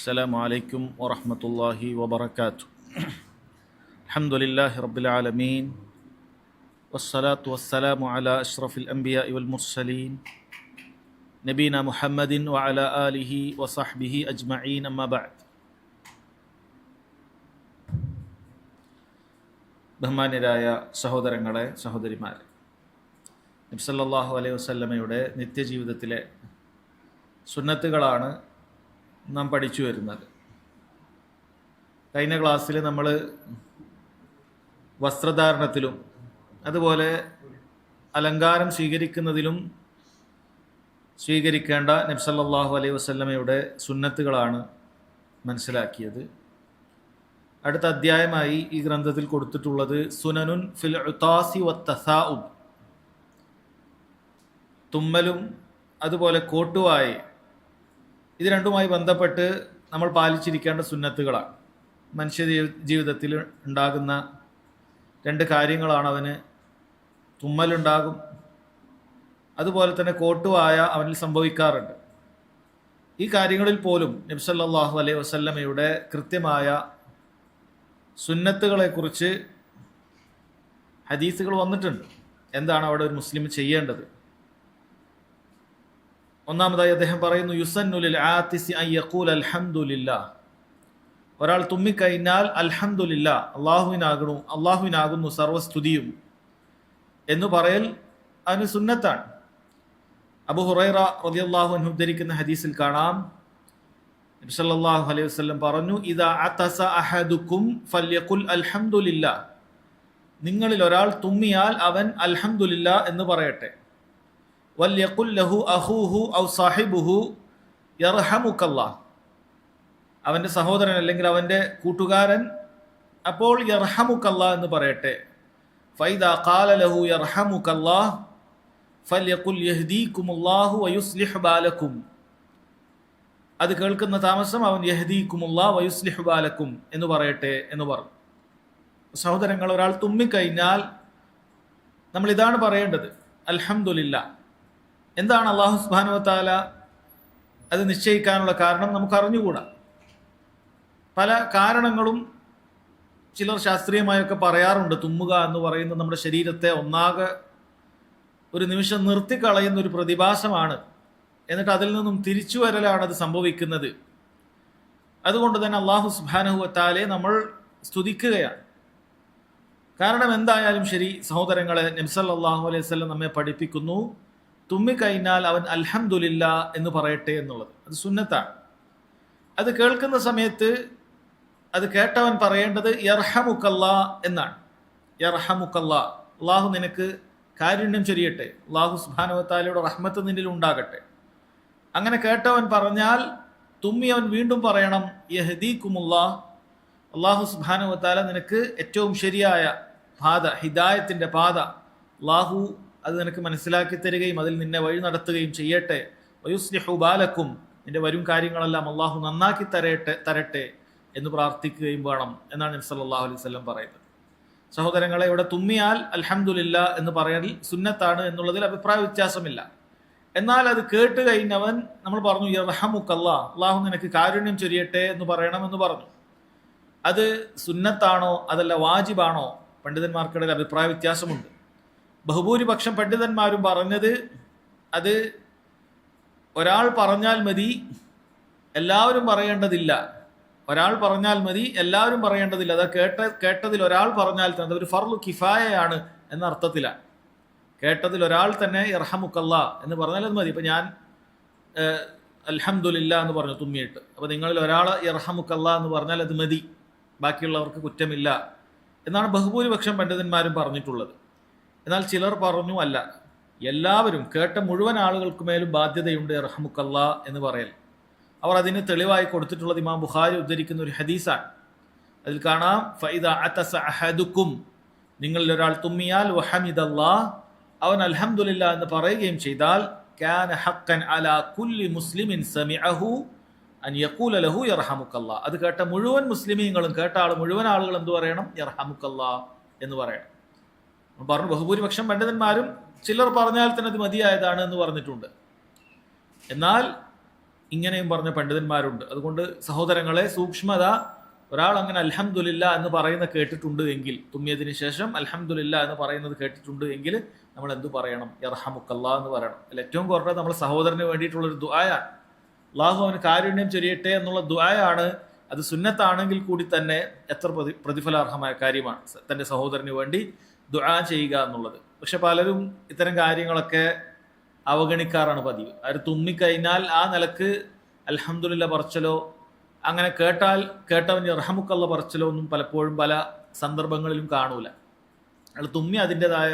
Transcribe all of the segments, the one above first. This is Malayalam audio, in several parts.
السلام عليكم ورحمة الله وبركاته. الحمد لله رب العالمين والصلاة والسلام على أشرف الأنبياء والمرسلين نبينا محمد وعلى آله وصحبه أجمعين أما بعد. ബഹുമാന്യരായ സഹോദരങ്ങളെ, സഹോദരിമാരെ, നബി സല്ലല്ലാഹു അലൈഹി വസല്ലമയുടെ നിത്യജീവിതത്തിലെ സുന്നത്തുകളാണ് നാം പഠിച്ചു വരുന്നത്. കഴിഞ്ഞ ക്ലാസ്സിൽ നമ്മൾ വസ്ത്രധാരണത്തിലും അതുപോലെ അലങ്കാരം സ്വീകരിക്കുന്നതിലും സ്വീകരിക്കേണ്ട നബി സല്ലല്ലാഹു അലൈഹി വസല്ലമയുടെ സുന്നത്തുകളാണ് മനസ്സിലാക്കിയത്. അടുത്ത അധ്യായമായി ഈ ഗ്രന്ഥത്തിൽ കൊടുത്തിട്ടുള്ളത് സുനനുൻ ഫിൽ ഉതാസി വത്തസാഉബ്, തുമ്മലും അതുപോലെ കോട്ടുവായി, ഇത് രണ്ടുമായി ബന്ധപ്പെട്ട് നമ്മൾ പാലിച്ചിരിക്കേണ്ട സുന്നത്തുകളാണ്. മനുഷ്യ ജീവിതത്തിൽ ഉണ്ടാകുന്ന രണ്ട് കാര്യങ്ങളാണ്. അവന് തുമ്മലുണ്ടാകും, അതുപോലെ തന്നെ കോട്ടുവായ അവനിൽ സംഭവിക്കാറുണ്ട്. ഈ കാര്യങ്ങളിൽ പോലും നബി സല്ലല്ലാഹു അലൈഹി വസല്ലമയുടെ കൃത്യമായ സുന്നത്തുകളെക്കുറിച്ച് ഹദീസുകൾ വന്നിട്ടുണ്ട്. എന്താണ് അവിടെ ഒരു മുസ്ലിം ചെയ്യേണ്ടത്? ഒന്നാമതായി അദ്ദേഹം പറയുന്നു, യുസന്നു ലിൽ ആതിസി അൻ യഖൂല അൽഹംദുലില്ലാഹ്. ഒരാൾ തുമ്മിക്കഴിഞ്ഞാൽ അൽഹംദുലില്ലാഹ്, അള്ളാഹുവിനാകുന്നു സർവസ്തുതിയും എന്ന് പറയൽ അതിന് സുന്നത്താണ്. അബൂ ഹുറൈറ റളിയല്ലാഹു അൻഹു ഉദ്ധരിക്കുന്ന ഹദീസിൽ കാണാം, നബി സല്ലല്ലാഹു അലൈഹി വസല്ലം പറഞ്ഞു, ഇദാ അതസ അഹദുക്കും ഫല്യഖുൽ അൽഹംദുലില്ലാഹ്. നിങ്ങളിൽ ഒരാൾ തുമ്മിയാൽ അവൻ അൽഹംദുലില്ലാഹ് എന്ന് പറയട്ടെ. വല്യഖുൽ ലഹു അഖൂഹു ഔ സാഹിബുഹു യർഹമുക്കല്ലാഹ്. അവൻ്റെ സഹോദരൻ അല്ലെങ്കിൽ അവൻ്റെ കൂട്ടുകാരൻ അപ്പോൾ യർഹമുക്കല്ലാഹ് എന്ന് പറയട്ടെ. ഫൈദാ ഖാല ലഹു യർഹമുക്കല്ലാഹ് ഫല്യഖുൽ യഹ്ദീകുമുല്ലാഹു വയുസ്ലിഹ് ബാലക്കും. അത് കേൾക്കുന്ന താമസം അവൻ യഹ്ദീകുമുല്ലാഹു വയുസ്ലിഹ് ബാലക്കും എന്ന് പറയട്ടെ എന്ന് പറഞ്ഞു. സഹോദരങ്ങൾ, ഒരാൾ തുമ്മിക്കഴിഞ്ഞാൽ നമ്മൾ ഇതാണ് പറയേണ്ടത്, അൽഹംദുലില്ലാഹ്. എന്താണ് അല്ലാഹു സുബ്ഹാനഹു വ തആല അത് നിശ്ചയിക്കാനുള്ള കാരണം നമുക്ക് അറിഞ്ഞുകൂടാ. പല കാരണങ്ങളും ചിലർ ശാസ്ത്രീയമായൊക്കെ പറയാറുണ്ട്. തുമ്മുക എന്ന് പറയുന്നത് നമ്മുടെ ശരീരത്തെ ഒന്നാകെ ഒരു നിമിഷം നിർത്തിക്കളയുന്ന ഒരു പ്രതിഭാസമാണ്. എന്നിട്ട് അതിൽ നിന്നും തിരിച്ചു വരലാണ് അത് സംഭവിക്കുന്നത്. അതുകൊണ്ട് തന്നെ അല്ലാഹു സുബ്ഹാനഹു വ തആലയെ നമ്മൾ സ്തുതിക്കുകയാണ്. കാരണം എന്തായാലും ശരി സഹോദരങ്ങളെ, നബി സല്ലല്ലാഹു അലൈഹി വസല്ലം നമ്മെ പഠിപ്പിക്കുന്നു, തുമ്മിക്കഴിഞ്ഞാൽ അവൻ അൽഹംദുലില്ലാഹ് എന്ന് പറയട്ടെ എന്നുള്ളത്. അത് സുന്നത്താണ്. അത് കേൾക്കുന്ന സമയത്ത് അത് കേട്ടവൻ പറയേണ്ടത് യർഹമുക്കല്ലാഹ് എന്നാണ്. യർഹമുക്കല്ലാഹ്, അള്ളാഹു നിനക്ക് കാരുണ്യം ചൊരിയട്ടെ, അള്ളാഹു സുബ്ഹാനഹു വ തആലയുടെ റഹ്മത്ത് നിന്നിൽ ഉണ്ടാകട്ടെ. അങ്ങനെ കേട്ടവൻ പറഞ്ഞാൽ തുമ്മിയവൻ വീണ്ടും പറയണം യഹ്ദീകുമുല്ലാഹ്, അള്ളാഹു സുബ്ഹാനഹു വ തആല നിനക്ക് ഏറ്റവും ശരിയായ പാത, ഹിദായത്തിന്റെ പാത, അള്ളാഹു അത് നിനക്ക് മനസ്സിലാക്കി തരികയും അതിൽ നിന്നെ വഴി നടത്തുകയും ചെയ്യട്ടെ. വയുസ്ലിഹു ബാലക്കും, നിന്റെ വരും കാര്യങ്ങളെല്ലാം അള്ളാഹു നന്നാക്കി തരട്ടെ എന്ന് പ്രാർത്ഥിക്കുകയും വേണം എന്നാണ് നബി സല്ലല്ലാഹു അലൈഹി വസല്ലം പറയുന്നത്. സഹോദരങ്ങളെ, ഇവിടെ തുമ്മിയാൽ അൽഹംദുലില്ലാഹ് എന്ന് പറയൽ സുന്നത്താണ് എന്നുള്ളതിൽ അഭിപ്രായ വ്യത്യാസമില്ല. എന്നാൽ അത് കേട്ട് കഴിഞ്ഞവൻ നമ്മൾ പറഞ്ഞു യർഹമുക്കല്ലാഹ്, അള്ളാഹു നിനക്ക് കാരുണ്യം ചൊരിയട്ടെ എന്ന് പറയണമെന്ന് പറഞ്ഞു. അത് സുന്നത്താണോ അതല്ല വാജിബാണോ? പണ്ഡിതന്മാർക്കിടയിൽ അഭിപ്രായ വ്യത്യാസമുണ്ട്. ബഹുഭൂരിപക്ഷം പണ്ഡിതന്മാരും പറഞ്ഞത് അത് ഒരാൾ പറഞ്ഞാൽ മതി, എല്ലാവരും പറയേണ്ടതില്ല. ഒരാൾ പറഞ്ഞാൽ മതി, എല്ലാവരും പറയേണ്ടതില്ല. അത് കേട്ടതിൽ ഒരാൾ പറഞ്ഞാൽ തന്നെ അതൊരു ഫർളു കിഫായയാണ് എന്ന അർത്ഥത്തിലാണ്. കേട്ടതിൽ ഒരാൾ തന്നെ യർഹമുക്കല്ലാഹ് എന്ന് പറഞ്ഞാൽ അത് മതി. ഇപ്പം ഞാൻ അൽഹംദുലില്ലാഹ് എന്ന് പറഞ്ഞു തുമ്മിയിട്ട്, അപ്പോൾ നിങ്ങളിൽ ഒരാൾ യർഹമുക്കല്ലാഹ് എന്ന് പറഞ്ഞാൽ അത് മതി, ബാക്കിയുള്ളവർക്ക് കുറ്റമില്ല എന്നാണ് ബഹുഭൂരിപക്ഷം പണ്ഡിതന്മാരും പറഞ്ഞിട്ടുള്ളത്. എന്നാൽ ചിലർ പറഞ്ഞു അല്ല, എല്ലാവരും കേട്ട മുഴുവൻ ആളുകൾക്കുമേലും ബാധ്യതയുണ്ട് യർഹമുക്കല്ലാഹ് എന്ന് പറയൽ. അവർ അതിന് തെളിവായി കൊടുത്തിട്ടുള്ളത് ഇമാം ബുഖാരി ഉദ്ധരിക്കുന്ന ഒരു ഹദീസാണ്. അതിൽ കാണാം, ഫഇദാ അതസ അഹദുക്കും, നിങ്ങളിൽ ഒരാൾ തുമ്മിയാൽ വഹമിദല്ലാഹ്, അവൻ അൽഹംദുലില്ലാഹ് എന്ന് പറയുകയും ചെയ്താൽ, കാന ഹഖ്ഖൻ അലാ കുല്ലി മുസ്ലിമിൻ സമിഅഹു അൻ യഖൂല ലഹു യർഹമുക്കല്ലാഹ്. അത് കേട്ട മുഴുവൻ മുസ്ലിമീങ്ങളും, കേട്ട മുഴുവൻ ആളുകൾ എന്ത് പറയണം? യർഹമുക്കല്ലാഹ് എന്ന് പറയണം. പറഞ്ഞു ബഹുഭൂരിപക്ഷം പണ്ഡിതന്മാരും ചിലർ പറഞ്ഞാൽ തന്നെ അത് മതിയായതാണ് എന്ന് പറഞ്ഞിട്ടുണ്ട്. എന്നാൽ ഇങ്ങനെയും പറഞ്ഞ പണ്ഡിതന്മാരുണ്ട്. അതുകൊണ്ട് സഹോദരങ്ങളെ, സൂക്ഷ്മത. ഒരാൾ അങ്ങനെ അൽഹംദുലില്ല എന്ന് പറയുന്ന കേട്ടിട്ടുണ്ട് എങ്കിൽ, തുമ്മിയതിന് ശേഷം അൽഹംദുലില്ല എന്ന് പറയുന്നത് കേട്ടിട്ടുണ്ട് എങ്കിൽ നമ്മൾ എന്തു പറയണം? യർഹമുക്കല്ലാ എന്ന് പറയണം. അതിൽ ഏറ്റവും കുറഞ്ഞത് നമ്മൾ സഹോദരന് വേണ്ടിയിട്ടുള്ളൊരു ദുആയാണ്. അള്ളാഹു അവന് കാരുണ്യം ചൊരിയട്ടെ എന്നുള്ള ദുആയാണ്. അത് സുന്നത്താണെങ്കിൽ കൂടി തന്നെ എത്ര പ്രതിഫലാർഹമായ കാര്യമാണ് തൻ്റെ സഹോദരന് വേണ്ടി ദുആ ചെയ്യുക എന്നുള്ളത്. പക്ഷെ പലരും ഇത്തരം കാര്യങ്ങളൊക്കെ അവഗണിക്കാറാണ് പതിവ്. അവർ തുമ്മിക്കഴിഞ്ഞാൽ ആ നിലക്ക് അൽഹംദുലില്ല പറച്ചലോ, അങ്ങനെ കേട്ടവന് റഹമുക്കല്ല പറച്ചലോ ഒന്നും പലപ്പോഴും പല സന്ദർഭങ്ങളിലും കാണൂല. അയാൾ തുമ്മി അതിൻ്റെതായ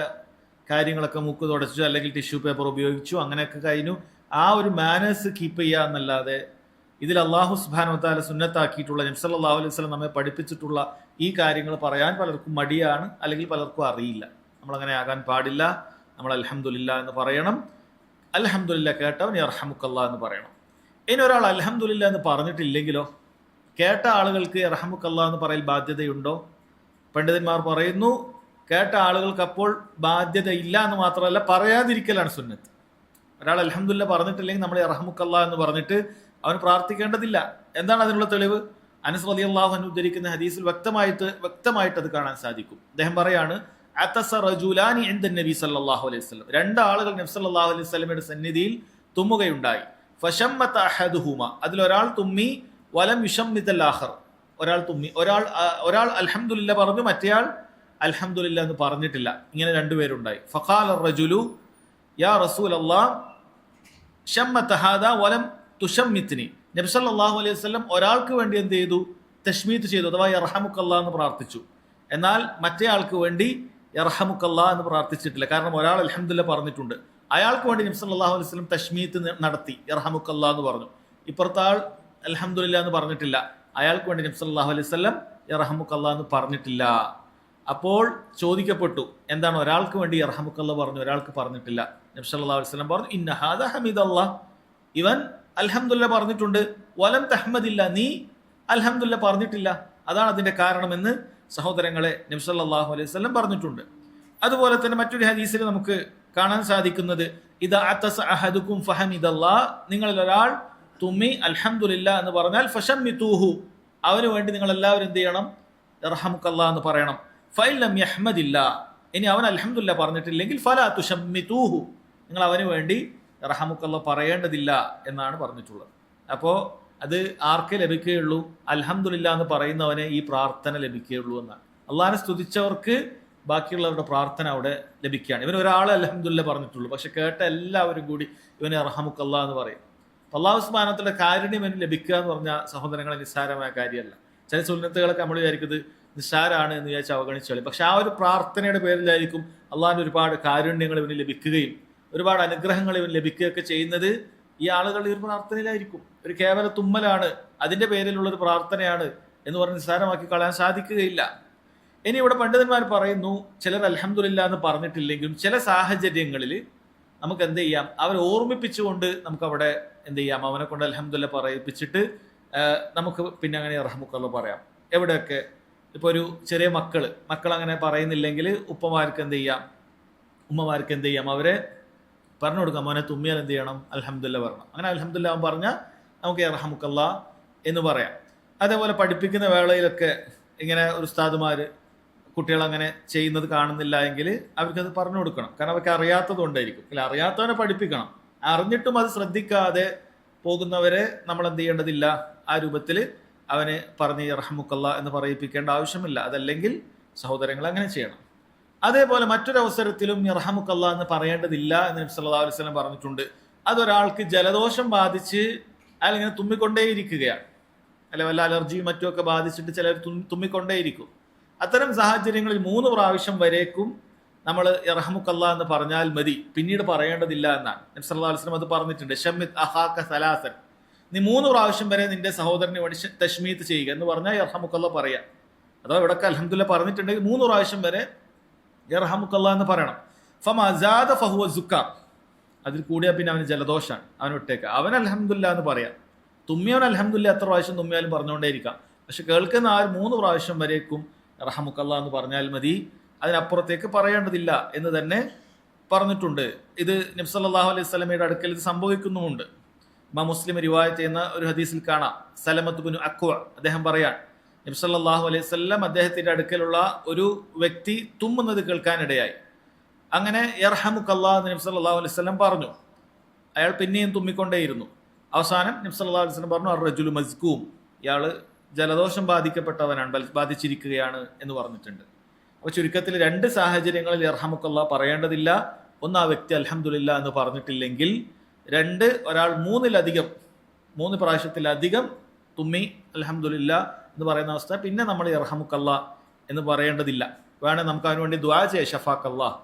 കാര്യങ്ങളൊക്കെ മൂക്ക് തുടച്ചു, അല്ലെങ്കിൽ ടിഷ്യൂ പേപ്പർ ഉപയോഗിച്ചു, അങ്ങനെയൊക്കെ കഴിഞ്ഞു. ആ ഒരു മാനേഴ്സ് കീപ്പ് ചെയ്യുക എന്നല്ലാതെ ഇതിൽ അള്ളാഹു സുബ്ഹാനഹു വ തആല സുന്നത്താക്കിയിട്ടുള്ള, നബി സല്ലല്ലാഹു അലൈഹി വസല്ലം നമ്മെ പഠിപ്പിച്ചിട്ടുള്ള ഈ കാര്യങ്ങൾ പറയാൻ പലർക്കും മടിയാണ്, അല്ലെങ്കിൽ പലർക്കും അറിയില്ല. നമ്മളങ്ങനെ ആകാൻ പാടില്ല. നമ്മൾ അൽഹംദുലില്ല എന്ന് പറയണം. അൽഹംദുലില്ല കേട്ടവൻ യർഹമുക്കല്ലാ എന്ന് പറയണം. ഇനി ഒരാൾ അൽഹംദുലില്ല എന്ന് പറഞ്ഞിട്ടില്ലെങ്കിലോ? കേട്ട ആളുകൾക്ക് യർഹമുക്കല്ലാ എന്ന് പറയൽ ബാധ്യതയുണ്ടോ? പണ്ഡിതന്മാർ പറയുന്നു, കേട്ട ആളുകൾക്ക് അപ്പോൾ ബാധ്യത ഇല്ല എന്ന് മാത്രമല്ല, പറയാതിരിക്കലാണ് സുന്നത്ത്. ഒരാൾ അൽഹംദുലില്ല പറഞ്ഞിട്ടില്ലെങ്കിൽ നമ്മൾ യർഹമുക്കല്ലാ എന്ന് പറഞ്ഞിട്ട് അവൻ പ്രാർത്ഥിക്കേണ്ടതില്ല. എന്താണ് അതിനുള്ള തെളിവ്? അനസ് റളിയല്ലാഹു അൻഹു ഉദ്ധരിക്കുന്ന ഹദീസിൽ വ്യക്തമായിട്ട് അത് കാണാൻ സാധിക്കും. അദ്ദേഹം പറയാണ്, അതസ റജുലാനി ഇൻദ നബി സല്ലല്ലാഹു അലൈഹി വസല്ലം. രണ്ട് ആളുകൾ നബി സല്ലല്ലാഹു അലൈഹി വസല്ലമയുടെ സന്നിധിയിൽ തുമ്മുകയുണ്ടായി. ഫശമ്മത അഹദുഹുമ, അതിലൊരാൾ തുമ്മി. വലം യുശമ്മിതൽ ആഖർ, ഒരാൾ തുമ്മി. ഒരാൾ അൽഹംദുലില്ല പറഞ്ഞു, മറ്റേയാൾ അൽഹംദുലില്ല എന്ന് പറഞ്ഞിട്ടില്ല. ഇങ്ങനെ രണ്ടുപേരുണ്ടായി. ഫഖാല റജുലു യാ റസൂലല്ലാഹ് ശമ്മത ഹാദാ വലം തുശമ്മിത്നി. നബി സല്ലല്ലാഹു അലൈഹി വസല്ലം ഒരാൾക്ക് വേണ്ടി എന്ത് ചെയ്തു? തശ്മീത്ത് ചെയ്തു, അഥവാ യർഹമുക്കല്ലാ എന്ന് പ്രാർത്ഥിച്ചു. എന്നാൽ മറ്റേ ആൾക്ക് വേണ്ടി യർഹമുക്കല്ലാ എന്ന് പ്രാർത്ഥിച്ചിട്ടില്ല. കാരണം ഒരാൾ അൽഹംദുലില്ല പറഞ്ഞിട്ടുണ്ട്, അയാൾക്ക് വേണ്ടി നബി സല്ലല്ലാഹു അലൈഹി വസല്ലം തശ്മീത്ത് നടത്തി, യർഹമുക്കല്ലാ എന്ന് പറഞ്ഞു. ഇപ്പുറത്തെ ആൾ അൽഹംദുലില്ല എന്ന് പറഞ്ഞിട്ടില്ല, അയാൾക്ക് വേണ്ടി നബി സല്ലല്ലാഹു അലൈഹി വസല്ലം യർഹമുക്കല്ലാ എന്ന് പറഞ്ഞിട്ടില്ല. അപ്പോൾ ചോദിക്കപ്പെട്ടു, എന്താണ് ഒരാൾക്ക് വേണ്ടി യർഹമുക്കല്ലാ പറഞ്ഞു, ഒരാൾക്ക് പറഞ്ഞിട്ടില്ല? നബി സല്ലല്ലാഹു അലൈഹി വസല്ലം പറഞ്ഞു, ഇന്ന ഹാദാ ഹമീദല്ലാഹ്, ഇവൻ അൽഹംദുലില്ല പറഞ്ഞിട്ടുണ്ട്. വലം തഹ്മദില്ല, നീ അൽഹംദുലില്ല പറഞ്ഞിട്ടില്ല. അതാണ് അതിന്റെ കാരണമെന്ന് സഹോദരങ്ങളെ നബി സല്ലല്ലാഹു അലൈഹി വസല്ലം പറഞ്ഞിട്ടുണ്ട്. അതുപോലെ തന്നെ മറ്റൊരു ഹദീസിൽ നമുക്ക് കാണാൻ സാധിക്കുന്നത്, ഇദാ അതസ അഹദുകും ഫഹമിദല്ലാഹ്, നിങ്ങളിൽ ഒരാൾ തുമ്മി അൽഹംദുലില്ല എന്ന് പറഞ്ഞാൽ ഫശമ്മിതൂഹു, അവന് വേണ്ടി നിങ്ങൾ എല്ലാവരും എന്ത് ചെയ്യണം? യർഹമുക്കല്ലാ എന്ന് പറയണം. ഫഇൻ ലം യഹ്മദില്ല, ഇനി അവൻ അൽഹംദുലില്ല പറഞ്ഞിട്ടില്ലെങ്കിൽ ഫലാ തുശമ്മിതൂഹു, നിങ്ങൾ അവന് വേണ്ടി യർഹമുക്കല്ലാ പറയേണ്ടതില്ല എന്നാണ് പറഞ്ഞിട്ടുള്ളത്. അപ്പോൾ അത് ആർക്കേ ലഭിക്കുകയുള്ളൂ? അൽഹംദുലില്ല എന്ന് പറയുന്നവനെ ഈ പ്രാർത്ഥന ലഭിക്കുകയുള്ളൂ എന്നാണ്. അള്ളാഹിനെ സ്തുതിച്ചവർക്ക് ബാക്കിയുള്ളവരുടെ പ്രാർത്ഥന അവിടെ ലഭിക്കുകയാണ്. ഇവൻ ഒരാൾ അൽഹംദുലില്ല പറഞ്ഞിട്ടുള്ളൂ, പക്ഷെ കേട്ട എല്ലാവരും കൂടി ഇവനെ യർഹമുക്കല്ലാ എന്ന് പറയും. അല്ലാഹു സുബ്ഹാനഹു വ തആല കാരുണ്യം ഇവന് ലഭിക്കുക എന്ന് പറഞ്ഞാൽ സഹോദരങ്ങളെ നിസ്സാരമായ കാര്യമല്ല. ചില സുന്നത്തുകളൊക്കെ നമ്മൾ വിചാരിക്കുന്നത് നിസ്സാരമാണ് എന്ന് വിചാരിച്ച് അവഗണിച്ചോളി. പക്ഷെ ആ ഒരു പ്രാർത്ഥനയുടെ പേരിലായിരിക്കും അള്ളാഹിന്റെ ഒരുപാട് കാരുണ്യങ്ങൾ ഇവന് ലഭിക്കുകയും ഒരുപാട് അനുഗ്രഹങ്ങൾ ഇവന് ലഭിക്കുകയൊക്കെ ചെയ്യുന്നത് ഈ ആളുകളുടെ ഒരു പ്രാർത്ഥനയിലായിരിക്കും. ഒരു കേവല തുമ്മലാണ്, അതിന്റെ പേരിലുള്ള ഒരു പ്രാർത്ഥനയാണ് എന്ന് പറഞ്ഞ് നിസ്സാരമാക്കി കളയാൻ സാധിക്കുകയില്ല. ഇനി ഇവിടെ പണ്ഡിതന്മാർ പറയുന്നു, ചിലർ അൽഹംദുലില്ല എന്ന് പറഞ്ഞിട്ടില്ലെങ്കിലും ചില സാഹചര്യങ്ങളിൽ നമുക്ക് എന്ത് ചെയ്യാം? അവരെ ഓർമ്മിപ്പിച്ചുകൊണ്ട് നമുക്ക് അവിടെ എന്ത് ചെയ്യാം? അവനെ കൊണ്ട് അൽഹംദുലില്ല പറയിപ്പിച്ചിട്ട് നമുക്ക് പിന്നെ അങ്ങനെ യർഹമുക്കല്ലാ പറയാം. എവിടെയൊക്കെ ഇപ്പോൾ ഒരു ചെറിയ മക്കൾ അങ്ങനെ പറയുന്നില്ലെങ്കിൽ ഉമ്മമാർക്ക് എന്ത് ചെയ്യാം? അവരെ പറഞ്ഞു കൊടുക്കാം, മോനെ തുമ്മിയാൽ എന്ത് ചെയ്യണം? അൽഹംദുലില്ല പറയണം. അങ്ങനെ അൽഹംദുലില്ല അവൻ പറഞ്ഞാൽ നമുക്ക് യർഹമുക്കല്ലാ എന്ന് പറയാം. അതേപോലെ പഠിപ്പിക്കുന്ന വേളയിലൊക്കെ ഇങ്ങനെ ഒരു ഉസ്താദുമാർ കുട്ടികളങ്ങനെ ചെയ്യുന്നത് കാണുന്നില്ല എങ്കിൽ അവർക്കത് പറഞ്ഞു കൊടുക്കണം. കാരണം അവർക്ക് അറിയാത്തത് കൊണ്ടായിരിക്കും. അല്ല, അറിയാത്തവനെ പഠിപ്പിക്കണം. അറിഞ്ഞിട്ടും അത് ശ്രദ്ധിക്കാതെ പോകുന്നവരെ നമ്മൾ എന്ത് ചെയ്യേണ്ടതില്ല? ആ രൂപത്തിൽ അവനെ പറഞ്ഞ് യർഹമുക്കല്ലാ എന്ന് പറയിപ്പിക്കേണ്ട ആവശ്യമില്ല. അതല്ലെങ്കിൽ സഹോദരങ്ങൾ അങ്ങനെ ചെയ്യണം. അതേപോലെ മറ്റൊരവസരത്തിലും യർഹമുക്കല്ലാ എന്ന് പറയേണ്ടതില്ല എന്ന് നബി സല്ലല്ലാഹു അലൈഹി വസല്ലം പറഞ്ഞിട്ടുണ്ട്. അതൊരാൾക്ക് ജലദോഷം ബാധിച്ച് അയാൾ ഇങ്ങനെ തുമ്മിക്കൊണ്ടേയിരിക്കുകയാണ്, അല്ലെ വല്ല അലർജിയും മറ്റുമൊക്കെ ബാധിച്ചിട്ട് ചിലർ തുമ്മിക്കൊണ്ടേയിരിക്കും. അത്തരം സാഹചര്യങ്ങളിൽ 3 പ്രാവശ്യം വരേക്കും നമ്മൾ യർഹമുക്കല്ലാ എന്ന് പറഞ്ഞാൽ മതി, പിന്നീട് പറയേണ്ടതില്ല എന്നാണ് നബി സല്ലല്ലാഹു അലൈഹി വസല്ലം അത് പറഞ്ഞിട്ടുണ്ട്. ശമ്മിത് അഹാക സലാസൻ, നീ 3 പ്രാവശ്യം വരെ നിന്റെ സഹോദരനെ വേണ്ടി തശ്മീത്ത് ചെയ്യുക എന്ന് പറഞ്ഞാൽ യർഹമുക്കല്ലാ പറയാം. അഥവാ ഇവിടെ അൽഹംദുലില്ലാ പറഞ്ഞിട്ടുണ്ടെങ്കിൽ 3 പ്രാവശ്യം വരെ യർഹമുക്കല്ലാ എന്ന് പറയണം. ഫമാ സാദ ഫഹുവ സുക്കാർ, അതിൽ കൂടിയാൽ പിന്നെ അവന് ജലദോഷമാണ്, അവൻ വിട്ടേക്കുക. അവൻ അൽഹംദുലില്ലാ എന്ന് പറയാം. തുമ്മിയവൻ അൽഹംദുലില്ലാ എത്ര പ്രാവശ്യം തുമ്മിയാലും പറഞ്ഞുകൊണ്ടേയിരിക്കാം. പക്ഷെ കേൾക്കുന്ന ആ 3 പ്രാവശ്യം വരേക്കും യർഹമുക്കല്ലാ എന്ന് പറഞ്ഞാൽ മതി, അതിനപ്പുറത്തേക്ക് പറയേണ്ടതില്ല എന്ന് തന്നെ പറഞ്ഞിട്ടുണ്ട്. ഇത് നബി സല്ലല്ലാഹു അലൈഹി വസല്ലമയുടെ അടുക്കൽ ഇത് സംഭവിക്കുന്നുമുണ്ട്. മുസ്ലിം റിവായത്ത് ചെയ്യുന്ന ഒരു ഹദീസിൽ കാണാം, സലമത്ത് ബിൻ അക്വ അദ്ദേഹം പറയാൻ, നബി സല്ലല്ലാഹു അലൈഹി വസല്ലം അദ്ദേഹത്തിന്റെ അടുക്കലുള്ള ഒരു വ്യക്തി തുമ്മുന്നത് കേൾക്കാനിടയായി. അങ്ങനെ യർഹമുക്കല്ലാഹ് എന്ന് നബി സല്ലല്ലാഹു അലൈഹി വസല്ലം പറഞ്ഞു. അയാൾ പിന്നെയും തുമ്മിക്കൊണ്ടേയിരുന്നു. അവസാനം നബി സല്ലല്ലാഹു അലൈഹി വസല്ലം പറഞ്ഞു, അർ-റജുലു മസ്കൂം, ഇയാള് ജലദോഷം ബാധിക്കപ്പെട്ടവനാണ്, ബാധിച്ചിരിക്കുകയാണ് എന്ന് പറഞ്ഞിട്ടുണ്ട്. അപ്പോൾ ചുരുക്കത്തിൽ 2 സാഹചര്യങ്ങളിൽ യർഹമുക്കല്ലാഹ് പറയേണ്ടതില്ല. ഒന്ന്, ആ വ്യക്തി അൽഹംദുലില്ലാ എന്ന് പറഞ്ഞിട്ടില്ലെങ്കിൽ. 2, ഒരാൾ 3 പ്രാവശ്യത്തിലധികം തുമ്മി അൽഹംദുലില്ലാ എന്ന് പറയുന്ന അവസ്ഥ, പിന്നെ നമ്മൾ യർഹമുക്കല്ലാഹ് എന്ന് പറയേണ്ടതില്ല. വേണേൽ നമുക്ക് അതിനുവേണ്ടി ദുആ ചെയ്യാം, ഷഫാക്കല്ലാഹ്,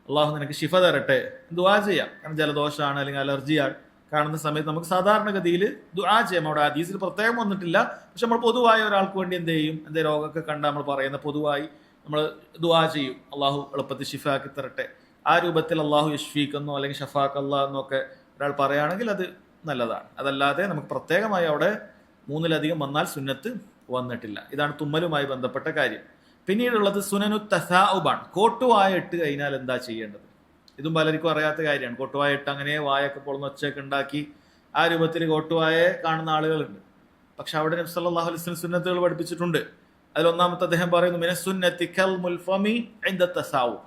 അള്ളാഹു നിനക്ക് ശിഫ തരട്ടെ, ദുആ ചെയ്യാം. കാരണം ജലദോഷമാണ് അല്ലെങ്കിൽ അലർജിയാണ് കാണുന്ന സമയത്ത് നമുക്ക് സാധാരണഗതിയിൽ ദുആ ചെയ്യാം. അവിടെ ഹദീസിൽ പ്രത്യേകം വന്നിട്ടില്ല. പക്ഷെ നമ്മൾ പൊതുവായി ഒരാൾക്ക് വേണ്ടി എന്ത് ചെയ്യും, എന്തെങ്കിലും രോഗമൊക്കെ കണ്ടാൽ നമ്മൾ പറയുന്ന പൊതുവായി നമ്മൾ ദുആ ചെയ്യും, അള്ളാഹു എളുപ്പത്തിൽ ശിഫ ആക്കി തരട്ടെ. ആ രൂപത്തിൽ അള്ളാഹു യഷ്ഫീക്കെന്നോ അല്ലെങ്കിൽ ഷഫാക്ക് അല്ലാഹ് എന്നൊക്കെ ഒരാൾ പറയുകയാണെങ്കിൽ അത് നല്ലതാണ്. അതല്ലാതെ നമുക്ക് പ്രത്യേകമായി അവിടെ 3-ലധികം വന്നാൽ സുന്നത്ത് വന്നിട്ടില്ല. ഇതാണ് തുമ്മലുമായി ബന്ധപ്പെട്ട കാര്യം. പിന്നീടുള്ളത് സുനനു തസാഉബാണ്. കോട്ടുവായ ഇട്ട് കഴിഞ്ഞാൽ എന്താ ചെയ്യേണ്ടത്? ഇതും പലർക്കും അറിയാത്ത കാര്യമാണ്. കോട്ടുവായ ഇട്ട് അങ്ങനെ വായൊക്കെ പൊളന്ന് ഒച്ചയൊക്കെ ഉണ്ടാക്കി ആ രൂപത്തിൽ കോട്ടുവായെ കാണുന്ന ആളുകളുണ്ട്. പക്ഷെ അവിടെ നബി സല്ലല്ലാഹു അലൈഹി വസല്ലം സുന്നത്തുകൾ പഠിപ്പിച്ചിട്ടുണ്ട്. അതിലൊന്നാമത്തെ അദ്ദേഹം പറയുന്നു, മിനസ്സുന്നത്തി കൽമുൽ ഫമി ഇൻദ തസാഉബ്.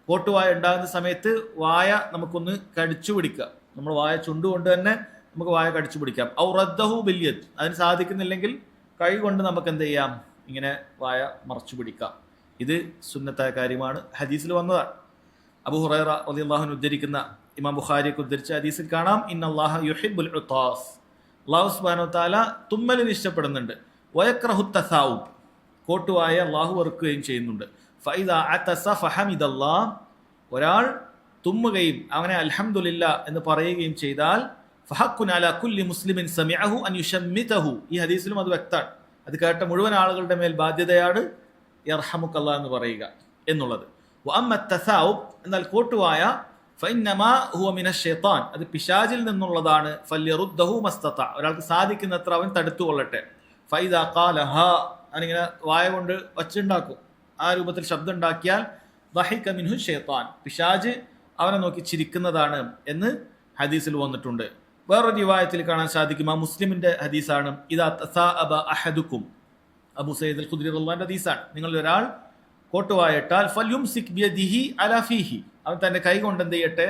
കോട്ടുവായ ഉണ്ടാകുന്ന സമയത്ത് വായ നമുക്കൊന്ന് കടിച്ചു പിടിക്കുക. നമ്മൾ വായ ചുണ്ടുകൊണ്ട് തന്നെ നമുക്ക് വായ കടിച്ചു പിടിക്കാം. ഔ റദ്ദഹു ബിൽയദ്, അതിന് സാധിക്കുന്നില്ലെങ്കിൽ കൈ കൊണ്ട് നമുക്ക് എന്ത് ചെയ്യാം, ഇങ്ങനെ വായ മറച്ചു പിടിക്കാം. ഇത് സുന്നത്തായ കാര്യമാണ്, ഹദീസിൽ വന്നതാണ്. അബൂ ഹുറൈറ റളിയല്ലാഹു അൻഹു ഉദ്ധരിക്കുന്ന, ഇമാം ബുഖാരിയൊക്കെ ഉദ്ധരിച്ച ഹദീസിൽ കാണാം, ഇന്നല്ലാഹ യുഹിബ്ബുൽ ഉത്താസ്, അല്ലാഹു സുബ്ഹാനഹു വ തആല തുമ്മലിന് ഇഷ്ടപ്പെടുന്നുണ്ട്. വയക്റഹു തസാഉബ്, കോട്ടുവായ അല്ലാഹു വെറുക്കുകയും ചെയ്യുന്നുണ്ട്. ഫഇദാ അതസ ഫഹമിദല്ലാഹ്, ഒരാൾ തുമ്മുകയും അങ്ങനെ അൽഹംദുലില്ലാ എന്ന് പറയുകയും ചെയ്താൽ, ഫഹഖുൻ അലാ കുല്ലി മുസ്ലിമിൻ സമിഅഹു അൻ യുശമ്മിതഹു, ഈ ഹദീസിലും അത് വ്യക്തമാണ്. അത് കേട്ട മുഴുവൻ ആളുകളുടെ മേൽ ബാധ്യതയാണ് യർഹമുക്കല്ലാഹ് എന്ന് പറയുക എന്നുള്ളത്. വഅമ്മ തസാഉബ്, എന്നാൽ കോട്ടുവായ, ഫഇന്നമാ ഹുവ മിനശ് ശൈത്താൻ, അത് പിശാചിൽ നിന്നുള്ളതാണ്. ഫല്യറുദ്ദഹു മസ്തത, ഒരാൾക്ക് സാധിക്കുന്നത്ര അവൻ തടുത്തുകൊള്ളട്ടെ. ഫൈദാ ഖാല ഹാ, അവനിങ്ങനെ വായ കൊണ്ട് ഒച്ചുണ്ടാക്കും, ആ രൂപത്തിൽ ശബ്ദം ഉണ്ടാക്കിയാൽ, ദഹിക മിൻഹു ശൈത്താൻ, പിശാച് അവനെ നോക്കി ചിരിക്കുന്നതാണ് എന്ന് ഹദീസിൽ വന്നിട്ടുണ്ട്. വേറൊരു റിവായത്തിൽ കാണാൻ സാധിക്കും, ആ മുസ്ലിമിന്റെ ഹദീസാണ്, ഇദാ തസാഅബ അഹദുക്കും, അബൂ സയ്യിദ് അൽ ഖുദ്രി റളിയല്ലാഹു അൻഹു ഹദീസാണ്, നിങ്ങൾ ഒരാൾ കോട്ടുവായിട്ടാൽ ഫൽയുംസിക് ബിയദിഹി അലാ ഫീഹി, അവൻ തന്റെ കൈ കൊണ്ട് എന്ത് ചെയ്യട്ടെ,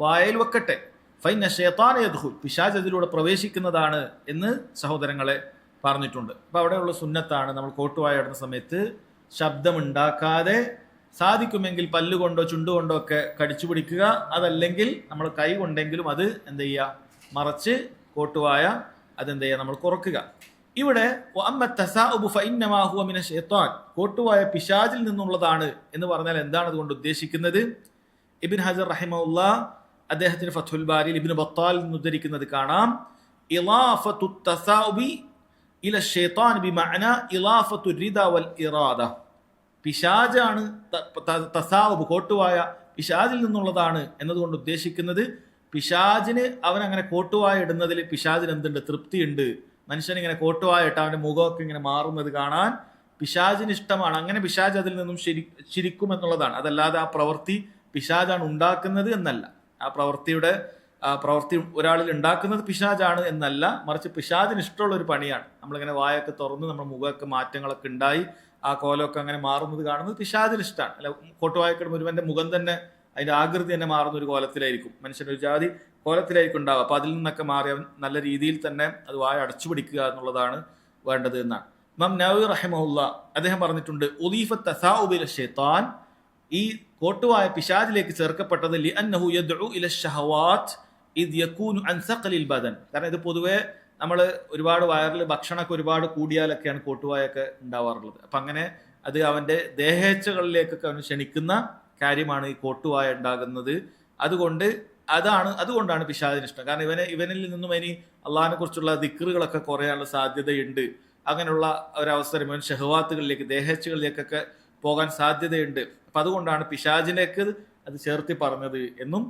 വായയിൽ വെക്കട്ടെ. ഫൈന ശൈത്താന യദ്ഖുൽ, പിശാച് അതിലൂടെ പ്രവേശിക്കുന്നതാണ് എന്ന് സഹോദരങ്ങളെ പറഞ്ഞിട്ടുണ്ട്. അപ്പൊ അവിടെയുള്ള സുന്നത്താണ് നമ്മൾ കോട്ടുവായ ഇടുന്ന സമയത്ത് ശബ്ദമുണ്ടാക്കാതെ സാധിക്കുമെങ്കിൽ പല്ലുകൊണ്ടോ ചുണ്ടുകൊണ്ടോ ഒക്കെ കടിച്ചു പിടിക്കുക. അതല്ലെങ്കിൽ നമ്മൾ കൈ കൊണ്ടെങ്കിലും അത് എന്ത് ചെയ്യുക, മറച്ച് കോട്ടുവായ അതെന്ത് ചെയ്യുക, നമ്മൾ കുറക്കുക. ഇവിടെ കോട്ടുവായ പിശാചിൽ നിന്നുള്ളതാണ് എന്ന് പറഞ്ഞാൽ എന്താണ് അതുകൊണ്ട് ഉദ്ദേശിക്കുന്നത്? ഇബ്ൻ ഹജർ റഹിമഹുല്ലാഹ് അദ്ദേഹത്തിന് ഫത്ഹുൽ ബാരിയിൽ ഇബ്നു ബത്താൽ നിന്ന് ഉദ്ധരിക്കുന്നത് കാണാം, ഇളാഫത്തു തസാഉബി ഇല ശൈത്താൻ ബിമഅന ഇളാഫത്തു റിദ വൽ ഇറാദ, പിശാചാണ് തസാഉബ്, കോട്ടുവായ പിശാചിൽ നിന്നുള്ളതാണ് എന്നതുകൊണ്ട് ഉദ്ദേശിക്കുന്നത്, പിശാചിന് അവൻ അങ്ങനെ കോട്ടുവായ ഇടുന്നതിൽ പിശാചിന് എന്തുണ്ട്, തൃപ്തിയുണ്ട്. മനുഷ്യൻ ഇങ്ങനെ കോട്ടുവായ ഇട്ട് അവന്റെ മുഖമൊക്കെ ഇങ്ങനെ മാറുന്നത് കാണാൻ പിശാചിന് ഇഷ്ടമാണ്. അങ്ങനെ പിശാച് അതിൽ നിന്നും ശിരിക്കും എന്നുള്ളതാണ്. അതല്ലാതെ ആ പ്രവൃത്തി പിശാചാണ് ഉണ്ടാക്കുന്നത് എന്നല്ല. ആ പ്രവൃത്തി ഒരാളിൽ ഉണ്ടാക്കുന്നത് പിശാചാണ് എന്നല്ല, മറിച്ച് പിശാചിന് ഇഷ്ടമുള്ള ഒരു പണിയാണ്. നമ്മളിങ്ങനെ വായൊക്കെ തുറന്ന് നമ്മുടെ മുഖമൊക്കെ മാറ്റങ്ങളൊക്കെ ഉണ്ടായി ആ കോലമൊക്കെ അങ്ങനെ മാറുന്നത് കാണുന്നത് പിശാചിന് ഇഷ്ടമാണ്. അല്ല, കോട്ടുവായക്കിടുമ്പോൾ ഒരുവന്റെ മുഖം തന്നെ അതിന്റെ ആകൃതി തന്നെ മാറുന്ന ഒരു കോലത്തിലായിരിക്കും, മനുഷ്യന്റെ ഒരു ജാതി കോലത്തിലായിരിക്കും ഉണ്ടാവുക. അപ്പൊ അതിൽ നിന്നൊക്കെ മാറി അവൻ നല്ല രീതിയിൽ തന്നെ അത് വായ അടച്ചു പിടിക്കുക എന്നുള്ളതാണ് വേണ്ടത് എന്നാണ് ഇമാം നവവി റഹിമഹുല്ലാ അദ്ദേഹം പറഞ്ഞിട്ടുണ്ട്. ഉദീഫത്ത് തസാഉബ് ഇല ശൈത്താൻ, ഈ കോട്ടുവായ പിശാചിലേക്ക് ചേർക്കപ്പെട്ടത് ലിഅന്നഹു യദ്ഉ ഇല ശഹവാത്ത് ഇദ് യകൂനു അൻ സഖലിൽ ബദൻ, കാരണം ഇത് പൊതുവെ നമ്മൾ ഒരുപാട് വയറിൽ ഭക്ഷണമൊക്കെ ഒരുപാട് കൂടിയാലൊക്കെയാണ് കോട്ടുവായൊക്കെ ഉണ്ടാവാറുള്ളത്. അപ്പം അങ്ങനെ അത് അവന്റെ ദേഹേച്ഛകളിലേക്കൊക്കെ അവന് ക്ഷണിക്കുന്ന കാര്യമാണ് ഈ കോട്ടുവായ ഉണ്ടാകുന്നത്. അതുകൊണ്ടാണ് പിശാചിന് ഇഷ്ടം. കാരണം ഇവനിൽ നിന്നും ഇനി അള്ളാഹിനെ കുറിച്ചുള്ള ദിക്റുകളൊക്കെ കുറയാനുള്ള സാധ്യതയുണ്ട്. അങ്ങനെയുള്ള ഒരവസരം ഇവൻ ഷഹവാത്തുകളിലേക്ക്, ദേഹേച്ഛകളിലേക്കൊക്കെ പോകാൻ സാധ്യതയുണ്ട്. അപ്പൊ അതുകൊണ്ടാണ് പിശാചിലേക്ക് അത് ചേർത്തി പറഞ്ഞത് എന്നും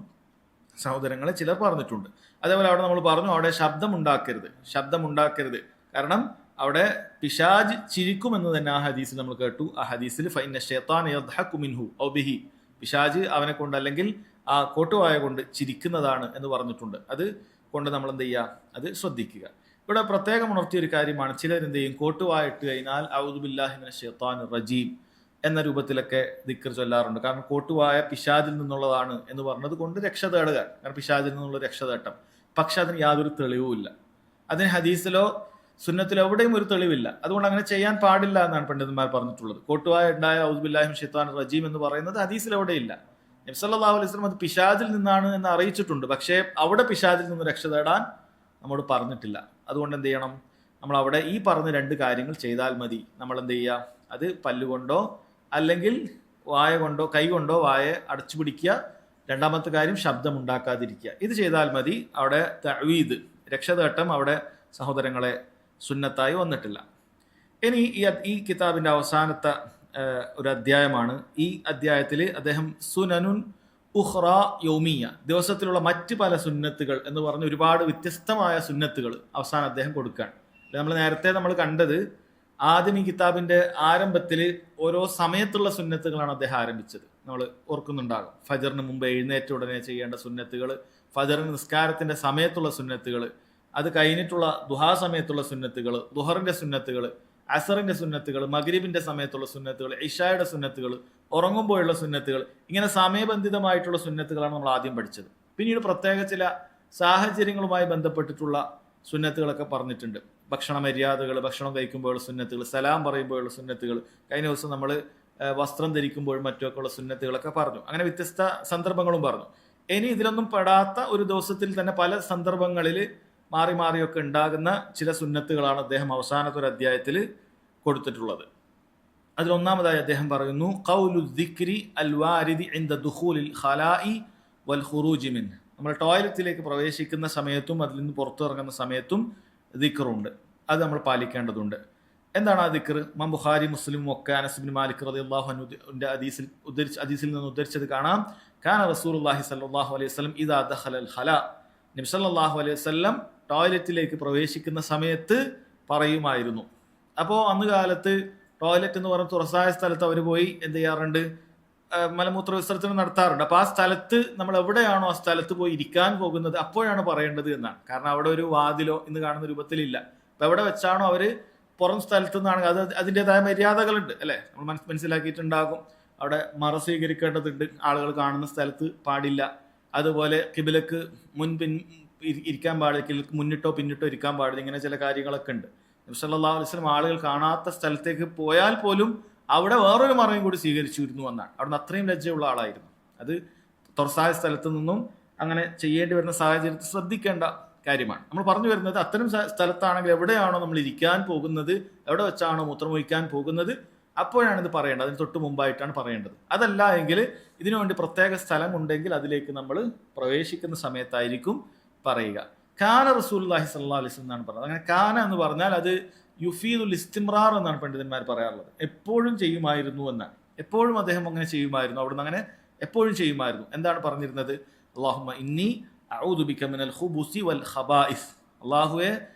സഹോദരങ്ങളെ ചിലർ പറഞ്ഞിട്ടുണ്ട്. അതേപോലെ അവിടെ നമ്മൾ പറഞ്ഞു, അവിടെ ശബ്ദമുണ്ടാക്കരുത്. കാരണം അവിടെ പിശാജ് ചിരിക്കുമെന്ന് തന്നെ ആ ഹദീസിൽ നമ്മൾ കേട്ടു. ആ ഹദീസിൽ ഫൈന ശൈത്താന യദ്ഹഖു മിൻഹു ഔ ബിഹി, പിശാജ് അവനെ കൊണ്ട് അല്ലെങ്കിൽ ആ കോട്ടുവായ കൊണ്ട് ചിരിക്കുന്നതാണ് എന്ന് പറഞ്ഞിട്ടുണ്ട്. അത് കൊണ്ട് നമ്മൾ എന്ത് ചെയ്യുക, അത് ശ്രദ്ധിക്കുക. ഇവിടെ പ്രത്യേകം ഉണർത്തിയ ഒരു കാര്യമാണ്, ചിലരെന്ത് ചെയ്യും, കോട്ടുവായിട്ട് കഴിഞ്ഞാൽ ഔദു ബില്ലാഹി മിനശ് ശൈത്വാനിർ റജീം എന്ന രൂപത്തിലൊക്കെ ദിക്ർ ചൊല്ലാറുണ്ട്. കാരണം കോട്ടുവായ പിശാചിൽ നിന്നുള്ളതാണ് എന്ന് പറഞ്ഞത് കൊണ്ട് രക്ഷ തേടുക, കാരണം പിശാചിൽ നിന്നുള്ള രക്ഷതേട്ടം. പക്ഷെ അതിന് യാതൊരു തെളിവുമില്ല, അതിന് ഹദീസിലോ സുന്നത്തിലോ എവിടെയും ഒരു തെളിവില്ല. അതുകൊണ്ട് അങ്ങനെ ചെയ്യാൻ പാടില്ല എന്നാണ് പണ്ഡിതന്മാർ പറഞ്ഞിട്ടുള്ളത്. കോട്ടുവായ ഉണ്ടായ ഔദു ബില്ലാഹി മിനശ് ശൈത്വാനിർ റജീം എന്ന് പറയുന്നത് ഹദീസിൽ എവിടെയില്ല. നബി സല്ലല്ലാഹു അലൈഹി വസല്ലം അത് പിശാചിൽ നിന്നാണ് എന്ന് അറിയിച്ചിട്ടുണ്ട്, പക്ഷേ അവിടെ പിശാചിൽ നിന്ന് രക്ഷ തേടാൻ നമ്മോട് പറഞ്ഞിട്ടില്ല. അതുകൊണ്ട് എന്ത് ചെയ്യണം, നമ്മൾ അവിടെ ഈ പറഞ്ഞ 2 കാര്യങ്ങൾ ചെയ്താൽ മതി. നമ്മൾ എന്ത് ചെയ്യുക, അത് പല്ലുകൊണ്ടോ അല്ലെങ്കിൽ വായ കൊണ്ടോ കൈ കൊണ്ടോ വായ അടച്ചു പിടിക്കുക. രണ്ടാമത്തെ കാര്യം ശബ്ദം ഉണ്ടാക്കാതിരിക്കുക. ഇത് ചെയ്താൽ മതി. അവിടെ തഅവീദ് രക്ഷതേട്ടം അവിടെ സഹോദരങ്ങളെ സുന്നത്തായി വന്നിട്ടില്ല. ഇനി ഈ കിതാബിന്റെ അവസാനത്തെ ഒരു അധ്യായമാണ്. ഈ അധ്യായത്തിൽ അദ്ദേഹം സുനനുൻ ഉഖ്റ യൗമിയ, ദിവസത്തിലുള്ള മറ്റ് പല സുന്നത്തുകൾ എന്ന് പറഞ്ഞ് ഒരുപാട് വ്യത്യസ്തമായ സുന്നത്തുകൾ അവസാനം അദ്ദേഹം കൊടുക്കുകയാണ്. നമ്മൾ നേരത്തെ നമ്മൾ കണ്ടത് ആദ്യം ഈ കിതാബിന്റെ ആരംഭത്തിൽ ഓരോ സമയത്തുള്ള സുന്നത്തുകളാണ് അദ്ദേഹം ആരംഭിച്ചത്. നമ്മൾ ഓർക്കുന്നുണ്ടാകും, ഫജറിന് മുമ്പ് എഴുന്നേറ്റ ഉടനെ ചെയ്യേണ്ട സുന്നത്തുകൾ, ഫജറിന് നിസ്കാരത്തിന്റെ സമയത്തുള്ള സുന്നത്തുകൾ, അത് കഴിഞ്ഞിട്ടുള്ള ദുഹാ സമയത്തുള്ള സുന്നത്തുകൾ, ദുഹറിന്റെ സുന്നത്തുകൾ, അസറിന്റെ സുന്നത്തുകൾ, മഗ്രിബിന്റെ സമയത്തുള്ള സുന്നത്തുകൾ, ഇഷായുടെ സുന്നത്തുകൾ, ഉറങ്ങുമ്പോഴുള്ള സുന്നത്തുകൾ, ഇങ്ങനെ സമയബന്ധിതമായിട്ടുള്ള സുന്നത്തുകളാണ് നമ്മൾ ആദ്യം പഠിച്ചത്. പിന്നീട് പ്രത്യേക ചില സാഹചര്യങ്ങളുമായി ബന്ധപ്പെട്ടിട്ടുള്ള സുന്നത്തുകളൊക്കെ പറഞ്ഞിട്ടുണ്ട്. ഭക്ഷണ മര്യാദകൾ, ഭക്ഷണം കഴിക്കുമ്പോഴുള്ള സുന്നത്തുകൾ, സലാം പറയുമ്പോഴുള്ള സുന്നത്തുകൾ, കഴിഞ്ഞ ദിവസം നമ്മൾ വസ്ത്രം ധരിക്കുമ്പോഴും മറ്റുമൊക്കെ ഉള്ള സുന്നത്തുകളൊക്കെ പറഞ്ഞു. അങ്ങനെ വ്യത്യസ്ത സന്ദർഭങ്ങളും പറഞ്ഞു. ഇനി ഇതിലൊന്നും പെടാത്ത ഒരു ദിവസത്തിൽ തന്നെ പല സന്ദർഭങ്ങളിൽ മാറി മാറിയൊക്കെ ഉണ്ടാകുന്ന ചില സുന്നത്തുകളാണ് അദ്ദേഹം അവസാനത്തെ ഒരു അധ്യായത്തിൽ കൊടുത്തിട്ടുള്ളത്. അതിലൊന്നാമതായി അദ്ദേഹം പറയുന്നു, ഖൗലു ദിക്രി അൽ വാരിദി ഇൻദ ദുഖൂലിൽ ഖലാഇ വൽ ഖുറൂജി മിൻ. നമ്മൾ ടോയ്ലറ്റിലേക്ക് പ്രവേശിക്കുന്ന സമയത്തും അതിൽ നിന്ന് പുറത്തിറങ്ങുന്ന സമയത്തും ദിക്റുണ്ട്, അത് നമ്മൾ പാലിക്കേണ്ടതുണ്ട്. എന്താണ് ആ ദിക്ർ? ഇമാം ബുഖാരി മുസ്ലിം ഒക്കെ അനസ് ഇബ്നു മാലിക് റളിയല്ലാഹു അൻഹുവിന്റെ ഹദീസിൽ നിന്ന് ഉദ്ധരിച്ചത് കാണാം. കാന റസൂലുള്ളാഹി സ്വല്ലല്ലാഹു അലൈഹി വസല്ലം ഇദാ ദഖലൽ ഖലാ, നബി സല്ലല്ലാഹു അലൈഹി വസല്ലം ടോയ്ലറ്റിലേക്ക് പ്രവേശിക്കുന്ന സമയത്ത് പറയുമായിരുന്നു. അപ്പോൾ അന്ന് കാലത്ത് ടോയ്ലറ്റ് എന്ന് പറഞ്ഞ തുറസായ സ്ഥലത്ത് അവർ പോയി എന്ത് ചെയ്യാറുണ്ട്, മലമൂത്ര വിസർജനം നടത്താറുണ്ട്. അപ്പോൾ ആ സ്ഥലത്ത് നമ്മൾ എവിടെയാണോ ആ സ്ഥലത്ത് പോയി ഇരിക്കാൻ പോകുന്നത് അപ്പോഴാണ് പറയേണ്ടത് എന്നാണ്. കാരണം അവിടെ ഒരു വാതിലോ ഇന്ന് കാണുന്ന രൂപത്തിലില്ല. അപ്പോൾ എവിടെ വെച്ചാണോ അവർ പുറം സ്ഥലത്ത് നിന്നാണ് അത് അതിൻ്റെതായ മര്യാദകളുണ്ട് അല്ലേ, നമ്മൾ മനസ്സിലാക്കിയിട്ടുണ്ടാകും. അവിടെ മറ സ്വീകരിക്കേണ്ടതുണ്ട്, ആളുകൾ കാണുന്ന സ്ഥലത്ത് പാടില്ല. അതുപോലെ കിബിലക്ക് മുൻപിൻ ഇരിക്കാൻ പാടില്ല, കിബിലക്ക് മുന്നിട്ടോ പിന്നിട്ടോ ഇരിക്കാൻ പാടില്ല. ഇങ്ങനെ ചില കാര്യങ്ങളൊക്കെ ഉണ്ട്. നബി സല്ലല്ലാഹു അലൈഹി വസല്ലം ആളുകൾ കാണാത്ത സ്ഥലത്തേക്ക് പോയാൽ പോലും അവിടെ വേറൊരു മറയും കൂടി സ്വീകരിച്ചിരുന്നു എന്നാണ്. അവിടുന്ന് അത്രയും ലജ്ജയുള്ള ആളായിരുന്നു. അത് തുറസായ സ്ഥലത്ത് നിന്നും അങ്ങനെ ചെയ്യേണ്ടി വരുന്ന സാഹചര്യത്തിൽ ശ്രദ്ധിക്കേണ്ട കാര്യമാണ്. നമ്മൾ പറഞ്ഞു വരുന്നത് അത്തരം സ്ഥലത്താണെങ്കിൽ എവിടെയാണോ നമ്മൾ ഇരിക്കാൻ പോകുന്നത്, എവിടെ വെച്ചാണോ മൂത്രമൊഴിക്കാൻ പോകുന്നത്, അപ്പോഴാണ് ഇത് പറയേണ്ടത്. അതിന് തൊട്ട് മുമ്പായിട്ടാണ് പറയേണ്ടത്. അതല്ല എങ്കിൽ ഇതിനുവേണ്ടി പ്രത്യേക സ്ഥലം ഉണ്ടെങ്കിൽ അതിലേക്ക് നമ്മൾ പ്രവേശിക്കുന്ന സമയത്തായിരിക്കും പറയുക. കാന റസൂലുള്ളാഹി സ്വല്ലല്ലാഹു അലൈഹി വസല്ലം എന്നാണ് പറഞ്ഞത്. അങ്ങനെ കാന എന്ന് പറഞ്ഞാൽ അത് യുഫീദുൽ ഇസ്തിംറാർ എന്നാണ് പണ്ഡിതന്മാർ പറയാറുള്ളത്. എപ്പോഴും ചെയ്യുമായിരുന്നു എന്നാണ്. എപ്പോഴും അദ്ദേഹം അങ്ങനെ ചെയ്യുമായിരുന്നു, അവിടുന്ന് അങ്ങനെ എപ്പോഴും ചെയ്യുമായിരുന്നു. എന്താണ് പറഞ്ഞിരുന്നത്? അല്ലാഹുമ്മ ഇന്നി അഊദു ബിക മിനൽ ഖുബുസി വൽ ഖബായിസ്. അല്ലാഹുവേ,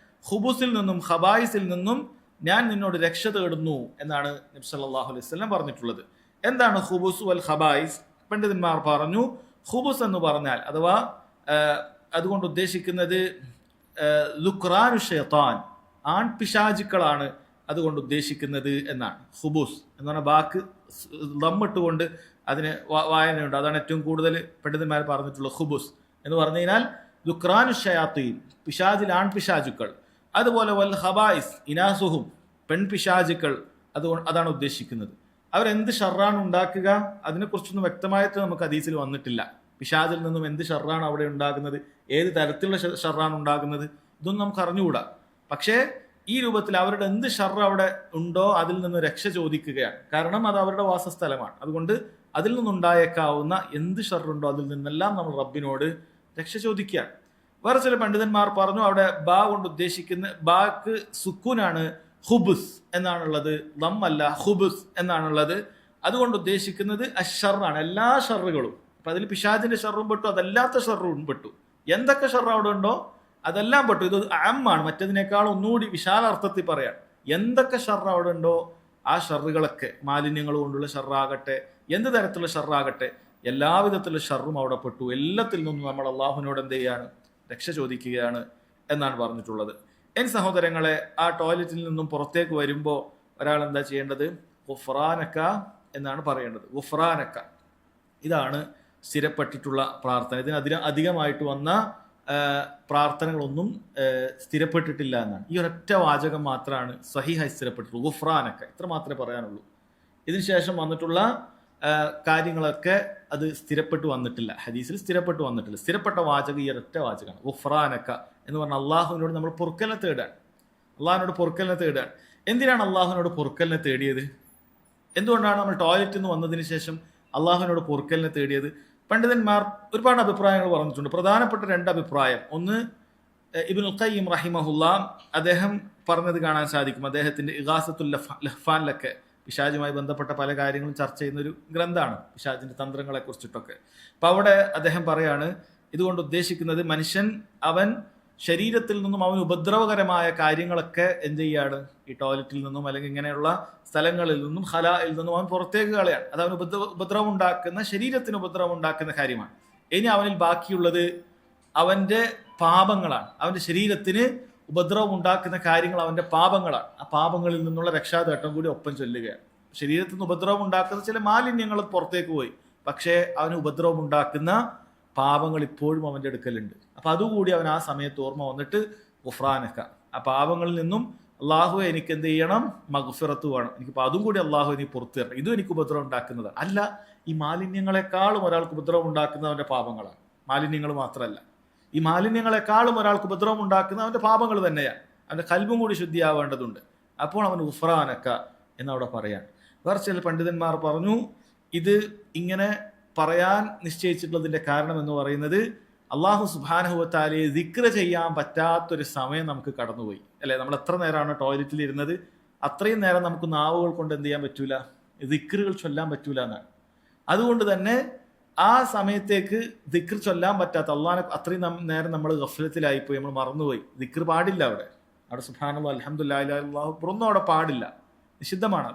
ഖുബുസിൽ നിന്നും ഖബായിസിൽ നിന്നും ഞാൻ നിന്നോട് രക്ഷ തേടുന്നു എന്നാണ് നബി സല്ലല്ലാഹു അലൈഹി വസല്ലം പറഞ്ഞിട്ടുള്ളത്. എന്താണ് ഖുബുസ് വൽ ഖബായിസ്? പണ്ഡിതന്മാർ പറഞ്ഞു, ഖുബുസ് എന്ന് പറഞ്ഞാൽ അഥവാ അതുകൊണ്ട് ഉദ്ദേശിക്കുന്നത് ലുക്റാനു ഷൈത്താൻ, ആൺപിശാചുക്കളാണ് അതുകൊണ്ട് ഉദ്ദേശിക്കുന്നത് എന്നാണ്. ഖുബൂസ് എന്ന് പറഞ്ഞാൽ വാക്ക് ദമ്മിട്ടുകൊണ്ട് അതിന് വായനയുണ്ട്. അതാണ് ഏറ്റവും കൂടുതൽ പണ്ഡിതന്മാർ പറഞ്ഞിട്ടുള്ളത്. ഖുബൂസ് എന്ന് പറഞ്ഞു കഴിഞ്ഞാൽ ലുക്റാനു ഷയാത്തീൻ, പിശാചിൽ ആൺപിശാചുക്കൾ. അതുപോലെ വൽ ഖബായിസ് ഇനാസുഹും, പെൺപിശാചുക്കൾ, അതാണ് ഉദ്ദേശിക്കുന്നത്. അവരെന്ത് ഷർറാണ് ഉണ്ടാക്കുക അതിനെക്കുറിച്ചൊന്നും വ്യക്തമായിട്ട് നമുക്ക് ഹദീസിൽ വന്നിട്ടില്ല. പിശാചിൽ നിന്നും എന്ത് ഷർറാണ് അവിടെ ഉണ്ടാകുന്നത്, ഏത് തരത്തിലുള്ള ഷർറാണ് ഉണ്ടാകുന്നത്, ഇതൊന്നും നമുക്ക് അറിഞ്ഞുകൂടാ. പക്ഷേ ഈ രൂപത്തിൽ അവരുടെ എന്ത് ഷർറ് അവിടെ ഉണ്ടോ അതിൽ നിന്ന് രക്ഷ ചോദിക്കുകയാണ്. കാരണം അത് അവരുടെ വാസസ്ഥലമാണ്. അതുകൊണ്ട് അതിൽ നിന്നുണ്ടായേക്കാവുന്ന എന്ത് ഷർറുണ്ടോ അതിൽ നിന്നെല്ലാം നമ്മൾ റബ്ബിനോട് രക്ഷ ചോദിക്കുകയാണ്. വേറെ ചില പണ്ഡിതന്മാർ പറഞ്ഞു അവിടെ ബാ കൊണ്ട് ഉദ്ദേശിക്കുന്ന ബാക്ക് സുക്കൂനാണ്, ഹുബുസ് എന്നാണുള്ളത്, ദമ്മല്ല ഹുബുസ് എന്നാണുള്ളത്. അതുകൊണ്ട് ഉദ്ദേശിക്കുന്നത് അഷറാണ്, എല്ലാ ഷർറുകളും. അപ്പൊ അതിൽ പിശാചിന്റെ ഷർറും പെട്ടു, അതല്ലാത്ത ഷർറും പെട്ടു. എന്തൊക്കെ ഷർറ് അവിടെ ഉണ്ടോ അതെല്ലാം പെട്ടു. ഇത് അമ്മാണ്, മറ്റതിനേക്കാൾ ഒന്നുകൂടി വിശാല അർത്ഥത്തിൽ പറയാൻ. എന്തൊക്കെ ഷർറ് അവിടെ ഉണ്ടോ ആ ഷർറുകളൊക്കെ, മാലിന്യങ്ങൾ കൊണ്ടുള്ള ഷർറാകട്ടെ, എന്ത് തരത്തിലുള്ള ഷർറാകട്ടെ, എല്ലാവിധത്തിലുള്ള ഷർറും അവിടെ പെട്ടു. എല്ലാത്തിൽ നിന്നും നമ്മൾ അള്ളാഹുവിനോട് എന്ത് ചെയ്യാണ്? രക്ഷ ചോദിക്കുകയാണ് എന്നാണ് പറഞ്ഞിട്ടുള്ളത്. എൻ സഹോദരങ്ങളെ, ആ ടോയ്ലറ്റിൽ നിന്നും പുറത്തേക്ക് വരുമ്പോൾ ഒരാൾ എന്താ ചെയ്യേണ്ടത്? ഗുഫ്രാനക എന്നാണ് പറയേണ്ടത്. ഗുഫ്രാനക, ഇതാണ് സ്ഥിരപ്പെട്ടിട്ടുള്ള പ്രാർത്ഥന. ഇതിന് അധികമായിട്ട് വന്ന പ്രാർത്ഥനകളൊന്നും സ്ഥിരപ്പെട്ടിട്ടില്ല എന്നാണ്. ഈ ഒരൊറ്റ വാചകം മാത്രമാണ് സഹിഹായി സ്ഥിരപ്പെട്ടിട്ടുള്ളൂ, ഗുഫ്രാനക, ഇത്ര മാത്രമേ പറയാനുള്ളൂ. ഇതിനുശേഷം വന്നിട്ടുള്ള കാര്യങ്ങളൊക്കെ അത് സ്ഥിരപ്പെട്ടു വന്നിട്ടില്ല, ഹദീസിൽ സ്ഥിരപ്പെട്ടു വന്നിട്ടില്ല. സ്ഥിരപ്പെട്ട വാചകം ഈ ഒരൊറ്റ വാചകമാണ്, ഗുഫ്രാനക എന്ന് പറഞ്ഞാൽ അള്ളാഹുവിനോട് നമ്മൾ പൊറുക്കലിനെ തേടാൻ, അള്ളാഹിനോട് പൊറുക്കലിനെ തേടാൻ. എന്തിനാണ് അള്ളാഹുവിനോട് പൊറുക്കലിനെ തേടിയത്? എന്തുകൊണ്ടാണ് നമ്മൾ ടോയ്ലറ്റിൽ നിന്ന് വന്നതിന് ശേഷം അള്ളാഹുവിനോട് പൊറുക്കലിനെ തേടിയത്? പണ്ഡിതന്മാർ ഒരുപാട് അഭിപ്രായങ്ങൾ പറഞ്ഞിട്ടുണ്ട്. പ്രധാനപ്പെട്ട 2 അഭിപ്രായം. ഒന്ന്, ഇബ്നുൽ ഖയ്യിം റഹിമഹുല്ല, അദ്ദേഹം പറഞ്ഞത് കാണാൻ സാധിക്കും. അദ്ദേഹത്തിന്റെ ഇഗാസത്തുൽ ലഹ്ഫാനിലൊക്കെ പിശാചുമായി ബന്ധപ്പെട്ട പല കാര്യങ്ങളും ചർച്ച ചെയ്യുന്ന ഒരു ഗ്രന്ഥമാണ്, പിശാചിന്റെ തന്ത്രങ്ങളെ കുറിച്ചിട്ടൊക്കെ. അപ്പൊ അവിടെ അദ്ദേഹം പറയാണ്, ഇതുകൊണ്ട് ഉദ്ദേശിക്കുന്നത് മനുഷ്യൻ അവൻ ശരീരത്തിൽ നിന്നും അവന് ഉപദ്രവകരമായ കാര്യങ്ങളൊക്കെ എന്ത് ചെയ്യാണ്? ഈ ടോയ്ലറ്റിൽ നിന്നും അല്ലെങ്കിൽ ഇങ്ങനെയുള്ള സ്ഥലങ്ങളിൽ നിന്നും ഖലായിൽ നിന്നും അവൻ പുറത്തേക്ക് കളയാണ്. അത് അവന് ഉപദ്രവം ഉണ്ടാക്കുന്ന, ശരീരത്തിന് ഉപദ്രവം ഉണ്ടാക്കുന്ന കാര്യമാണ്. ഇനി അവനിൽ ബാക്കിയുള്ളത് അവന്റെ പാപങ്ങളാണ്. അവന്റെ ശരീരത്തിന് ഉപദ്രവം ഉണ്ടാക്കുന്ന കാര്യങ്ങൾ അവന്റെ പാപങ്ങളാണ്. ആ പാപങ്ങളിൽ നിന്നുള്ള രക്ഷാതേട്ടം കൂടി ഒപ്പം ചൊല്ലുകയാണ്. ശരീരത്തിൽ നിന്ന് ഉപദ്രവം ഉണ്ടാക്കുന്ന ചില മാലിന്യങ്ങൾ പുറത്തേക്ക് പോയി, പക്ഷേ അവന് ഉപദ്രവം ഉണ്ടാക്കുന്ന പാപങ്ങൾ ഇപ്പോഴും അവന്റെ അടുക്കലുണ്ട്. അപ്പൊ അതുകൂടി അവൻ ആ സമയത്ത് ഓർമ്മ വന്നിട്ട് ഗുഫ്രാനക, ആ പാപങ്ങളിൽ നിന്നും അള്ളാഹു എനിക്ക് എന്ത് ചെയ്യണം? മഗ്ഫിറത്ത് വേണം, എനിക്കിപ്പോൾ അതും കൂടി അള്ളാഹു എനിക്ക് പുറത്തു തരണം, ഇതും എനിക്ക് ഉപദ്രവം ഉണ്ടാക്കുന്നതാണ്. അല്ല, ഈ മാലിന്യങ്ങളെക്കാളും ഒരാൾക്ക് ഉപദ്രവം ഉണ്ടാക്കുന്നവന്റെ പാപങ്ങളാണ്. മാലിന്യങ്ങൾ മാത്രമല്ല, ഈ മാലിന്യങ്ങളെക്കാളും ഒരാൾക്ക് ഉപദ്രവം ഉണ്ടാക്കുന്ന അവന്റെ പാപങ്ങൾ തന്നെയാണ്. അവന്റെ കൽബും കൂടി ശുദ്ധിയാവേണ്ടതുണ്ട്. അപ്പോൾ അവൻ ഗുഫ്രാനക എന്നവിടെ പറയാൻ. വേറെ ചില പണ്ഡിതന്മാർ പറഞ്ഞു, ഇത് ഇങ്ങനെ പറയാൻ നിശ്ചയിച്ചിട്ടുള്ളതിന്റെ കാരണം എന്ന് പറയുന്നത്, അള്ളാഹു സുബ്ഹാനഹു വ തആലയെ ദിക്ർ ചെയ്യാൻ പറ്റാത്തൊരു സമയം നമുക്ക് കടന്നുപോയി അല്ലെ. നമ്മൾ എത്ര നേരമാണ് ടോയ്ലറ്റിൽ ഇരുന്നത്? അത്രയും നേരം നമുക്ക് നാവുകൾ കൊണ്ട് എന്ത് ചെയ്യാൻ പറ്റൂല? ദിക്റുകൾ ചൊല്ലാൻ പറ്റൂല എന്നാണ്. അതുകൊണ്ട് തന്നെ ആ സമയത്തേക്ക് ദിക്ർ ചൊല്ലാൻ പറ്റാത്ത, അള്ളാഹനെ അത്രയും നേരം നമ്മൾ ഗഫലത്തിലായിപ്പോയി, നമ്മൾ മറന്നുപോയി. ദിക്ർ പാടില്ല അവിടെ സുബ്ഹാനല്ലാഹ് അൽഹംദുലില്ലാഹി ലാ ഇലാഹ ഇല്ലല്ലാഹ് ഒന്നും അവിടെ പാടില്ല, നിഷിദ്ധമാണ്.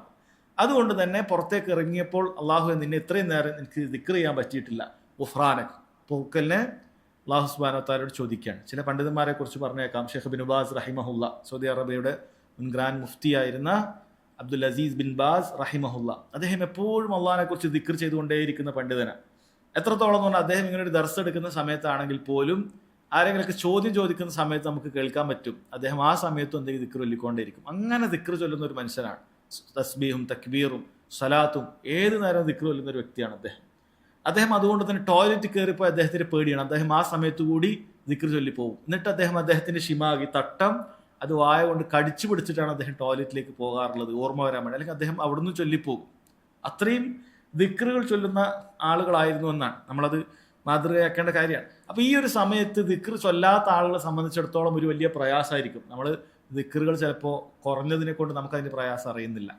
അതുകൊണ്ട് തന്നെ പുറത്തേക്ക് ഇറങ്ങിയപ്പോൾ അള്ളാഹു നിന്നെ ഇത്രയും നേരം എനിക്ക് ദിക്ർ ചെയ്യാൻ പറ്റിയിട്ടില്ല, ഗുഫ്രാനക, പൊറുക്കലിനെ അള്ളാഹു സുബ്ഹാനഹു വ തആലയോട് ചോദിക്കുകയാണ്. ചില പണ്ഡിതന്മാരെ കുറിച്ച് പറഞ്ഞേക്കാം. ഷെയ്ഖ് ബിൻ ബാസ് റഹിമഹുല്ല, സൗദി അറേബ്യയുടെ മുൻ ഗ്രാൻഡ് മുഫ്തിയായിരുന്ന അബ്ദുൽ അസീസ് ബിൻ ബാസ് റഹിമഹുല്ല, അദ്ദേഹം എപ്പോഴും അള്ളാഹിനെ കുറിച്ച് ദിക്ർ ചെയ്തുകൊണ്ടേയിരിക്കുന്ന പണ്ഡിതനാണ്. എത്രത്തോളം എന്ന് പറഞ്ഞാൽ അദ്ദേഹം ഇങ്ങനെ ഒരു ദർസ് എടുക്കുന്ന സമയത്താണെങ്കിൽ പോലും ആരെങ്കിലൊക്കെ ചോദ്യം ചോദിക്കുന്ന സമയത്ത് നമുക്ക് കേൾക്കാൻ പറ്റും, അദ്ദേഹം ആ സമയത്തും എന്തെങ്കിലും ദിക്ർ ചൊല്ലിക്കൊണ്ടേയിരിക്കും. അങ്ങനെ ദിക്ർ ചൊല്ലുന്ന ഒരു മനുഷ്യനാണ്. തസ്ബീഹും തക്ബീറും സലാത്തും ഏത് നേരം ദിക്ർ ചൊല്ലുന്ന ഒരു വ്യക്തിയാണ് അദ്ദേഹം. അതുകൊണ്ട് തന്നെ ടോയ്ലറ്റ് കയറിപ്പോൾ അദ്ദേഹത്തിന് പേടിയാണ്. അദ്ദേഹം ആ സമയത്ത് കൂടി ദിക്ർ ചൊല്ലി പോകും. എന്നിട്ട് അദ്ദേഹത്തിന്റെ ഷിമാഗി തട്ടം അത് വായ കൊണ്ട് കടിച്ചു പിടിച്ചിട്ടാണ് അദ്ദേഹം ടോയ്ലറ്റിലേക്ക് പോകാറുള്ളത്, ഓർമ്മ വരാൻ വേണ്ടി. അല്ലെങ്കിൽ അദ്ദേഹം അവിടുന്ന് ചൊല്ലിപ്പോകും. അത്രയും ദിക്റുകൾ ചൊല്ലുന്ന ആളുകളായിരുന്നു എന്നാണ്. നമ്മളത് മാതൃകയാക്കേണ്ട കാര്യമാണ്. അപ്പൊ ഈ ഒരു സമയത്ത് ദിക്ർ ചൊല്ലാത്ത ആളുകളെ സംബന്ധിച്ചിടത്തോളം ഒരു വലിയ പ്രയാസമായിരിക്കും. നമ്മൾ ദിക്റുകൾ ചിലപ്പോൾ കുറഞ്ഞതിനെ കൊണ്ട് നമുക്കതിന് പ്രയാസം അറിയുന്നില്ല.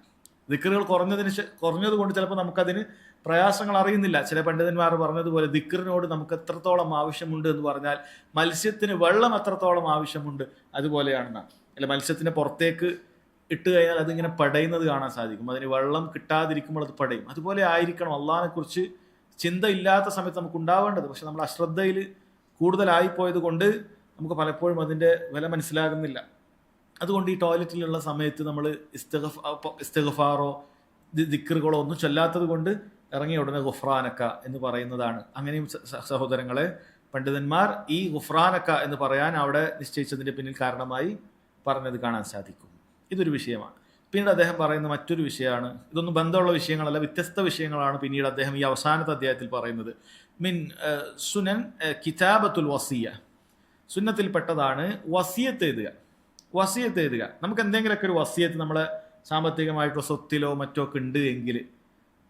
ദിക്റുകൾ കുറഞ്ഞത് കൊണ്ട് ചിലപ്പോൾ നമുക്കതിന് പ്രയാസങ്ങൾ അറിയുന്നില്ല. ചില പണ്ഡിതന്മാർ പറഞ്ഞതുപോലെ ദിക്റിനോട് നമുക്ക് എത്രത്തോളം ആവശ്യമുണ്ട് എന്ന് പറഞ്ഞാൽ മത്സ്യത്തിന് വെള്ളം എത്രത്തോളം ആവശ്യമുണ്ട് അതുപോലെയാണെന്നാണ്. അല്ല, മത്സ്യത്തിന് പുറത്തേക്ക് ഇട്ട് കഴിഞ്ഞാൽ അതിങ്ങനെ പടയുന്നത് കാണാൻ സാധിക്കും. അതിന് വെള്ളം കിട്ടാതിരിക്കുമ്പോൾ അത് പടയും. അതുപോലെ ആയിരിക്കണം അള്ളാഹിനെ കുറിച്ച് ചിന്ത ഇല്ലാത്ത സമയത്ത് നമുക്ക് ഉണ്ടാവേണ്ടത്. പക്ഷെ നമ്മൾ അശ്രദ്ധയിൽ കൂടുതലായിപ്പോയത് കൊണ്ട് നമുക്ക് പലപ്പോഴും അതിൻ്റെ വില മനസ്സിലാകുന്നില്ല. അതുകൊണ്ട് ഈ ടോയ്ലറ്റിലുള്ള സമയത്ത് നമ്മൾ ഇസ്തിഗ്ഫാറോ ദിക്റുകളോ ഒന്നും ചൊല്ലാത്തത് കൊണ്ട് ഇറങ്ങിയ ഉടനെ ഗുഫ്രാനക എന്ന് പറയുന്നതാണ്. അങ്ങനെയും സഹോദരങ്ങളെ, പണ്ഡിതന്മാർ ഈ ഗുഫ്രാനക എന്ന് പറയാൻ അവിടെ നിശ്ചയിച്ചതിന്റെ പിന്നിൽ കാരണമായി പറഞ്ഞത് കാണാൻ സാധിക്കും. ഇതൊരു വിഷയമാണ്. പിന്നീട് അദ്ദേഹം പറയുന്ന മറ്റൊരു വിഷയമാണ്, ഇതൊന്നും ബന്ധമുള്ള വിഷയങ്ങളല്ല, വ്യത്യസ്ത വിഷയങ്ങളാണ് പിന്നീട് അദ്ദേഹം ഈ അവസാനത്തെ അധ്യായത്തിൽ പറയുന്നത്. മിൻ സുനൻ കിതാബത്തുൽ വസിയ, സുന്നത്തിൽപ്പെട്ടതാണ് വസിയത്ത് എഴുതുക. വസിയത്ത് എഴുതുക. നമുക്ക് എന്തെങ്കിലുമൊക്കെ ഒരു വസിയത്ത് നമ്മളെ സാമ്പത്തികമായിട്ടുള്ള സ്വത്തിലോ മറ്റോ ഒക്കെ ഉണ്ട് എങ്കിൽ,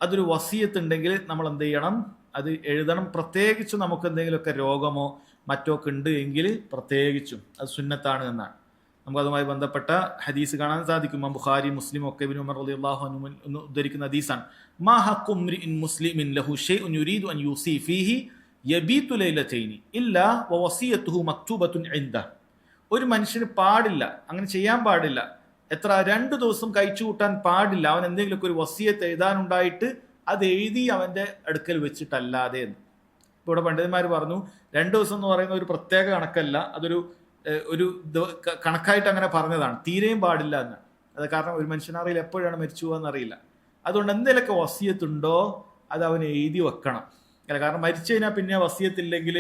അതൊരു വസിയത്ത് ഉണ്ടെങ്കിൽ നമ്മൾ എന്ത് ചെയ്യണം? അത് എഴുതണം. പ്രത്യേകിച്ചും നമുക്ക് എന്തെങ്കിലുമൊക്കെ രോഗമോ മറ്റോ ഒക്കെ ഉണ്ട് എങ്കിൽ പ്രത്യേകിച്ചും അത് സുന്നത്താണ് എന്നാണ്. നമുക്കതുമായി ബന്ധപ്പെട്ട ഹദീസ് കാണാൻ സാധിക്കും. ബുഖാരി, മുസ്ലിം ഒക്കെ ഇബ്നു ഉമർ റളിയല്ലാഹു അൻഹു ഉദ്ധരിക്കുന്ന ഹദീസാണ്. മാ ഹഖ്ഖു ഇംറിഇൻ മുസ്ലിമിൻ ലഹു ശൈഉൻ യുരീദു അൻ യൂസി ഫീഹി യബീതു ലൈലതൈനി ഇല്ലാ വവസിയതുഹു മക്തൂബത്തുൻ ഇൻദഹു. ഒരു മനുഷ്യന് പാടില്ല, അങ്ങനെ ചെയ്യാൻ പാടില്ല, 2 ദിവസം കഴിച്ചു കൂട്ടാൻ പാടില്ല. അവൻ എന്തെങ്കിലുമൊക്കെ ഒരു വസിയത്ത് എഴുതാനുണ്ടായിട്ട് അത് എഴുതി അവന്റെ അടുക്കൽ വെച്ചിട്ടല്ലാതെ എന്ന്. ഇവിടെ പണ്ഡിതന്മാർ പറഞ്ഞു 2 ദിവസം എന്ന് പറയുന്ന ഒരു പ്രത്യേക കണക്കല്ല, അതൊരു ഒരു കണക്കായിട്ട് അങ്ങനെ പറഞ്ഞതാണ്, തീരെയും പാടില്ല എന്ന്. അത് കാരണം ഒരു മനുഷ്യനറിയില്ല എപ്പോഴാണ് മരിച്ചു പോകാന്ന് അറിയില്ല. അതുകൊണ്ട് എന്തെങ്കിലുമൊക്കെ വസിയത്തുണ്ടോ അത് അവന് എഴുതി വെക്കണം. അല്ല, കാരണം മരിച്ചു കഴിഞ്ഞാൽ പിന്നെ വസിയത്തില്ലെങ്കിൽ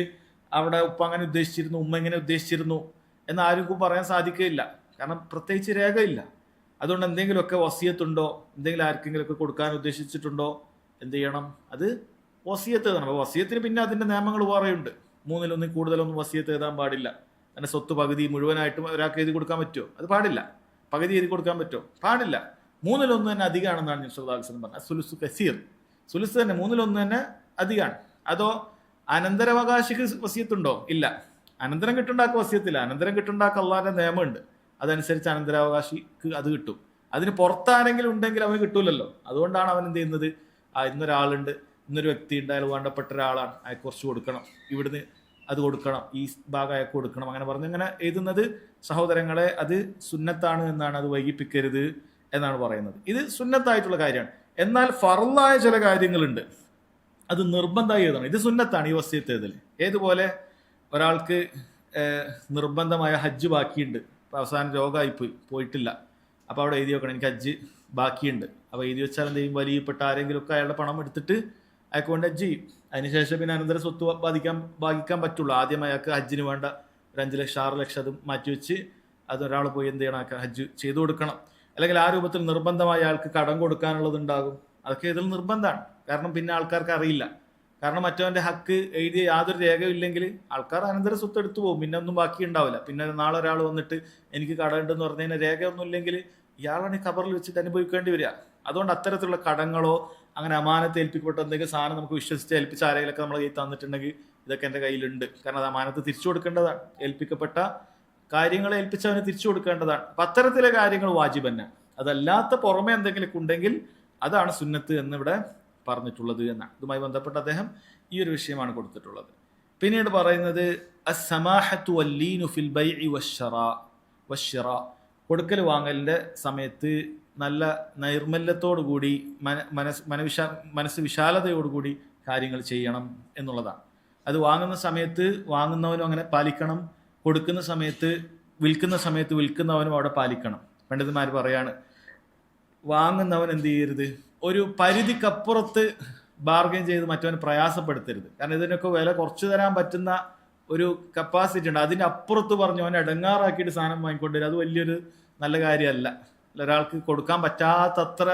അവിടെ ഉപ്പ അങ്ങനെ ഉദ്ദേശിച്ചിരുന്നു, ഉമ്മ ഇങ്ങനെ ഉദ്ദേശിച്ചിരുന്നു എന്ന് ആർക്കും പറയാൻ സാധിക്കില്ല. കാരണം പ്രത്യേകിച്ച് രേഖയില്ല. അതുകൊണ്ട് എന്തെങ്കിലുമൊക്കെ വസിയത്തുണ്ടോ, എന്തെങ്കിലും ആർക്കെങ്കിലുമൊക്കെ കൊടുക്കാൻ ഉദ്ദേശിച്ചിട്ടുണ്ടോ, എന്ത് ചെയ്യണം? അത് വസിയത്ത് എഴുതണം. അപ്പോൾ വസിയത്തിന് പിന്നെ അതിൻ്റെ നിയമങ്ങൾ വേറെയുണ്ട്. 3-1 കൂടുതലൊന്നും വസിയത്ത് എഴുതാൻ പാടില്ല. അതിൻ്റെ സ്വത്ത് പകുതി മുഴുവനായിട്ടും ഒരാൾക്ക് എഴുതി കൊടുക്കാൻ പറ്റുമോ? അത് പാടില്ല. പകുതി എഴുതി കൊടുക്കാൻ പറ്റുമോ? പാടില്ല. 3-1 തന്നെ അധികമാണെന്നാണ് നബി സല്ലല്ലാഹു അലൈഹി വസല്ലം പറഞ്ഞത്. സുലുസു കസീർ, സുലുസ് തന്നെ 3-1 തന്നെ അധികമാണ്. അതോ അനന്തരാവകാശിക്ക് വസിയത്തുണ്ടോ? ഇല്ല. അനന്തരം കിട്ടുണ്ടാക്കുക വസിയത്തില്ല. അനന്തരം കിട്ടുണ്ടാക്കുക അള്ളാഹിന്റെ നിയമമുണ്ട്, അതനുസരിച്ച് അനന്തരാവകാശിക്ക് അത് കിട്ടും. അതിന് പുറത്താരെങ്കിലും ഉണ്ടെങ്കിൽ അവന് കിട്ടൂലല്ലോ. അതുകൊണ്ടാണ് അവൻ എന്ത് ചെയ്യുന്നത്, ഇന്നൊരാളുണ്ട്, ഇന്നൊരു വ്യക്തി ഉണ്ട്, അയാൾ വേണ്ടപ്പെട്ട ഒരാളാണ്, അയാൾക്ക് കുറച്ച് കൊടുക്കണം, ഇവിടുന്ന് അത് കൊടുക്കണം, ഈ ഭാഗം അയാൾക്ക് കൊടുക്കണം, അങ്ങനെ പറഞ്ഞ് ഇങ്ങനെ എഴുതുന്നത് സഹോദരങ്ങളെ അത് സുന്നത്താണ് എന്നാണ്, അത് വൈകിപ്പിക്കരുത് എന്നാണ് പറയുന്നത്. ഇത് സുന്നത്തായിട്ടുള്ള കാര്യമാണ്. എന്നാൽ ഫർളായ ചില കാര്യങ്ങളുണ്ട്, അത് നിർബന്ധമായി എഴുതണം. ഇത് സുന്നത്താണ് ഈ വസിയത്ത് എഴുതൽ. ഏതുപോലെ ഒരാൾക്ക് നിർബന്ധമായ ഹജ്ജ് ബാക്കിയുണ്ട്, അപ്പോൾ അവസാനം രോഗമായി പോയിട്ടില്ല, അപ്പോൾ അവിടെ എഴുതി വെക്കണം എനിക്ക് ഹജ്ജ് ബാക്കിയുണ്ട്. അപ്പോൾ എഴുതി വെച്ചാൽ എന്ത് ചെയ്യും? വലിയപ്പെട്ട ആരെങ്കിലുമൊക്കെ അയാളുടെ പണം എടുത്തിട്ട് അയാൾക്ക് കൊണ്ട് ഹജ്ജ് ചെയ്യും. അതിനുശേഷം പിന്നെ അനന്തര സ്വത്ത് ഭാഗിക്കാൻ പറ്റുള്ളൂ. ആദ്യം അയാൾക്ക് ഹജ്ജിന് വേണ്ട ഒരു 5 ലക്ഷം 6 ലക്ഷം അത് മാറ്റിവെച്ച് അതൊരാൾ പോയി എന്ത് ചെയ്യണം? ഹജ്ജ് ചെയ്തു കൊടുക്കണം. അല്ലെങ്കിൽ ആ രൂപത്തിൽ നിർബന്ധമായ ആൾക്ക് കടം കൊടുക്കാനുള്ളത് ഉണ്ടാകും. അതൊക്കെ ഇതിൽ നിർബന്ധമാണ്. കാരണം പിന്നെ ആൾക്കാർക്ക് അറിയില്ല. കാരണം മറ്റവന്റെ ഹക്ക് എഴുതിയ യാതൊരു രേഖയില്ലെങ്കിൽ ആൾക്കാർ അനന്തര സ്വത്ത് എടുത്തു പോകും, പിന്നെ ഒന്നും ബാക്കി ഉണ്ടാവില്ല. പിന്നെ നാളെ ഒരാൾ വന്നിട്ട് എനിക്ക് കടമുണ്ടെന്ന് പറഞ്ഞു കഴിഞ്ഞാൽ രേഖയൊന്നും ഇല്ലെങ്കിൽ ഇയാളാണ് ഖബറിൽ വെച്ചിട്ട് അനുഭവിക്കേണ്ടി വരിക. അതുകൊണ്ട് അത്തരത്തിലുള്ള കടങ്ങളോ അങ്ങനെ അമാനത്ത് ഏൽപ്പിക്കപ്പെട്ട എന്തെങ്കിലും സാധനം നമുക്ക് വിശ്വസിച്ച് ഏൽപ്പിച്ച ആരെങ്കിലൊക്കെ നമ്മൾ കയ്യിൽ തന്നിട്ടുണ്ടെങ്കിൽ ഇതൊക്കെ എൻ്റെ കയ്യിലുണ്ട്, കാരണം അത് അമാനത്ത് തിരിച്ചു കൊടുക്കേണ്ടതാണ്. ഏൽപ്പിക്കപ്പെട്ട കാര്യങ്ങളെ ഏൽപ്പിച്ചവന് തിരിച്ചു കൊടുക്കേണ്ടതാണ്. അപ്പം അത്തരത്തിലെ കാര്യങ്ങൾ വാജിബ് തന്നെ. അതല്ലാത്ത പുറമെ എന്തെങ്കിലുമൊക്കെ ഉണ്ടെങ്കിൽ അതാണ് സുന്നത്ത് എന്നിവിടെ പറഞ്ഞിട്ടുള്ളത് എന്നാണ്. ഇതുമായി ബന്ധപ്പെട്ട് അദ്ദേഹം ഈ ഒരു വിഷയമാണ് കൊടുത്തിട്ടുള്ളത്. പിന്നീട് പറയുന്നത് അസ്സമാഹത്തു വല്ലീനു ഫിൽ ബൈഇ വശ്ശിറാ, കൊടുക്കൽ വാങ്ങലിൻ്റെ സമയത്ത് നല്ല നൈർമല്യത്തോടുകൂടി മനസ്സ് വിശാലതയോടുകൂടി കാര്യങ്ങൾ ചെയ്യണം എന്നുള്ളതാണ്. അത് വാങ്ങുന്ന സമയത്ത് വാങ്ങുന്നവനും അങ്ങനെ പാലിക്കണം, കൊടുക്കുന്ന സമയത്ത് വിൽക്കുന്നവനും അവിടെ പാലിക്കണം. പണ്ഡിതന്മാർ പറയാണ്, വാങ്ങുന്നവൻ എന്ത് ചെയ്യരുത്, ഒരു പരിധിക്കപ്പുറത്ത് ബാർഗൈൻ ചെയ്ത് മറ്റവനെ പ്രയാസപ്പെടുത്തരുത്. കാരണം ഇതിനൊക്കെ വില കുറച്ചു തരാൻ പറ്റുന്ന ഒരു കപ്പാസിറ്റി ഉണ്ട്. അതിൻ്റെ അപ്പുറത്ത് പറഞ്ഞു അവനെ ഇടങ്ങാറാക്കിയിട്ട് സാധനം വാങ്ങിക്കൊണ്ടുവരും, അത് വലിയൊരു നല്ല കാര്യമല്ല. ഒരാൾക്ക് കൊടുക്കാൻ പറ്റാത്തത്ര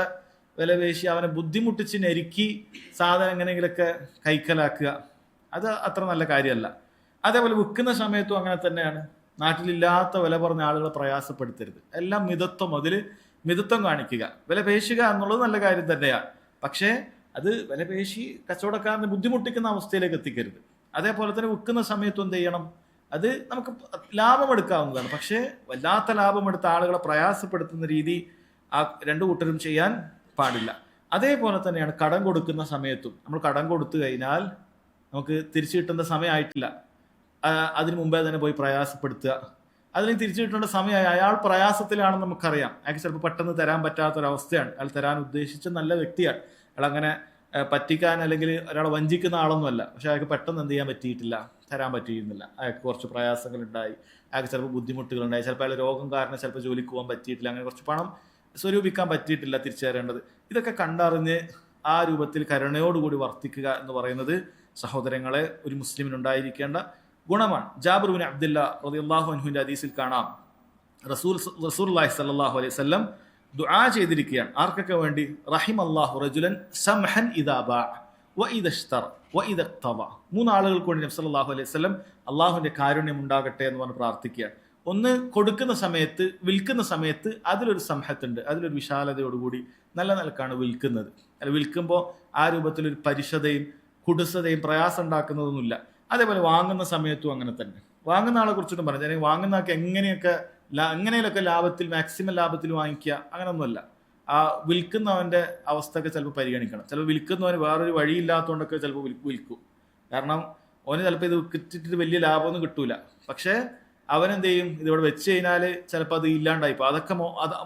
വില പേശി അവനെ ബുദ്ധിമുട്ടിച്ച് ഞെരുക്കി സാധനം എങ്ങനെയെങ്കിലൊക്കെ കൈക്കലാക്കുക, അത് അത്ര നല്ല കാര്യമല്ല. അതേപോലെ വിൽക്കുന്ന സമയത്തും അങ്ങനെ തന്നെയാണ്. നാട്ടിലില്ലാത്ത വില പറഞ്ഞ ആളുകളെ പ്രയാസപ്പെടുത്തരുത്. എല്ലാം മിതത്വം കാണിക്കുക. വില പേശുക എന്നുള്ളത് നല്ല കാര്യം തന്നെയാണ്. പക്ഷേ അത് വില പേശി കച്ചവടക്കാരനെ ബുദ്ധിമുട്ടിക്കുന്ന അവസ്ഥയിലേക്ക് എത്തിക്കരുത്. അതേപോലെ തന്നെ വിൽക്കുന്ന സമയത്തും എന്ത് ചെയ്യണം, അത് നമുക്ക് ലാഭമെടുക്കാവുന്നതാണ്. പക്ഷേ വല്ലാത്ത ലാഭമെടുത്ത ആളുകളെ പ്രയാസപ്പെടുത്തുന്ന രീതി ആ 2 കൂട്ടരും ചെയ്യാൻ പാടില്ല. അതേപോലെ തന്നെയാണ് കടം കൊടുക്കുന്ന സമയത്തും. നമ്മൾ കടം കൊടുത്തു കഴിഞ്ഞാൽ നമുക്ക് തിരിച്ചു കിട്ടുന്ന സമയമായിട്ടില്ല, അതിനു മുമ്പേ തന്നെ പോയി പ്രയാസപ്പെടുത്തുക. അതിന് തിരിച്ചു കിട്ടേണ്ട സമയമായി, അയാൾ പ്രയാസത്തിലാണെന്ന് നമുക്കറിയാം, അയാൾക്ക് ചിലപ്പോൾ പെട്ടെന്ന് തരാൻ പറ്റാത്തൊരവസ്ഥയാണ്, അയാൾ തരാൻ ഉദ്ദേശിച്ച നല്ല വ്യക്തിയാണ്, അയാൾ അങ്ങനെ പറ്റിക്കാൻ അല്ലെങ്കിൽ ഒരാളെ വഞ്ചിക്കുന്ന ആളൊന്നുമല്ല. പക്ഷെ അയാൾക്ക് പെട്ടെന്ന് എന്ത് ചെയ്യാൻ പറ്റിയിട്ടില്ല, തരാൻ പറ്റിയിരുന്നില്ല, അയാൾക്ക് കുറച്ച് പ്രയാസങ്ങളുണ്ടായി, അയാൾക്ക് ചിലപ്പോൾ ബുദ്ധിമുട്ടുകളുണ്ടായി, ചിലപ്പോൾ അയാൾ രോഗം കാരണം ചിലപ്പോൾ ജോലിക്ക് പോകാൻ പറ്റിയിട്ടില്ല, അങ്ങനെ കുറച്ച് പണം സ്വരൂപിക്കാൻ പറ്റിയിട്ടില്ല, തിരിച്ചു തരേണ്ടത്. ഇതൊക്കെ കണ്ടറിഞ്ഞ് ആ രൂപത്തിൽ കരുണയോടുകൂടി വർത്തിക്കുക എന്ന് പറയുന്നത് സഹോദരങ്ങളെ ഒരു മുസ്ലിമിനുണ്ടായിരിക്കേണ്ട ഗുണമാണ്. ജാബിർ ബിൻ അബ്ദുല്ല റളിയല്ലാഹു അൻഹുവിന്റെ ഹദീസിൽ കാണാം, റസൂലുള്ളാഹി സ്വല്ലല്ലാഹു അലൈഹി വസല്ലം ദുആ ചെയ്തിരിക്കുകയാണ്. ആർക്കൊക്കെ വേണ്ടി? റഹിമല്ലാഹു റജുലൻ സംഹൻ ഇദാ ബാഅ വഇദാ ഇശ്തറ വഇദാ ഇഖ്തദ. 3 ആളുകൾക്ക് വേണ്ടി നബി സല്ലല്ലാഹു അലൈഹി വസല്ലം അള്ളാഹുവിന്റെ കാരുണ്യം ഉണ്ടാകട്ടെ എന്ന് പറഞ്ഞ് പ്രാർത്ഥിക്കുകയാണ്. ഒന്ന്, കൊടുക്കുന്ന സമയത്ത്, വിൽക്കുന്ന സമയത്ത് അതിലൊരു സംഹത്തുണ്ട്, അതിലൊരു വിശാലതയോടുകൂടി നല്ല നിലക്കാണ് വിൽക്കുന്നത്. അല്ല, വിൽക്കുമ്പോൾ ആ രൂപത്തിലൊരു പരിശതയും കുടുസതയും പ്രയാസം ഉണ്ടാക്കുന്നതൊന്നുമില്ല. അതേപോലെ വാങ്ങുന്ന സമയത്തും അങ്ങനെ തന്നെ. വാങ്ങുന്ന ആളെ കുറിച്ചിട്ടും പറഞ്ഞു, വാങ്ങുന്ന ആൾക്ക് എങ്ങനെയൊക്കെ ലാഭത്തിൽ, മാക്സിമം ലാഭത്തിൽ വാങ്ങിക്കുക, അങ്ങനെയൊന്നുമല്ല. ആ വിൽക്കുന്നവന്റെ അവസ്ഥയൊക്കെ ചിലപ്പോൾ പരിഗണിക്കണം. ചിലപ്പോൾ വിൽക്കുന്നവന് വേറൊരു വഴിയില്ലാത്തതുകൊണ്ടൊക്കെ ചിലപ്പോൾ വിൽക്കും. കാരണം അവന് ചിലപ്പോൾ ഇത് കിട്ടിയിട്ട് വലിയ ലാഭമൊന്നും കിട്ടൂല. പക്ഷേ അവനെന്ത് ചെയ്യും, ഇതിവിടെ വെച്ച് കഴിഞ്ഞാൽ ചിലപ്പോൾ അത് ഇല്ലാണ്ടായിപ്പോൾ അതൊക്കെ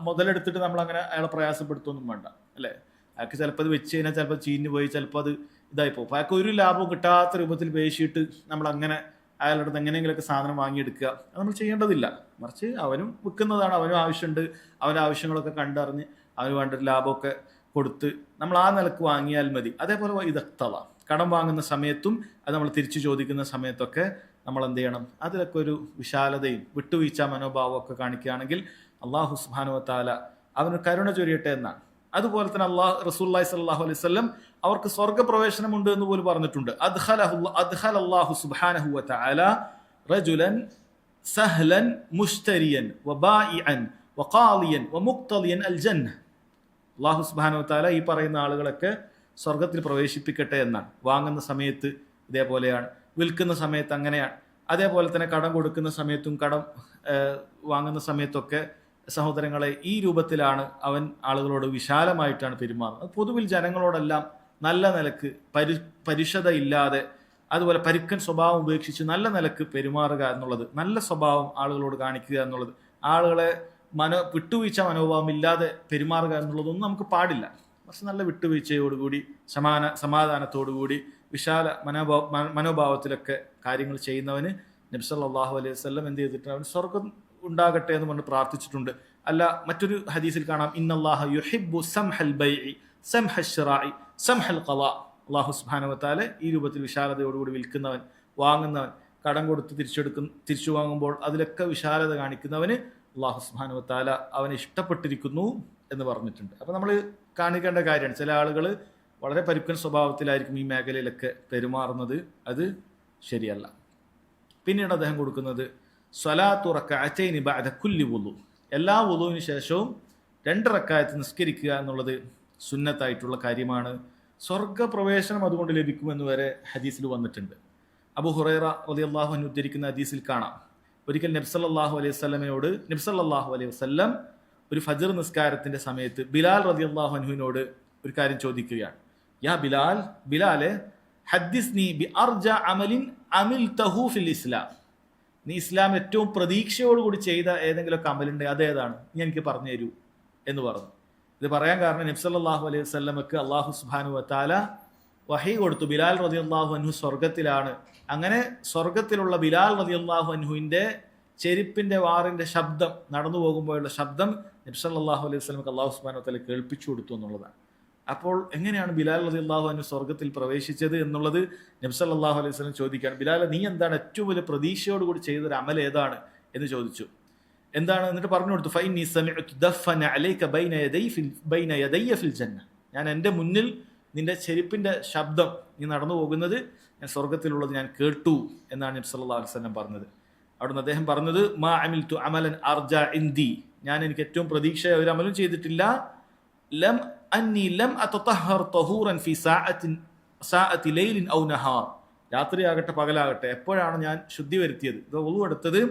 മുതലെടുത്തിട്ട് നമ്മൾ അങ്ങനെ അയാളെ പ്രയാസപ്പെടുത്തൊന്നും വേണ്ട, അല്ലേ? അയാൾക്ക് ചിലപ്പോൾ അത് വെച്ച് കഴിഞ്ഞാൽ ചിലപ്പോൾ ചീഞ്ഞു പോയി, ചിലപ്പോൾ അത് ഇതായിപ്പോൾ അയാൾക്ക് ഒരു ലാഭവും കിട്ടാത്ത രൂപത്തിൽ പേശിയിട്ട് നമ്മൾ അങ്ങനെ അയാളുടെ അടുത്ത് എങ്ങനെയെങ്കിലുമൊക്കെ സാധനം വാങ്ങിയെടുക്കുക അത് നമ്മൾ ചെയ്യേണ്ടതില്ല. മറിച്ച് അവനും വിൽക്കുന്നതാണ്, അവനും ആവശ്യമുണ്ട്, അവൻ്റെ ആവശ്യങ്ങളൊക്കെ കണ്ടറിഞ്ഞ് അവന് വേണ്ട ഒരു ലാഭമൊക്കെ കൊടുത്ത് നമ്മൾ ആ നിലക്ക് വാങ്ങിയാൽ മതി. അതേപോലെ ഇതക്തവ കടം വാങ്ങുന്ന സമയത്തും അത് നമ്മൾ തിരിച്ചു ചോദിക്കുന്ന സമയത്തൊക്കെ നമ്മൾ എന്ത് ചെയ്യണം, അതിലൊക്കെ ഒരു വിശാലതയും വിട്ടുവീഴ്ച മനോഭാവവും ഒക്കെ കാണിക്കുകയാണെങ്കിൽ അള്ളാഹു സുബ്ഹാനഹു വ തആല അവന് കരുണ ചൊരിയട്ടെ എന്നാണ്. അതുപോലെ തന്നെ റസൂലുള്ളാഹി സ്വല്ലല്ലാഹു അലൈഹി വസല്ലം അവർക്ക് സ്വർഗ്ഗപ്രവേശനമുണ്ട് എന്ന് പോലും പറഞ്ഞിട്ടുണ്ട്. അദ്ഖലല്ലാഹു സുബ്ഹാനഹു വ തആല റജുലൻ സഹ്ലൻ മുശ്തരിയൻ വബായിഅൻ വഖാളിയൻ വമുഖ്തലിയൻ അൽ ജന്ന. അല്ലാഹു സുബ്ഹാനഹു വ തആല ഈ പറയുന്ന ആളുകളൊക്കെ സ്വർഗത്തിൽ പ്രവേശിപ്പിക്കട്ടെ എന്നാണ്. വാങ്ങുന്ന സമയത്ത് ഇതേപോലെയാണ്, വിൽക്കുന്ന സമയത്ത് അങ്ങനെയാണ്, അതേപോലെ തന്നെ കടം കൊടുക്കുന്ന സമയത്തും കടം വാങ്ങുന്ന സമയത്തൊക്കെ സഹോദരങ്ങളെ ഈ രൂപത്തിലാണ് അവൻ ആളുകളോട് വിശാലമായിട്ടാണ് പെരുമാറുന്നത്. പൊതുവിൽ ജനങ്ങളോടെല്ലാം നല്ല നിലക്ക് പരുഷത ഇല്ലാതെ അതുപോലെ പരുക്കൻ സ്വഭാവം ഉപേക്ഷിച്ച് നല്ല നിലക്ക് പെരുമാറുക എന്നുള്ളത്, നല്ല സ്വഭാവം ആളുകളോട് കാണിക്കുക എന്നുള്ളത്, ആളുകളെ വിട്ടുവീഴ്ച മനോഭാവം ഇല്ലാതെ പെരുമാറുക എന്നുള്ളതൊന്നും നമുക്ക് പാടില്ല. പക്ഷെ നല്ല വിട്ടുവീഴ്ചയോടുകൂടി സമാധാനത്തോടുകൂടി വിശാല മനോഭാവത്തിലൊക്കെ കാര്യങ്ങൾ ചെയ്യുന്നവന് നബി സല്ലല്ലാഹു അലൈഹി വസല്ലം എന്ത് ചെയ്തിട്ടുണ്ട്, അവൻ സ്വർഗം ഉണ്ടാകട്ടെ എന്ന് പറഞ്ഞ് പ്രാർത്ഥിച്ചിട്ടുണ്ട്. അല്ല, മറ്റൊരു ഹദീസിൽ കാണാം, ഇന്നല്ലാഹ യുഹിബ്ബു സംഹൽ ബൈഇ സംഹൽ ശിറാഇ സംഹൽ ഖളാ. അല്ലാഹു സുബ്ഹാനഹു വ തആല ഈ രൂപത്തിൽ വിശാലതയോടുകൂടി വിൽക്കുന്നവൻ, വാങ്ങുന്നവൻ, കടം കൊടുത്ത് തിരിച്ചു വാങ്ങുമ്പോൾ അതിലൊക്കെ വിശാലത കാണിക്കുന്നവന് അല്ലാഹു സുബ്ഹാനഹു വ തആല അവനെ ഇഷ്ടപ്പെട്ടിരിക്കുന്നു എന്ന് പറഞ്ഞിട്ടുണ്ട്. അപ്പോൾ നമ്മൾ കാണിക്കേണ്ട കാര്യമാണ്, ചില ആളുകൾ വളരെ പരുക്കൻ സ്വഭാവത്തിലായിരിക്കും ഈ മേഖലയിലൊക്കെ പെരുമാറുന്നത്, അത് ശരിയല്ല. പിന്നീട് അദ്ദേഹം കൊടുക്കുന്നത് സ്വലാത്തു റക്അത്തൈനി ബഅദ കുല്ലി വുളു, എല്ലാ വുളുവിന് ശേഷവും 2 റക്അത്ത് നിസ്കരിക്കുക എന്നുള്ളത് സുന്നത്തായിട്ടുള്ള കാര്യമാണ്. സ്വർഗപ്രവേശനം അതുകൊണ്ട് ലഭിക്കുമെന്ന് വരെ ഹദീസിൽ വന്നിട്ടുണ്ട്. അബൂ ഹുറൈറ റളിയല്ലാഹു അൻഹു ഉദ്ധരിക്കുന്ന ഹദീസിൽ കാണാം, ഒരിക്കൽ നബി സല്ലല്ലാഹു അലൈഹി വസല്ലമയോട് നബി സല്ലല്ലാഹു അലൈഹി വസല്ലം ഒരു ഫജ്ർ നിസ്കാരത്തിന്റെ സമയത്ത് ബിലാൽ റളിയല്ലാഹു അൻഹുവിനോട് ഒരു കാര്യം ചോദിക്കുകയാണ്. യാ ബിലാൽ, ബിലാലെ ഹദ്ദിസ്നി ബി അർജ അമലിൻ അമിൽതഹു ഫിൽ ഇസ്ലാം, നീ ഇസ്ലാം ഏറ്റവും പ്രതീക്ഷയോടുകൂടി ചെയ്ത ഏതെങ്കിലുമൊക്കെ അമലുണ്ട്, അതേതാണ്, നീ എനിക്ക് പറഞ്ഞു തരൂ എന്ന് പറഞ്ഞു. ഇത് പറയാൻ കാരണം നബി സല്ലല്ലാഹു അലൈഹി വസല്ലമക്ക് അല്ലാഹു സുബ്ഹാനഹു വ തആല വഹി കൊടുത്തു, ബിലാൽ റളിയല്ലാഹു അൻഹു സ്വർഗത്തിലാണ്. അങ്ങനെ സ്വർഗത്തിലുള്ള ബിലാൽ റളിയല്ലാഹു അൻഹുവിന്റെ ചെരുപ്പിന്റെ വാറിന്റെ ശബ്ദം, നടന്നു പോകുമ്പോഴുള്ള ശബ്ദം നബി സല്ലല്ലാഹു അലൈഹി വസല്ലമക്ക് അല്ലാഹു സുബ്ഹാനഹു വ തആല കേൾപ്പിച്ചു കൊടുത്തു എന്നുള്ളതാണ്. അപ്പോൾ എങ്ങനെയാണ് ബിലാൽ റളിയല്ലാഹു അൻഹു സ്വർഗത്തിൽ പ്രവേശിച്ചത് എന്നുള്ളത് നബി സല്ലല്ലാഹു അലൈഹി വസല്ലം ചോദിക്കുകയാണ്. ബിലാൽ, നീ എന്താണ് ഏറ്റവും വലിയ പ്രതീക്ഷയോടുകൂടി ചെയ്തൊരു അമൽ ഏതാണ് എന്ന് ചോദിച്ചു. എന്താണ്? എന്നിട്ട് പറഞ്ഞു കൊടുത്തു, ഫഇന്നി സമിഅതു ദഫന അലൈക ബൈന യദയ്യ ഫിൽ ജന്ന, ഞാൻ എൻ്റെ മുന്നിൽ നിന്റെ ചെരുപ്പിന്റെ ശബ്ദം, നീ നടന്നു പോകുന്നത് ഞാൻ സ്വർഗത്തിലുള്ളത് ഞാൻ കേട്ടു എന്നാണ് നബി സല്ലല്ലാഹു അലൈഹി വസല്ലം പറഞ്ഞത്. അവിടുന്ന് അദ്ദേഹം പറഞ്ഞത്, മാ അമിൽതു അമലൻ അർജ ഇൻദി, ഞാൻ എനിക്ക് ഏറ്റവും പ്രതീക്ഷ ഒരു അമലും ചെയ്തിട്ടില്ല, ലം അന്നി ലം അതതഹർ തഹൂറൻ ഫി സഅതി ലൈലിൻ ഔ നഹാർ, രാത്രിയാകട്ടെ പകലാകട്ടെ എപ്പോഴാണ് ഞാൻ ശുദ്ധി വരുത്തിയത്, വുളു എടുത്തത്,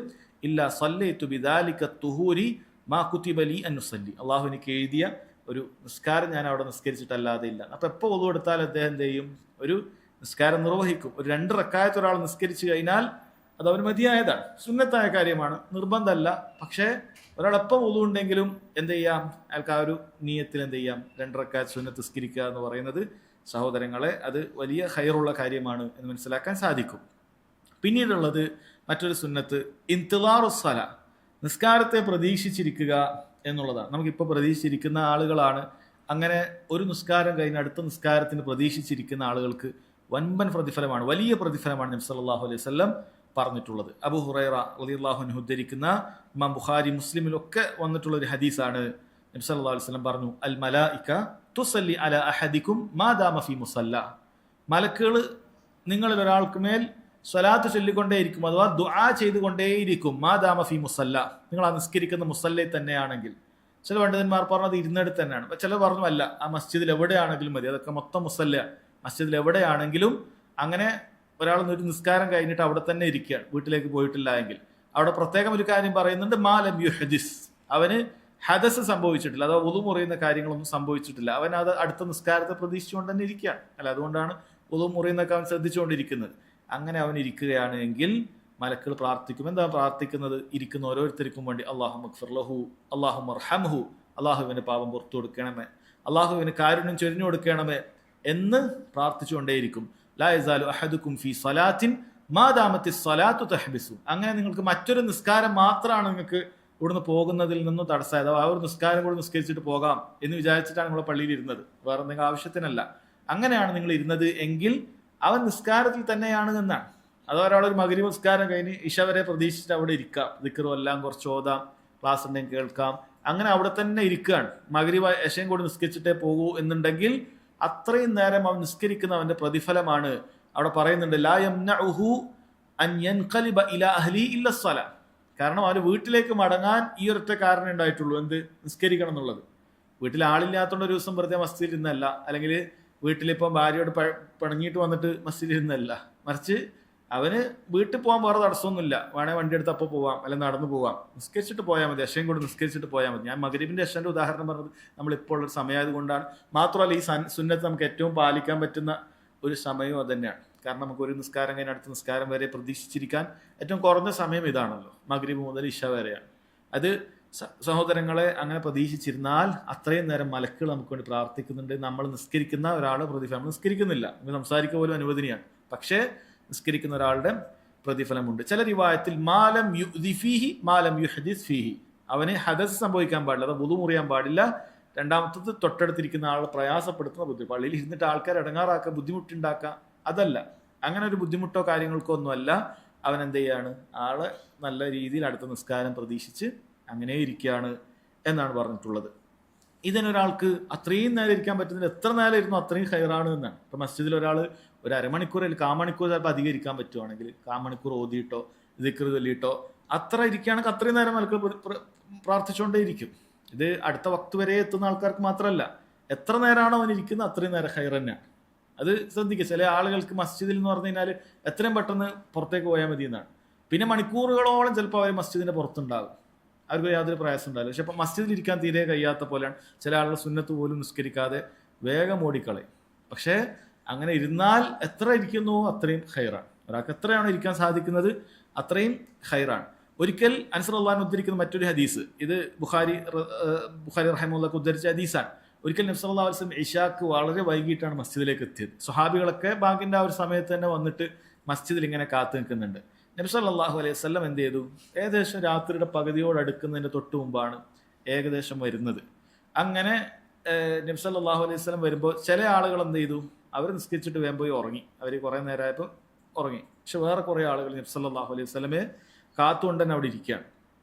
ഇല്ല സല്ലൈതു ബിദാലിക തുഹൂരി മാ കുതിബ ലി അൻ ഉസല്ലി, അല്ലാഹു എനിക്ക് എഴുതിയ ഒരു നിസ്കാരം ഞാൻ അവിടെ നിസ്കരിച്ചിട്ടല്ലാതെ ഇല്ല. അപ്പൊ എപ്പോൾ വുളു എടുത്താൽ അദ്ദേഹം എന്ത് ചെയ്യും, ഒരു നിസ്കാരം നിർവഹിക്കും. ഒരു 2 റക്അത്ത് ഒരാൾ നിസ്കരിച്ചു കഴിഞ്ഞാൽ അത് അവന് മതിയായതാണ്, സുന്നത്തായ കാര്യമാണ്, നിർബന്ധമല്ല. പക്ഷേ ഒരാൾ എപ്പം വുളു ഉണ്ടെങ്കിലും എന്ത് ചെയ്യാം, അയാൾക്ക് ആ ഒരു നിയത്തിൽ എന്ത് ചെയ്യാം, 2 റക്അത്ത് സുന്നത്ത് നിസ്കരിക്കുക എന്ന് പറയുന്നത് സഹോദരങ്ങളെ അത് വലിയ ഖൈറുള്ള കാര്യമാണ് എന്ന് മനസ്സിലാക്കാൻ സാധിക്കും. പിന്നീടുള്ളത് മറ്റൊരു സുന്നത്ത് ഇന്തിളാറുസ്സല, നിസ്കാരത്തെ പ്രതീക്ഷിച്ചിരിക്കുക എന്നുള്ളതാണ്. നമുക്കിപ്പോൾ പ്രതീക്ഷിച്ചിരിക്കുന്ന ആളുകളാണ്. അങ്ങനെ ഒരു നിസ്കാരം കഴിഞ്ഞ് അടുത്ത നിസ്കാരത്തിന് പ്രതീക്ഷിച്ചിരിക്കുന്ന ആളുകൾക്ക് വൻപൻ പ്രതിഫലമാണ്, വലിയ പ്രതിഫലമാണ് നബി സല്ലല്ലാഹു അലൈഹി വസല്ലം പറഞ്ഞിട്ടുള്ളത്. അബൂ ഹുറൈറ റളിയല്ലാഹു അൻഹു ഉദ്ധരിക്കുന്ന ഇമാം ബുഖാരി മുസ്ലിമിലൊക്കെ വന്നിട്ടുള്ള ഒരു ഹദീസാണ്. നബി സല്ലല്ലാഹു അലൈഹി വസല്ലം പറഞ്ഞു, അൽ മലായിക തുസല്ലി അലാ അഹദികും മാ ദാമ ഫീ മുസല്ല, മലക്കുകൾ നിങ്ങളിൽ ഒരാൾക്ക് മേൽ സ്വലാത്ത് ചൊല്ലിക്കൊണ്ടേയിരിക്കും, അഥവാ ദുആ ചെയ്തുകൊണ്ടേയിരിക്കും, മാ ദാമ ഫീ മുസല്ല, നിങ്ങൾ ആ നിസ്കരിക്കുന്ന മുസല്ലയിൽ തന്നെയാണെങ്കിൽ. ചില പണ്ഡിതന്മാർ പറഞ്ഞത് ഇരുന്നിടത്ത് തന്നെയാണ്, ചിലർ പറഞ്ഞു അല്ല, ആ മസ്ജിദിൽ എവിടെയാണെങ്കിലും മതി, അതൊക്കെ മൊത്തം മുസല്ലയാണ്, മസ്ജിദിൽ എവിടെയാണെങ്കിലും. അങ്ങനെ ഒരാൾ ഒരു നിസ്കാരം കഴിഞ്ഞിട്ട് അവിടെ തന്നെ ഇരിക്കുകയാണ്, വീട്ടിലേക്ക് പോയിട്ടില്ല എങ്കിൽ, അവിടെ പ്രത്യേകം ഒരു കാര്യം പറയുന്നുണ്ട്, മാലം യുഹദിസ്, അവന് ഹദസ് സംഭവിച്ചിട്ടില്ല, അഥവാ വുളു മുറിയുന്ന കാര്യങ്ങളൊന്നും സംഭവിച്ചിട്ടില്ല, അവൻ അത് അടുത്ത നിസ്കാരത്തെ പ്രതീക്ഷിച്ചുകൊണ്ട് തന്നെ ഇരിക്കുകയാണ്. അല്ല, അതുകൊണ്ടാണ് വുളു മുറിയുന്നൊക്കെ അവൻ ശ്രദ്ധിച്ചുകൊണ്ടിരിക്കുന്നത്. അങ്ങനെ അവൻ ഇരിക്കുകയാണ് എങ്കിൽ മലക്കുകൾ പ്രാർത്ഥിക്കും. എന്താ പ്രാർത്ഥിക്കുന്നത്? ഇരിക്കുന്ന ഓരോരുത്തർക്കും വേണ്ടി, അല്ലാഹുമ്മ ഗ്ഫിർ ലഹു, അല്ലാഹുമ്മ അർഹംഹു, അല്ലാഹുവിന് പാപം പുറത്തു കൊടുക്കണമേ, അല്ലാഹുവിന് കാരുണ്യം ചൊരിഞ്ഞു കൊടുക്കണമേ, എന്ന് പ്രാർത്ഥിച്ചുകൊണ്ടേയിരിക്കും. ലാ യസാലു അഹദുക്കും ഫീ സ്വലാത്തിൻ മാ ദാമത്തി സ്വലാത്തു തഹ്ബിസു. അങ്ങനെ നിങ്ങൾക്ക് മറ്റൊരു നിസ്കാരം മാത്രമാണ് നിങ്ങൾക്ക് ഇവിടുന്ന് പോകുന്നതിൽ നിന്നും തടസ്സമായത്. ആ ഒരു നിസ്കാരം കൂടി നിസ്കരിച്ചിട്ട് പോകാം എന്ന് വിചാരിച്ചിട്ടാണ് നിങ്ങൾ പള്ളിയിൽ ഇരുന്നത്, വേറെ എന്തെങ്കിലും ആവശ്യത്തിനല്ല. അങ്ങനെയാണ് നിങ്ങൾ ഇരുന്നത് എങ്കിൽ അവൻ നിസ്കാരത്തിൽ തന്നെയാണ് എന്നാണ്. അത് ഒരാളൊരു മഗ്‌രിബ് നിസ്കാരം കഴിഞ്ഞ് ഇശ വരെ പ്രതീക്ഷിച്ചിട്ട് അവിടെ ഇരിക്കാം, ദിക്റും എല്ലാം കുറച്ച് ഓതാം, ക്ലാസ് ഉണ്ടെങ്കിൽ കേൾക്കാം, അങ്ങനെ അവിടെ തന്നെ ഇരിക്കുകയാണ്. മഗ്‌രിബ് ഇശയും കൂടി നിസ്കരിച്ചിട്ടേ പോകൂ എന്നുണ്ടെങ്കിൽ അത്രയും നേരം അവൻ നിസ്കരിക്കുന്നവന്റെ പ്രതിഫലമാണ്. അവിടെ പറയുന്നുണ്ട് ലാ യംനഉഹു അൻ യൻഖലിബ ഇലാ അഹ്ലി ഇല്ല സ്വലാ. കാരണം അവന് വീട്ടിലേക്ക് മടങ്ങാൻ ഈ ഒരൊറ്റ കാരണം ഉണ്ടായിട്ടുള്ളൂ, എന്ത്? നിസ്കരിക്കണം എന്നുള്ളത്. വീട്ടിൽ ആളില്ലാത്തതുകൊണ്ട് ഒരു ദിവസം വെറുതെ മസ്ജിദിൽ ഇരുന്നല്ല, അല്ലെങ്കിൽ വീട്ടിലിപ്പം ഭാര്യയോട് പിണങ്ങിയിട്ട് വന്നിട്ട് മസ്ജിദിൽ ഇരുന്നല്ല, മറിച്ച് അവന് വീട്ടിൽ പോകാൻ വേറെ തടസ്സമൊന്നുമില്ല. വേണേൽ വണ്ടി എടുത്ത് അപ്പോൾ പോവാം, അല്ലെങ്കിൽ നടന്നു പോവാം, നിസ്കരിച്ചിട്ട് പോയാൽ മതി, അശയും കൂടി നിസ്കരിച്ചിട്ട് പോയാൽ മതി. ഞാൻ മഗ്‌രിബിന്റെ അശന്റെ ഉദാഹരണം പറഞ്ഞത് നമ്മളിപ്പോൾ ഉള്ളൊരു സമയമായത് കൊണ്ടാണ്. മാത്രമല്ല ഈ സുന്നത്ത് നമുക്ക് ഏറ്റവും പാലിക്കാൻ പറ്റുന്ന ഒരു സമയവും അത് തന്നെയാണ്. കാരണം നമുക്ക് ഒരു നിസ്കാരം കഴിഞ്ഞ് അടുത്ത നിസ്കാരം വരെ പ്രതീക്ഷിച്ചിരിക്കാൻ ഏറ്റവും കുറഞ്ഞ സമയം ഇതാണല്ലോ, മഗ്‌രിബ് മുതൽ ഇശ വരെയാണ്. അത് സഹോദരങ്ങളെ അങ്ങനെ പ്രതീക്ഷിച്ചിരുന്നാൽ അത്രയും നേരം മലക്കുകൾ നമുക്ക് വേണ്ടി പ്രാർത്ഥിക്കുന്നുണ്ട്. നമ്മൾ നിസ്കരിക്കുന്ന ഒരാളുടെ പ്രതിഫലം, നിസ്കരിക്കുന്നില്ല, നമുക്ക് സംസാരിക്കുക പോലും അനുവദനീയാണ്, പക്ഷേ നിസ്കരിക്കുന്ന ഒരാളുടെ പ്രതിഫലമുണ്ട്. ചില റിവായത്തിൽ മാലം യുദ്ദി ഫീഹി മാലം യുഹദിസ് ഫീഹി, അവന് ഹദസ് സംഭവിക്കാൻ പാടില്ല, അത് വുളു മുറിയാൻ പാടില്ല. രണ്ടാമത്തത് തൊട്ടടുത്തിരിക്കുന്ന ആളെ പ്രയാസപ്പെടുത്തുന്ന ബുദ്ധി, പള്ളിയിൽ ഇരുന്നിട്ട് ആൾക്കാർ ഇടങ്ങാറാക്കുക, ബുദ്ധിമുട്ടുണ്ടാക്കുക, അതല്ല. അങ്ങനെ ഒരു ബുദ്ധിമുട്ടോ കാര്യങ്ങൾക്കോ ഒന്നുമല്ല. അവൻ എന്ത് ചെയ്യാണ്? ആളെ നല്ല രീതിയിൽ അടുത്ത നിസ്കാരം പ്രതീക്ഷിച്ച് അങ്ങനെ ഇരിക്കുകയാണ് എന്നാണ് പറഞ്ഞിട്ടുള്ളത്. ഇതിനൊരാൾക്ക് അത്രയും നേരം ഇരിക്കാൻ പറ്റുന്നതിൽ എത്ര നേരം ഇരുന്നു അത്രയും ഹൈറാണ് എന്നാണ്. ഇപ്പൊ മസ്ജിദിൽ ഒരാൾ ഒരു അരമണിക്കൂർ അല്ലെങ്കിൽ കാമണിക്കൂർ ചിലപ്പോൾ അധികം ഇരിക്കാൻ പറ്റുവാണെങ്കിൽ, കാമണിക്കൂർ ഓതിയിട്ടോ ദിക്ർ ചൊല്ലിയിട്ടോ അത്ര ഇരിക്കുകയാണെങ്കിൽ അത്രയും നേരം മലക്കുകൾ പ്രാർത്ഥിച്ചുകൊണ്ടേ ഇരിക്കും. ഇത് അടുത്ത വക്ത് വരെ എത്തുന്ന ആൾക്കാർക്ക് മാത്രമല്ല, എത്ര നേരമാണോ അവൻ ഇരിക്കുന്നത് അത്രയും നേരം ഹൈർ തന്നെയാണ്. അത് ശ്രദ്ധിക്കുക. ചില ആളുകൾക്ക് മസ്ജിദിൽ എന്ന് പറഞ്ഞു കഴിഞ്ഞാൽ എത്രയും പെട്ടെന്ന് പുറത്തേക്ക് പോയാൽ മതി എന്നാണ്. പിന്നെ മണിക്കൂറുകളോളം ചിലപ്പോൾ അവർ മസ്ജിദിന്റെ പുറത്തുണ്ടാകും, അവർക്ക് യാതൊരു പ്രയാസം ഉണ്ടാവില്ല. പക്ഷെ ഇപ്പം മസ്ജിദിൽ ഇരിക്കാൻ തീരെ കഴിയാത്ത പോലെയാണ് ചില ആളുകൾ സുന്നത്ത് പോലും നിസ്കരിക്കാതെ വേഗം ഓടിക്കളയും. പക്ഷേ അങ്ങനെ ഇരുന്നാൽ എത്ര ഇരിക്കുന്നുവോ അത്രയും ഹൈറാണ്. ഒരാൾക്ക് എത്രയാണോ ഇരിക്കാൻ സാധിക്കുന്നത് അത്രയും ഹൈറാണ്. ഒരിക്കൽ അനസ് റളിയല്ലാഹു അൻഹു ഉദ്ധരിക്കുന്ന മറ്റൊരു ഹദീസ്, ഇത് ബുഖാരി റഹിമഹുല്ലാഹ് ഉദ്ധരിച്ച ഹദീസാണ്. ഒരിക്കൽ നബി സല്ലല്ലാഹു അലൈഹി വസല്ലം ഇശാക്ക് വളരെ വൈകിട്ടാണ് മസ്ജിദിലേക്ക് എത്തിയത്. സ്വഹാബികളൊക്കെ ബാങ്കിന്റെ ആ ഒരു സമയത്ത് തന്നെ വന്നിട്ട് മസ്ജിദിൽ ഇങ്ങനെ കാത്തു നിൽക്കുന്നുണ്ട്. നബി സല്ലല്ലാഹു അലൈഹി വസല്ലം എന്ത് ചെയ്തു? ഏകദേശം രാത്രിയുടെ പകുതിയോട് അടുക്കുന്നതിന്റെ തൊട്ട് മുമ്പാണ് ഏകദേശം വരുന്നത്. അങ്ങനെ നബി സല്ലല്ലാഹു അലൈഹി വസല്ലം വരുമ്പോൾ ചില ആളുകൾ എന്ത് ചെയ്തു? അവർ നിസ്കരിച്ചിട്ട് വേഗം പോയി ഉറങ്ങി. അവർ കുറേ നേരമായപ്പോൾ ഉറങ്ങി. പക്ഷെ വേറെ കുറേ ആളുകൾ നബി സല്ലല്ലാഹു അലൈഹി വസല്ലമയെ കാത്തുകൊണ്ട് തന്നെ അവിടെ ഇരിക്കുകയാണ്.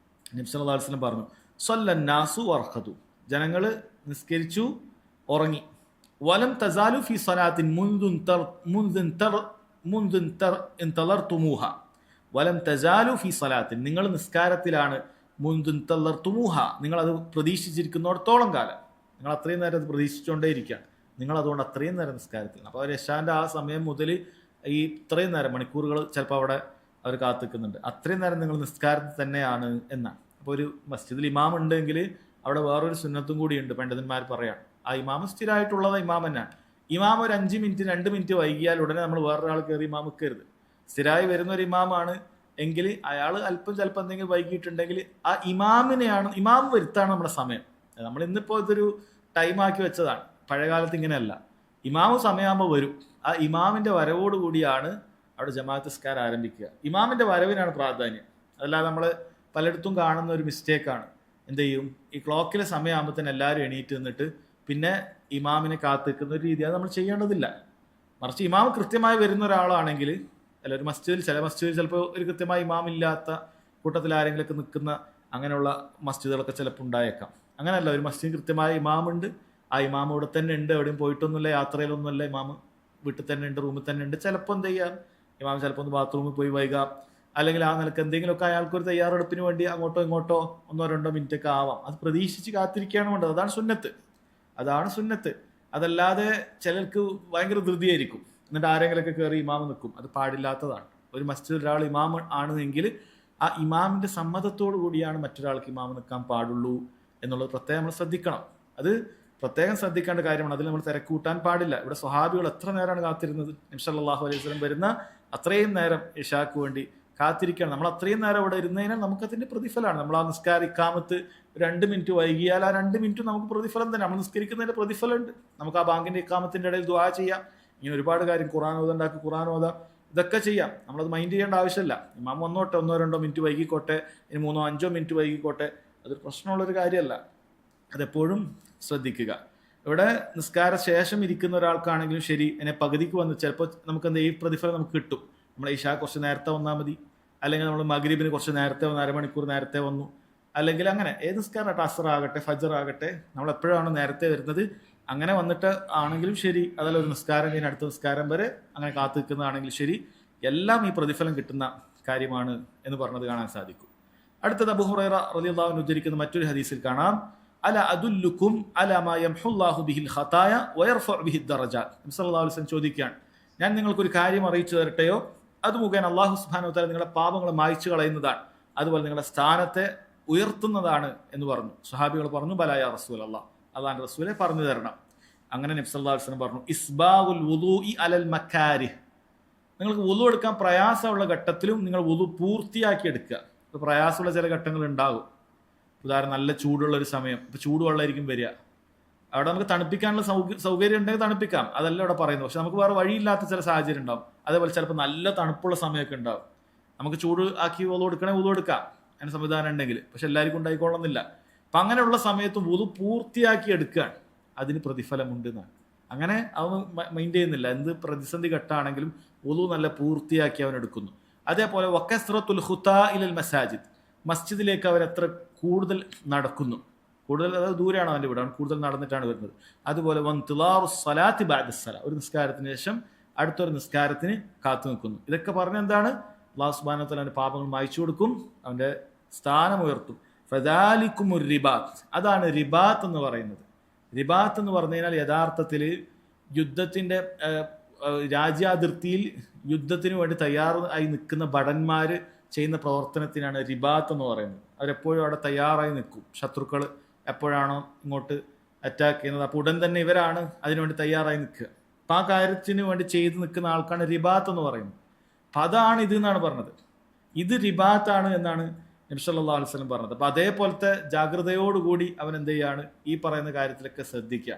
നബി സല്ലല്ലാഹു അലൈഹി വസല്ലം പറഞ്ഞു, സ്വല്ലന്നാസു വർഖദു, ജനങ്ങൾ നിസ്കരിച്ചു ഉറങ്ങി. വലം തസാലു ഫി സ്വലാത്തിൻ മുൻദുൻതളർതുമൂഹ, വലം തസാലു ഫി സ്വലാത്തിൻ, നിങ്ങൾ നിസ്കാരത്തിലാണ്, മുൻദുൻതളർതുമൂഹ, നിങ്ങൾ അത് പ്രതീക്ഷിച്ചിരിക്കുന്നിടത്തോളം കാലം, നിങ്ങൾ അത്രയും നേരം അത് പ്രതീക്ഷിച്ചുകൊണ്ടേയിരിക്കുകയാണ്, നിങ്ങൾ അതുകൊണ്ട് അത്രയും നേരം നിസ്കാരത്തിൽ. അപ്പോൾ അവർ യശാന്റെ ആ സമയം മുതൽ ഈ ഇത്രയും നേരം മണിക്കൂറുകൾ ചിലപ്പോൾ അവിടെ അവർ കാത്തിക്കുന്നുണ്ട്, അത്രയും നേരം നിങ്ങൾ നിസ്കാരത്തിൽ തന്നെയാണ് എന്നാണ്. അപ്പോൾ ഒരു മസ്ജിദിൽ ഇമാം ഉണ്ടെങ്കിൽ അവിടെ വേറൊരു സുന്നത്തും കൂടിയുണ്ട്, പണ്ഡിതന്മാർ പറയാണ്. ആ ഇമാം സ്ഥിരമായിട്ടുള്ളത് ഇമാം തന്നെയാണ്. ഇമാം ഒരു 5 മിനിറ്റ് 2 മിനിറ്റ് വൈകിയാൽ ഉടനെ നമ്മൾ വേറൊരാൾ കയറി ഇമാം വെക്കരുത്. സ്ഥിരമായി വരുന്ന ഒരു ഇമാമാണ് എങ്കിൽ അയാൾ അല്പം ചിലപ്പോൾ എന്തെങ്കിലും വൈകിട്ടുണ്ടെങ്കിൽ ആ ഇമാമിനെയാണ്, ഇമാം വരുത്താണ് നമ്മുടെ സമയം. നമ്മൾ ഇന്നിപ്പോൾ ഇതൊരു ടൈമാക്കി വെച്ചതാണ്, പഴയകാലത്ത് ഇങ്ങനെയല്ല. ഇമാമ് സമയമാകുമ്പോൾ വരും, ആ ഇമാമിന്റെ വരവോടുകൂടിയാണ് അവിടെ ജമാഅത്ത് നിസ്കാരം ആരംഭിക്കുക. ഇമാമിന്റെ വരവിനാണ് പ്രാധാന്യം. അതല്ലാതെ നമ്മൾ പലയിടത്തും കാണുന്ന ഒരു മിസ്റ്റേക്കാണ്, എന്ത് ചെയ്യും, ഈ ക്ലോക്കിലെ സമയമാകുമ്പോൾ തന്നെ എല്ലാവരും എണീറ്റ് നിന്നിട്ട് പിന്നെ ഇമാമിനെ കാത്തിക്കുന്ന ഒരു രീതി, അത് നമ്മൾ ചെയ്യേണ്ടതില്ല. മറിച്ച് ഇമാം കൃത്യമായി വരുന്ന ഒരാളാണെങ്കിൽ, അല്ല ഒരു മസ്ജിദിൽ, ചില മസ്ജിദിൽ ചിലപ്പോൾ ഒരു കൃത്യമായി ഇമാം ഇല്ലാത്ത കൂട്ടത്തിൽ ആരെങ്കിലുമൊക്കെ നിൽക്കുന്ന അങ്ങനെയുള്ള മസ്ജിദുകളൊക്കെ ചിലപ്പോൾ ഉണ്ടായേക്കാം. അങ്ങനെയല്ല, ഒരു മസ്ജിദ് കൃത്യമായ ഇമാമുണ്ട്, ആ ഇമാം ഇവിടെ തന്നെ ഉണ്ട്, എവിടെയും പോയിട്ടൊന്നുമില്ല, യാത്രയിലൊന്നുമില്ല, ഇമാം വീട്ടിൽ തന്നെ ഉണ്ട്, റൂമിൽ തന്നെ ഉണ്ട്. ചിലപ്പോൾ എന്ത് ചെയ്യാം, ഇമാം ചിലപ്പോൾ ഒന്ന് ബാത്റൂമിൽ പോയി വൈകാം, അല്ലെങ്കിൽ ആ നിലക്ക് എന്തെങ്കിലുമൊക്കെ അയാൾക്കൊരു തയ്യാറെടുപ്പിന് വേണ്ടി അങ്ങോട്ടോ ഇങ്ങോട്ടോ 1-2 മിനിറ്റൊക്കെ ആവാം. അത് പ്രതീക്ഷിച്ച് കാത്തിരിക്കുകയാണ് വേണ്ടത്. അതാണ് സുന്നത്ത്, അതാണ് സുന്നത്ത്. അതല്ലാതെ ചിലർക്ക് ഭയങ്കര ധൃതിയായിരിക്കും, എന്നിട്ട് ആരെങ്കിലൊക്കെ കയറി ഇമാം നിൽക്കും, അത് പാടില്ലാത്തതാണ്. ഒരു മസ്ജിദിൽ ഒരാൾ ഇമാം ആണെങ്കിൽ ആ ഇമാമിന്റെ സമ്മതത്തോടു കൂടിയാണ് മറ്റൊരാൾക്ക് ഇമാം നിൽക്കാൻ പാടുള്ളൂ എന്നുള്ളത് പ്രത്യേകം നമ്മൾ ശ്രദ്ധിക്കണം. അത് പ്രത്യേകം ശ്രദ്ധിക്കേണ്ട കാര്യമാണ്. അതിൽ നമ്മൾ തിരക്കൂട്ടാൻ പാടില്ല. ഇവിടെ സ്വഹാബികൾ എത്ര നേരമാണ് കാത്തിരുന്നത്? നബി സല്ലല്ലാഹു അലൈഹി വസല്ലം വരുന്ന അത്രയും നേരം ഇശാക്ക് വേണ്ടി കാത്തിരിക്കണം. നമ്മൾ അത്രയും നേരം ഇവിടെ ഇരുന്നതിനാൽ നമുക്കതിൻ്റെ പ്രതിഫലമാണ്. നമ്മൾ ആ ഇക്കാമത്ത് 2 മിനിറ്റ് വൈകിയാൽ ആ 2 മിനിറ്റ് നമുക്ക് പ്രതിഫലം തന്നെ. നമ്മൾ നിസ്കരിക്കുന്നതിൻ്റെ പ്രതിഫലമുണ്ട്. നമുക്ക് ആ ബാങ്കിൻ്റെ ഇക്കാമത്തിൻ്റെ ഇടയിൽ ദുആ ചെയ്യാം. ഇങ്ങനെ ഒരുപാട് കാര്യം, ഖുർആൻ ഓതാം, ഇതൊക്കെ ചെയ്യാം. നമ്മളത് മൈൻഡ് ചെയ്യേണ്ട ആവശ്യമില്ല. ഇമാം വന്നോട്ടെ, 1-2 മിനിറ്റ് വൈകിക്കോട്ടെ, ഇനി 3-5 മിനിറ്റ് വൈകിക്കോട്ടെ, അതൊരു പ്രശ്നമുള്ളൊരു കാര്യമല്ല. അതെപ്പോഴും ശ്രദ്ധിക്കുക. ഇവിടെ നിസ്കാര ശേഷം ഇരിക്കുന്ന ഒരാൾക്കാണെങ്കിലും ശരി, എന്നെ പകുതിക്ക് വന്ന് ചിലപ്പോൾ നമുക്ക് ഈ പ്രതിഫലം നമുക്ക് കിട്ടും. നമ്മൾ ഇശാ കുറച്ച് നേരത്തെ വന്നാൽ മതി, അല്ലെങ്കിൽ നമ്മൾ മഗ്രിബിന് കുറച്ച് നേരത്തെ വന്ന് 1/2 മണിക്കൂർ നേരത്തെ വന്നു, അല്ലെങ്കിൽ അങ്ങനെ ഏത് നിസ്കാരം, അസർ ആകട്ടെ ഫജർ ആകട്ടെ, നമ്മൾ എപ്പോഴാണ് നേരത്തെ വരുന്നത് അങ്ങനെ വന്നിട്ട് ആണെങ്കിലും ശരി, അതല്ല ഒരു നിസ്കാരം കഴിഞ്ഞ് അടുത്ത നിസ്കാരം വരെ അങ്ങനെ കാത്തു നിൽക്കുന്നതാണെങ്കിലും ശരി, എല്ലാം ഈ പ്രതിഫലം കിട്ടുന്ന കാര്യമാണ് എന്ന് പറഞ്ഞത് കാണാൻ സാധിക്കും. അടുത്തത് അബൂ ഹുറൈറ റളിയല്ലാഹു അൻഹു ഉദ്ധരിക്കുന്ന മറ്റൊരു ഹദീസിൽ കാണാം, അല അദുല്ലുക്കും അല മാ യംഹുല്ലാഹു ബിഹിൽ ഖതായ വയർഫഉ ബിഹി ദറജാത്ത്. നബി സല്ലല്ലാഹു അലൈഹി വസല്ലം ചോദിക്കുകയാണ്, ഞാൻ നിങ്ങൾക്കൊരു കാര്യം അറിയിച്ചു തരട്ടെയോ? അത് മുഖേന അല്ലാഹു സുബ്ഹാനഹു വ തആല നിങ്ങളുടെ പാപങ്ങളെ മായ്ച്ചു കളയുന്നതാണ്, അതുപോലെ നിങ്ങളുടെ സ്ഥാനത്തെ ഉയർത്തുന്നതാണ് എന്ന് പറഞ്ഞു. സ്വഹാബികൾ പറഞ്ഞു, ബലാ യാ റസൂലല്ലാഹ്, അല്ലാഹുവിന്റെ റസൂലെ പറഞ്ഞു തരണം. അങ്ങനെ നബി സല്ലല്ലാഹു അലൈഹി വസല്ലം പറഞ്ഞു, ഇസ്ബാഉൽ വുദൂഇ അലൽ മക്കാരിഹ്. നിങ്ങൾക്ക് വുളു എടുക്കാൻ പ്രയാസമുള്ള ഘട്ടത്തിലും നിങ്ങൾ വുളു പൂർത്തിയാക്കി എടുക്കുക. ഇപ്പോൾ പ്രയാസമുള്ള ചില ഘട്ടങ്ങൾ ഉണ്ടാകും. ഉദാഹരണം, നല്ല ചൂടുള്ള ഒരു സമയം, ഇപ്പോൾ ചൂടുവെള്ളമായിരിക്കും വരിക. അവിടെ നമുക്ക് തണുപ്പിക്കാനുള്ള സൗകര്യം ഉണ്ടെങ്കിൽ തണുപ്പിക്കാം, അതല്ല ഇവിടെ പറയുന്നത്. പക്ഷെ നമുക്ക് വേറെ വഴിയില്ലാത്ത ചില സാഹചര്യം ഉണ്ടാവും. അതേപോലെ ചിലപ്പോൾ നല്ല തണുപ്പുള്ള സമയമൊക്കെ ഉണ്ടാവും. നമുക്ക് ചൂട് ആക്കി വുളു എടുക്കണമെങ്കിൽ വുളു എടുക്കാം, അതിന് സംവിധാനം ഉണ്ടെങ്കിൽ. പക്ഷെ എല്ലാവർക്കും ഉണ്ടായിക്കൊള്ളുന്നില്ല. അപ്പം അങ്ങനെയുള്ള സമയത്ത് വുളു പൂർത്തിയാക്കി എടുക്കുകയാണ്, അതിന് പ്രതിഫലമുണ്ട് എന്നാണ്. അങ്ങനെ അവൻ മൈൻഡ് ചെയ്യുന്നില്ല, എന്ത് പ്രതിസന്ധി ഘട്ടമാണെങ്കിലും വുളു നല്ല പൂർത്തിയാക്കി അവൻ എടുക്കുന്നു. അതേപോലെ വക്കസ്റത്തുൽ ഖുതാ ഇലൽ മസാജിദ്, മസ്ജിദിലേക്ക് അവർ എത്ര കൂടുതൽ നടക്കുന്നു, കൂടുതൽ അതായത് ദൂരെയാണ് അവൻ്റെ വീട്, അവൻ കൂടുതൽ നടന്നിട്ടാണ് വരുന്നത്. അതുപോലെ വൻതിലാറു സ്വലാത്തി ബഅദസ്സലാ, ഒരു നിസ്കാരത്തിന് ശേഷം അടുത്തൊരു നിസ്കാരത്തിന് കാത്തു നിൽക്കുന്നു. ഇതൊക്കെ പറഞ്ഞ എന്താണ്? അല്ലാഹു സുബ്ഹാനഹു വ തആല അവൻ്റെ പാപങ്ങൾ മായ്ച്ചു കൊടുക്കും, അവൻ്റെ സ്ഥാനം ഉയർത്തും. ഫദാലിക്കുമുർ റിബാത്ത്, അതാണ് റിബാത്ത് എന്ന് പറയുന്നത്. റിബാത്ത് എന്ന് പറഞ്ഞു കഴിഞ്ഞാൽ യഥാർത്ഥത്തിൽ യുദ്ധത്തിൻ്റെ രാജ്യാതിർത്തിയിൽ യുദ്ധത്തിന് വേണ്ടി തയ്യാറായി നിൽക്കുന്ന ഭടന്മാർ ചെയ്യുന്ന പ്രവർത്തനത്തിനാണ് റിബാത്ത് എന്ന് പറയുന്നത്. അവരെപ്പോഴും അവിടെ തയ്യാറായി നിൽക്കും. ശത്രുക്കൾ എപ്പോഴാണോ ഇങ്ങോട്ട് അറ്റാക്ക് ചെയ്യുന്നത്, അപ്പോൾ ഉടൻ തന്നെ ഇവരാണ് അതിനുവേണ്ടി തയ്യാറായി നിൽക്കുക. അപ്പം ആ കാര്യത്തിന് വേണ്ടി ചെയ്ത് നിൽക്കുന്ന ആൾക്കാണ് റിബാത്ത് എന്ന് പറയുന്നത്. അപ്പം അതാണ് ഇത് എന്നാണ് പറഞ്ഞത്. ഇത് റിബാത്താണ് എന്നാണ് നബി സല്ലല്ലാഹു അലൈഹി വസല്ലം പറഞ്ഞത്. അപ്പം അതേപോലത്തെ ജാഗ്രതയോടുകൂടി അവൻ എന്ത് ചെയ്യാണ്, ഈ പറയുന്ന കാര്യത്തിലൊക്കെ ശ്രദ്ധിക്കുക.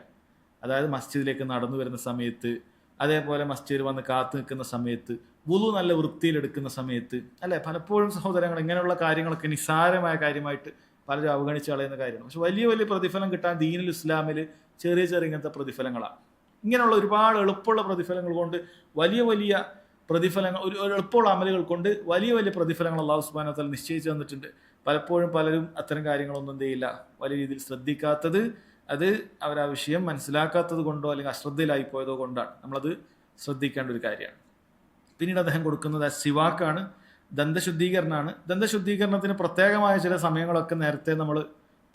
അതായത് മസ്ജിദിലേക്ക് നടന്നു വരുന്ന സമയത്ത്, അതേപോലെ മസ്ജിദിൽ വന്ന് കാത്തു നിൽക്കുന്ന സമയത്ത്, വുളു നല്ല വൃത്തിയിലെടുക്കുന്ന സമയത്ത്, അല്ലെ? പലപ്പോഴും സഹോദരങ്ങൾ ഇങ്ങനെയുള്ള കാര്യങ്ങളൊക്കെ നിസ്സാരമായ കാര്യമായിട്ട് പലരും അവഗണിച്ച് കളയുന്ന കാര്യമാണ്. പക്ഷെ വലിയ വലിയ പ്രതിഫലം കിട്ടാൻ ദീനുൽ ഇസ്ലാമിൽ ചെറിയ ചെറിയ ഇങ്ങനത്തെ പ്രതിഫലങ്ങളാണ്. ഇങ്ങനെയുള്ള ഒരുപാട് എളുപ്പമുള്ള പ്രതിഫലങ്ങൾ കൊണ്ട് വലിയ വലിയ പ്രതിഫലങ്ങൾ, ഒരു എളുപ്പമുള്ള അമലുകൾ കൊണ്ട് വലിയ വലിയ പ്രതിഫലങ്ങൾ അല്ലാഹു സുബ്ഹാനഹു വ തആല നിശ്ചയിച്ചു തന്നിട്ടുണ്ട്. പലപ്പോഴും പലരും അത്തരം കാര്യങ്ങളൊന്നും എന്ത് ചെയ്യില്ല, വലിയ രീതിയിൽ ശ്രദ്ധിക്കാത്തത്, അത് അവർ ആ വിഷയം മനസ്സിലാക്കാത്തത് കൊണ്ടോ അല്ലെങ്കിൽ അശ്രദ്ധയിലായി പോയതോ കൊണ്ടാണ്. നമ്മളത് ശ്രദ്ധിക്കേണ്ട ഒരു കാര്യമാണ്. പിന്നീട് അദ്ദേഹം കൊടുക്കുന്നത് സിവാക്കാണ്, ദന്തശുദ്ധീകരണമാണ്. ദന്തശുദ്ധീകരണത്തിന് പ്രത്യേകമായ ചില സമയങ്ങളൊക്കെ നേരത്തെ നമ്മൾ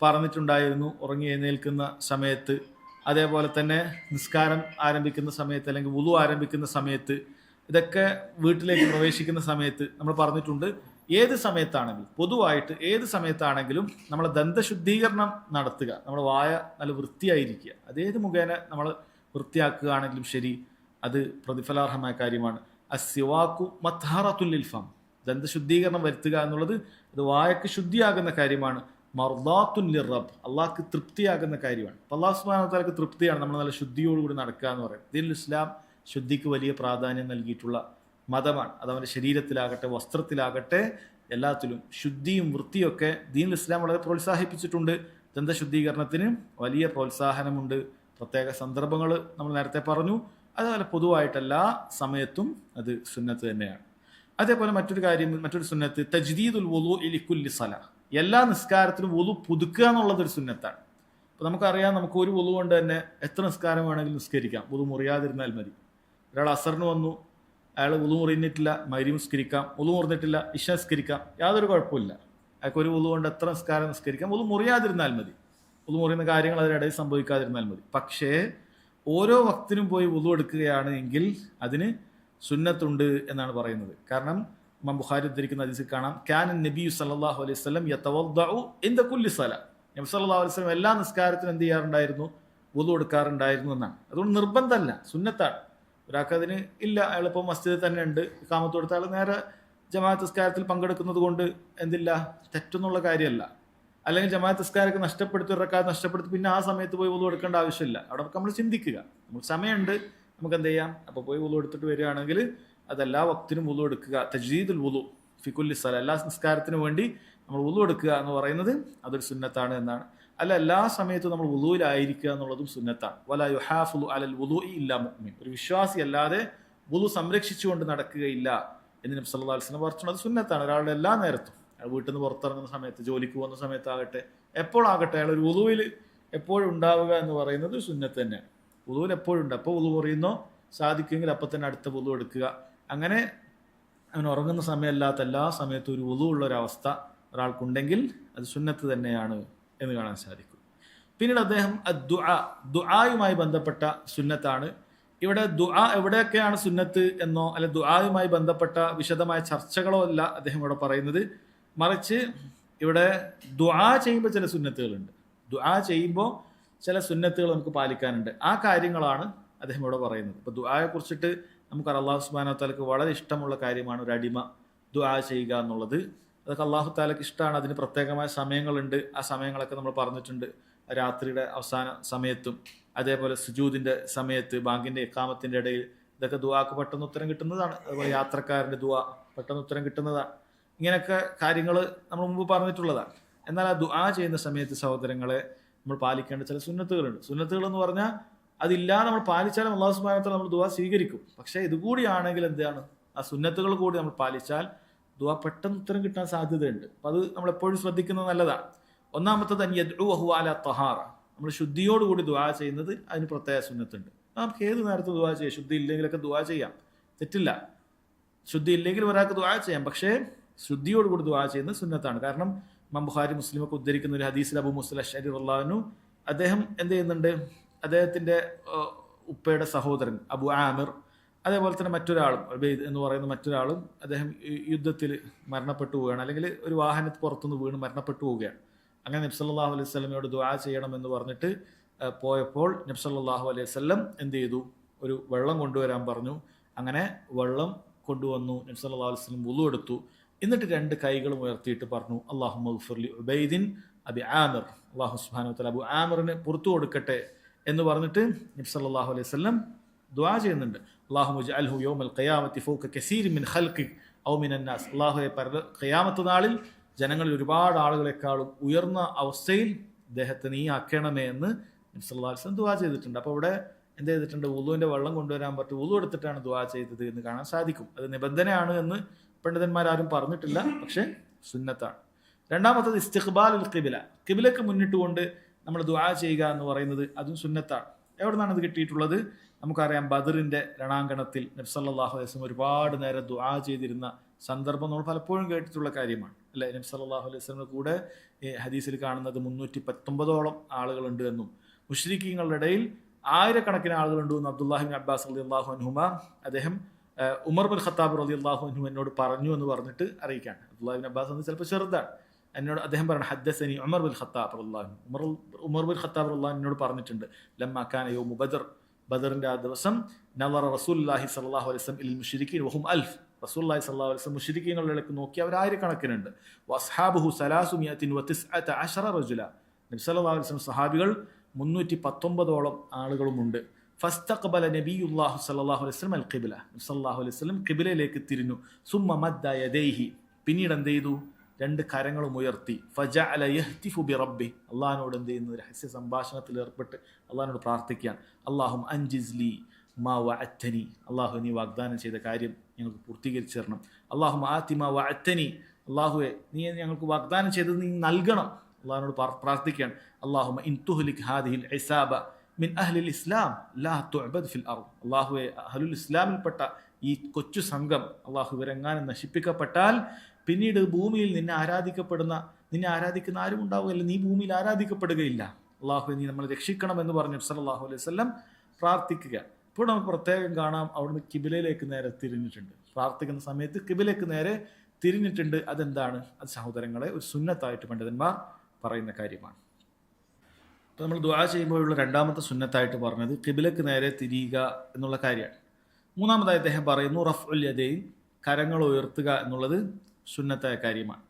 പറഞ്ഞിട്ടുണ്ടായിരുന്നു. ഉറങ്ങി എഴുന്നേൽക്കുന്ന സമയത്ത്, അതേപോലെ തന്നെ നിസ്കാരം ആരംഭിക്കുന്ന സമയത്ത്, അല്ലെങ്കിൽ വുളു ആരംഭിക്കുന്ന സമയത്ത്, ഇതൊക്കെ വീട്ടിലേക്ക് പ്രവേശിക്കുന്ന സമയത്ത് നമ്മൾ പറഞ്ഞിട്ടുണ്ട്. ഏത് സമയത്താണെങ്കിലും, പൊതുവായിട്ട് ഏത് സമയത്താണെങ്കിലും നമ്മൾ ദന്തശുദ്ധീകരണം നടത്തുക. നമ്മുടെ വായ നല്ല വൃത്തിയായിരിക്കുക. അതേത് മുഖേന നമ്മൾ വൃത്തിയാക്കുകയാണെങ്കിലും ശരി, അത് പ്രതിഫലാർഹമായ കാര്യമാണ്. അസ്സിവാക്കു മത്ഹറത്തുൽ ലിൽ ഫം, ദന്തശുദ്ധീകരണം വരുത്തുക എന്നുള്ളത് അത് വായക്ക് ശുദ്ധിയാകുന്ന കാര്യമാണ്. മർദാത്തുൻ ലിർറബ്, അള്ളാഹ്ക്ക് തൃപ്തിയാകുന്ന കാര്യമാണ്. അപ്പോൾ അല്ലാഹു സുബ്ഹാനഹു വ തആലക്ക് തൃപ്തിയാണ് നമ്മൾ നല്ല ശുദ്ധിയോടുകൂടി നടക്കുക എന്ന് പറയുന്നത്. ദീനുൽ ഇസ്ലാം ശുദ്ധിക്ക് വലിയ പ്രാധാന്യം നൽകിയിട്ടുള്ള മതമാണ്. അത് അവൻ്റെ ശരീരത്തിലാകട്ടെ വസ്ത്രത്തിലാകട്ടെ എല്ലാത്തിലും ശുദ്ധിയും വൃത്തിയൊക്കെ ദീനുൽ ഇസ്ലാം വളരെ പ്രോത്സാഹിപ്പിച്ചിട്ടുണ്ട്. ദന്തശുദ്ധീകരണത്തിന് വലിയ പ്രോത്സാഹനമുണ്ട്. പ്രത്യേക സന്ദർഭങ്ങൾ നമ്മൾ നേരത്തെ പറഞ്ഞു. അതുപോലെ പൊതുവായിട്ട് എല്ലാ സമയത്തും അത് സുന്നത്ത് തന്നെയാണ്. അതേപോലെ മറ്റൊരു സുന്നത്ത് തജ്ദീദുൽ വുളൂഇ ലികുല്ലി സലാ, എല്ലാ നിസ്കാരത്തിലും വുളു പുതുക്കുക എന്നുള്ളതൊരു സുന്നത്താണ്. അപ്പോൾ നമുക്കറിയാം, നമുക്ക് ഒരു വുളു കൊണ്ട് തന്നെ എത്ര നിസ്കാരം വേണമെങ്കിലും നിസ്കരിക്കാം, വുളു മുറിയാതിരുന്നാൽ മതി. ഒരാൾ അസറിന് വന്നു, അയാൾ വുളു മുറിഞ്ഞിട്ടില്ല, മഗ്‌രിബ് നിസ്കരിക്കാം. വുളു മുറിഞ്ഞിട്ടില്ല, ഇശ നിസ്കരിക്കാം, യാതൊരു കുഴപ്പമില്ല. അയാൾക്ക് ഒരു വുളു കൊണ്ട് എത്ര നിസ്കാരം നിസ്കരിക്കാം, വുളു മുറിയാതിരുന്നാൽ മതി. വുളു മുറിയുന്ന കാര്യങ്ങൾ അതിനിടയിൽ സംഭവിക്കാതിരുന്നാൽ മതി. പക്ഷേ ഓരോ വക്തിനും പോയി വുളു എടുക്കുകയാണ് എങ്കിൽ അതിന് സുന്നത്തുണ്ട് എന്നാണ് പറയുന്നത്. കാരണം ഇമാം ബുഖാരി ഉദ്ധരിക്കുന്ന ഹദീസിൽ കാണാം, കാന നബിയു സല്ലല്ലാഹു അലൈഹി വസല്ലം യതവദ്ദഉ ഇൻദ കുല്ലി സലാ, നബി സല്ലല്ലാഹു അലൈഹി വസല്ലം എല്ലാ നിസ്കാരത്തിനും എന്ത് ചെയ്യാറുണ്ടായിരുന്നു, വുളു എടുക്കാറുണ്ടായിരുന്നു എന്നാണ്. അതുകൊണ്ട് നിർബന്ധമല്ല, സുന്നത്താണ്. ഒരാൾക്ക് അതിന് ഇല്ല, അയാളിപ്പോൾ മസ്ജിദിൽ തന്നെ ഉണ്ട്, ഇഖാമത്ത് കൊടുത്ത ആൾ നേരെ ജമാഅത്ത് നിസ്കാരത്തിൽ പങ്കെടുക്കുന്നത് കൊണ്ട് എന്തില്ല, തെറ്റെന്നുള്ള കാര്യമല്ല. അല്ലെങ്കിൽ ജമാഅത്ത് നിസ്കാരമൊക്കെ നഷ്ടപ്പെടുത്തി റക്കാത്ത് നഷ്ടപ്പെടുത്തി പിന്നെ ആ സമയത്ത് പോയി വുളു എടുക്കേണ്ട ആവശ്യമില്ല. അവിടെ നമ്മൾ ചിന്തിക്കുക, നമുക്ക് സമയമുണ്ട്, നമുക്ക് എന്ത് ചെയ്യാം, അപ്പോൾ പോയി വുളു എടുത്തിട്ട് വരികയാണെങ്കിൽ അതെല്ലാ വക്തിനും വുളു എടുക്കുക. തജ്ദീദുൽ വുളു ഫിക്കുല്ലി സല, എല്ലാ നിസ്കാരത്തിനു വേണ്ടി നമ്മൾ വുളു എടുക്കുക എന്ന് പറയുന്നത് അതൊരു സുന്നത്താണ് എന്നാണ്. അല്ല, എല്ലാ സമയത്തും നമ്മൾ വുളുവിലായിരിക്കുക എന്നുള്ളതും സുന്നത്താണ്. വലാ യുഹാഫിളു അലൽ വുളുഇ ഇല്ലാ മുഅ്മിൻ, ഒരു വിശ്വാസി അല്ലാതെ വുളു സംരക്ഷിച്ചുകൊണ്ട് നടക്കുകയില്ല എന്ന് നബി സല്ലല്ലാഹു അലൈഹി വസല്ലം പറഞ്ഞു. അത് സുന്നത്താണ്. ഒരാളുടെ എല്ലാ നേരത്തും, അയാൾ വീട്ടിൽ നിന്ന് പുറത്തിറങ്ങുന്ന സമയത്ത്, ജോലിക്ക് പോകുന്ന സമയത്താകട്ടെ, എപ്പോഴാകട്ടെ, അയാൾ ഒരു വുളുവിൽ എപ്പോഴും ഉണ്ടാവുക എന്ന് പറയുന്നത് സുന്നത്ത് തന്നെയാണ്. വുളുവിൽ എപ്പോഴും ഉണ്ട്. അപ്പോൾ വുളു പറയുന്നോ സാധിക്കുമെങ്കിൽ അപ്പം തന്നെ അടുത്ത വുളു എടുക്കുക. അങ്ങനെ അവൻ ഉറങ്ങുന്ന സമയമല്ലാത്ത എല്ലാ സമയത്തും ഒരു വുളു ഉള്ള ഒരവസ്ഥ ഒരാൾക്കുണ്ടെങ്കിൽ അത് സുന്നത്ത് തന്നെയാണ് എന്ന് കാണാൻ സാധിക്കും. പിന്നീട് അദ്ദേഹം ദുആയുമായി ബന്ധപ്പെട്ട സുന്നത്താണ്. ഇവിടെ ദുആ എവിടെയൊക്കെയാണ് സുന്നത്ത് എന്നോ അല്ലെ ദുആയുമായി ബന്ധപ്പെട്ട വിശദമായ ചർച്ചകളോ അല്ല അദ്ദേഹം ഇവിടെ പറയുന്നത്. മറിച്ച് ഇവിടെ ദുആ ചെയ്യുമ്പോൾ ചില സുന്നത്തുകളുണ്ട്. ദുആ ചെയ്യുമ്പോൾ ചില സുന്നത്തുകൾ നമുക്ക് പാലിക്കാനുണ്ട്. ആ കാര്യങ്ങളാണ് അദ്ദേഹം ഇവിടെ പറയുന്നത്. ഇപ്പോൾ ദുആയെ കുറിച്ചിട്ട് നമുക്കറിയാം, അല്ലാഹു സുബ്ഹാനഹു വ തആലക്ക് വളരെ ഇഷ്ടമുള്ള കാര്യമാണ് ഒരു അടിമ ദുആ ചെയ്യുക എന്നുള്ളത്. അതൊക്കെ അല്ലാഹു തആലക്ക് ഇഷ്ടമാണ്. അതിന് പ്രത്യേകമായ സമയങ്ങളുണ്ട്. ആ സമയങ്ങളൊക്കെ നമ്മൾ പറഞ്ഞിട്ടുണ്ട്. രാത്രിയുടെ അവസാന സമയത്തും അതേപോലെ സുജൂദിൻ്റെ സമയത്ത്, ബാങ്കിൻ്റെ ഇഖാമത്തിൻ്റെ ഇടയിൽ, ഇതൊക്കെ ദുആക്ക് പെട്ടെന്ന് ഉത്തരം കിട്ടുന്നതാണ്. അതുപോലെ യാത്രക്കാരൻ്റെ ദുആ പെട്ടെന്ന് ഉത്തരം കിട്ടുന്നതാണ്. ഇങ്ങനെയൊക്കെ കാര്യങ്ങൾ നമ്മൾ മുമ്പ് പറഞ്ഞിട്ടുള്ളതാണ്. എന്നാൽ ആ ദുആ ചെയ്യുന്ന സമയത്ത് സഹോദരങ്ങളെ നമ്മൾ പാലിക്കേണ്ട ചില സുന്നത്തുകളുണ്ട്. സുന്നത്തുകൾ എന്ന് പറഞ്ഞാൽ അതില്ലാതെ നമ്മൾ പാലിച്ചാലും അല്ലാഹു സുബ്ഹാനഹു വ തആല നമ്മൾ ദുആ സ്വീകരിക്കും. പക്ഷേ ഇതുകൂടിയാണെങ്കിൽ എന്താണ്, ആ സുന്നത്തുകൾ കൂടി നമ്മൾ പാലിച്ചാൽ ദുആ പെട്ടെന്ന് ഉത്തരം കിട്ടാൻ സാധ്യതയുണ്ട്. അപ്പം അത് നമ്മൾ എപ്പോഴും ശ്രദ്ധിക്കുന്നത് നല്ലതാണ്. ഒന്നാമത്തത് അൻ യദ്ഉ വഹുവ അലാ തഹാറ, നമ്മൾ ശുദ്ധിയോടുകൂടി ദുആ ചെയ്യുന്നത് അതിന് പ്രത്യേക സുന്നത്തുണ്ട്. നമുക്ക് ഏത് നേരത്തും ദുആ ചെയ്യാം. ശുദ്ധി ഇല്ലെങ്കിലൊക്കെ ദുആ ചെയ്യാം, തെറ്റില്ല. ശുദ്ധി ഇല്ലെങ്കിൽ ഒരാൾക്ക് ദുആ ചെയ്യാം. പക്ഷേ ശുദ്ധിയോടുകൂടി ദുആ ചെയ്യുന്നത് സുന്നത്താണ്. കാരണം ഇമാം ബുഖാരി മുസ്ലിമൊക്കെ ഉദ്ധരിക്കുന്ന ഒരു ഹദീസിൽ അബൂ മൂസ അശ്അരി റളിയല്ലാഹു അൻഹു അദ്ദേഹം എന്ത് ചെയ്യുന്നുണ്ട്, അദ്ദേഹത്തിൻ്റെ ഉപ്പയുടെ സഹോദരൻ അബു ആമിർ, അതേപോലെ തന്നെ മറ്റൊരാളും ഉബൈദ് എന്ന് പറയുന്ന മറ്റൊരാളും അദ്ദേഹം യുദ്ധത്തിൽ മരണപ്പെട്ടു പോവുകയാണ്, അല്ലെങ്കിൽ ഒരു വാഹനത്തിൽ പുറത്തുനിന്ന് വീണ് മരണപ്പെട്ടു പോവുകയാണ്. അങ്ങനെ നബി സല്ലല്ലാഹു അലൈഹി വസല്ലമയോട് ദുആ ചെയ്യണം എന്ന് പറഞ്ഞിട്ട് പോയപ്പോൾ നബി സല്ലല്ലാഹു അലൈഹി വസല്ലം എന്ത് ചെയ്തു, ഒരു വെള്ളം കൊണ്ടുവരാൻ പറഞ്ഞു. അങ്ങനെ വെള്ളം കൊണ്ടുവന്നു. നബി സല്ലല്ലാഹു അലൈഹി വസല്ലം വുളു എടുത്തു. എന്നിട്ട് രണ്ട് കൈകളും ഉയർത്തിയിട്ട് പറഞ്ഞു, അല്ലാഹുമ്മ ഗ്ഫിർ ലി ഉബൈദിൻ അബി ആമിർ, അല്ലാഹു സുബ്ഹാനഹു വ തആല അബു ആമിറിന് പുറത്തു കൊടുക്കട്ടെ എന്ന് പറഞ്ഞിട്ട് നബി സല്ലല്ലാഹു അലൈഹി വസല്ലം ദുആ ചെയ്യുന്നുണ്ട്. അല്ലാഹുമ്മ ജഅൽഹു യൗമൽ ഖിയാമത്തി ഫൗക കസീരിൻ മിൻ ഖൽഖിക് ഔ മിനൻ നാസ്, അല്ലാഹുവേ ഖിയാമത്ത് നാളിൽ ജനങ്ങളിൽ ഒരുപാട് ആളുകളെക്കാളും ഉയർന്ന അവസ്ഥയിൽ അദ്ദേഹത്തെ നീ ആക്കണമേ എന്ന് നബി സല്ലല്ലാഹു അലൈഹി വസല്ലം ദുആ ചെയ്തിട്ടുണ്ട്. അപ്പോൾ ഇവിടെ എന്ത് ചെയ്തിട്ടുണ്ട്, വുളുവിൻ്റെ വെള്ളം കൊണ്ടുവരാൻ പറ്റും, വുളു എടുത്തിട്ടാണ് ദുആ ചെയ്തത് എന്ന് കാണാൻ സാധിക്കും. അത് നിബന്ധനയാണ് എന്ന് പണ്ഡിതന്മാരാരും പറഞ്ഞിട്ടില്ല, പക്ഷേ സുന്നത്താണ്. രണ്ടാമത്തത് ഇസ്തിഖ്ബാലുൽ ഖിബ്ല, ഖിബ്ലക്ക് മുന്നിട്ടുകൊണ്ട് നമ്മൾ ദുആ ചെയ്യുക എന്ന് പറയുന്നത് അതും സുന്നത്താണ്. എവിടെ നിന്നാണ് ഇത് കിട്ടിയിട്ടുള്ളത്? നമുക്കറിയാം, ബദറിൻ്റെ രണാങ്കണത്തിൽ നബി സല്ലല്ലാഹു അലൈഹി വസല്ലം ഒരുപാട് നേരം ദുആ ചെയ്തിരുന്ന സന്ദർഭം നമ്മൾ പലപ്പോഴും കേട്ടിട്ടുള്ള കാര്യമാണ്, അല്ലേ? നബി സല്ലല്ലാഹു അലൈഹി വസല്ലം കൂടെ ഈ ഹദീസിൽ കാണുന്നത് 319ഓളം ആളുകളുണ്ട് എന്നും മുശ്രിക്കീങ്ങളുടെ ഇടയിൽ ആയിരക്കണക്കിന് ആളുകളുണ്ട് എന്നും അബ്ദുല്ലാഹി ഇബ്നു അബ്ബാസ് റളിയല്ലാഹു അൻഹുമ അദ്ദേഹം ഉമർ ബിൻ ഖത്താബ് റളിയല്ലാഹു അൻഹു എന്നോട് പറഞ്ഞു എന്ന് പറഞ്ഞിട്ട് അറിയിക്കാണ്. അബ്ദുല്ലാഹി ഇബ്നു അബ്ബാസ് എന്ന് ചിലപ്പോൾ ചെറുതാണ്. എന്നോട് അദ്ദേഹം പറഞ്ഞു, ഹദ്ദസനി ഉമർ ബിൻ ഖത്താബ് റളിയല്ലാഹു അൻഹു, ഉമർ ബിൻ ഖത്താബ് റളിയല്ലാഹു അൻഹു എന്നോട് പറഞ്ഞിട്ടുണ്ട്, ലമ്മാ കാന യൗമു ബദർ, ബദറിന്റെ ആ ദിവസം, നളറ റസൂലുള്ളാഹി സ്വല്ലല്ലാഹു അലൈഹി വസല്ലം ഇൽ മുശ്രിക്കീൻ വഹും അൽഫ്, റസൂലുള്ളാഹി സ്വല്ലല്ലാഹു അലൈഹി വസല്ലം മുശ്രിക്കീങ്ങളിലേക്ക് നോക്കി അവർ ആയിരക്കണക്കിനുണ്ട്. വഅസ്ഹാബുഹു 319 റജുല, നബി സല്ലല്ലാഹു അലൈഹി വസല്ലം സഹാബികൾ 319ഓളം ആളുകളുമുണ്ട്. ഫസ്തഖ്ബല നബിയുല്ലാഹി സ്വല്ലല്ലാഹു അലൈഹി വസല്ലം അൽ ഖിബ്ല, നബി സല്ലല്ലാഹു അലൈഹി വസല്ലം ഖിബ്ലയിലേക്ക് തിരിഞ്ഞു. സുമ്മ മദ്ദ യദൈഹി, പിന്നീട് എന്ത് ചെയ്തു, രണ്ട് കരങ്ങളും ഉയർത്തി. ഫജഅല യഹ്തിഫു ബിറബ്ബി, അല്ലാഹുവോട് എന്ത് ചെയ്യുന്നു, രഹസ്യ സംഭാഷണത്തിൽ ഏർപ്പെട്ട് അല്ലാഹുവോട് പ്രാർത്ഥിക്കാൻ. അല്ലാഹും അൻജിസ് ലി മാ വഅദ്തനി, അല്ലാഹു നീ വാഗ്ദാനം ചെയ്ത കാര്യം ഞങ്ങൾക്ക് പൂർത്തീകരിച്ചു തരണം. അല്ലാഹുമ്മ ആതി മാ വഅദ്തനി, അല്ലാഹുവേ നീ ഞങ്ങൾക്ക് വാഗ്ദാനം ചെയ്തത് നീ നൽകണം. അല്ലാഹുവോട് പ്രാർത്ഥിക്കാൻ. അല്ലാഹുമ്മ ഇൻ തുഹ്ലിക് ഹാദിഹിൽ ഇസാബ മിൻ അഹ്ലിൽ ഇസ്ലാം ലാ തുഅബദ് ഫിൽ അർദ്, അല്ലാഹുവേ അഹ്ലുൽ ഇസ്ലാമിൽപ്പെട്ട ഈ കൊച്ചു സംഘം അല്ലാഹു ഇവരെങ്ങാനും നശിപ്പിക്കപ്പെട്ടാൽ പിന്നീട് ഭൂമിയിൽ നിന്നെ ആരാധിക്കുന്ന ആരും ഉണ്ടാവുകയില്ല, നീ ഭൂമിയിൽ ആരാധിക്കപ്പെടുകയില്ല. അല്ലാഹുവേ നീ നമ്മളെ രക്ഷിക്കണം എന്ന് പറഞ്ഞു സല്ലല്ലാഹു അലൈഹി വസല്ലം പ്രാർത്ഥിക്കുക. ഇപ്പോൾ നമുക്ക് പ്രത്യേകം കാണാം, അവിടുന്ന് കിബിലയിലേക്ക് നേരെ തിരിഞ്ഞിട്ടുണ്ട്. പ്രാർത്ഥിക്കുന്ന സമയത്ത് കിബിലേക്ക് നേരെ തിരിഞ്ഞിട്ടുണ്ട്. അതെന്താണ്? അത് സഹോദരങ്ങളെ ഒരു സുന്നത്തായിട്ട് പണ്ഡിതന്മാർ പറയുന്ന കാര്യമാണ്. അപ്പോൾ നമ്മൾ ദുആ ചെയ്യുമ്പോഴുള്ള രണ്ടാമത്തെ സുന്നത്തായിട്ട് പറഞ്ഞത് കിബിലക്ക് നേരെ തിരിയുക എന്നുള്ള കാര്യമാണ്. മൂന്നാമതായി അദ്ദേഹം പറയുന്നു റഫ്ഉൽ യദൈൻ, കരങ്ങൾ ഉയർത്തുക എന്നുള്ളത് സുന്നത്തായ കാര്യമാണ്.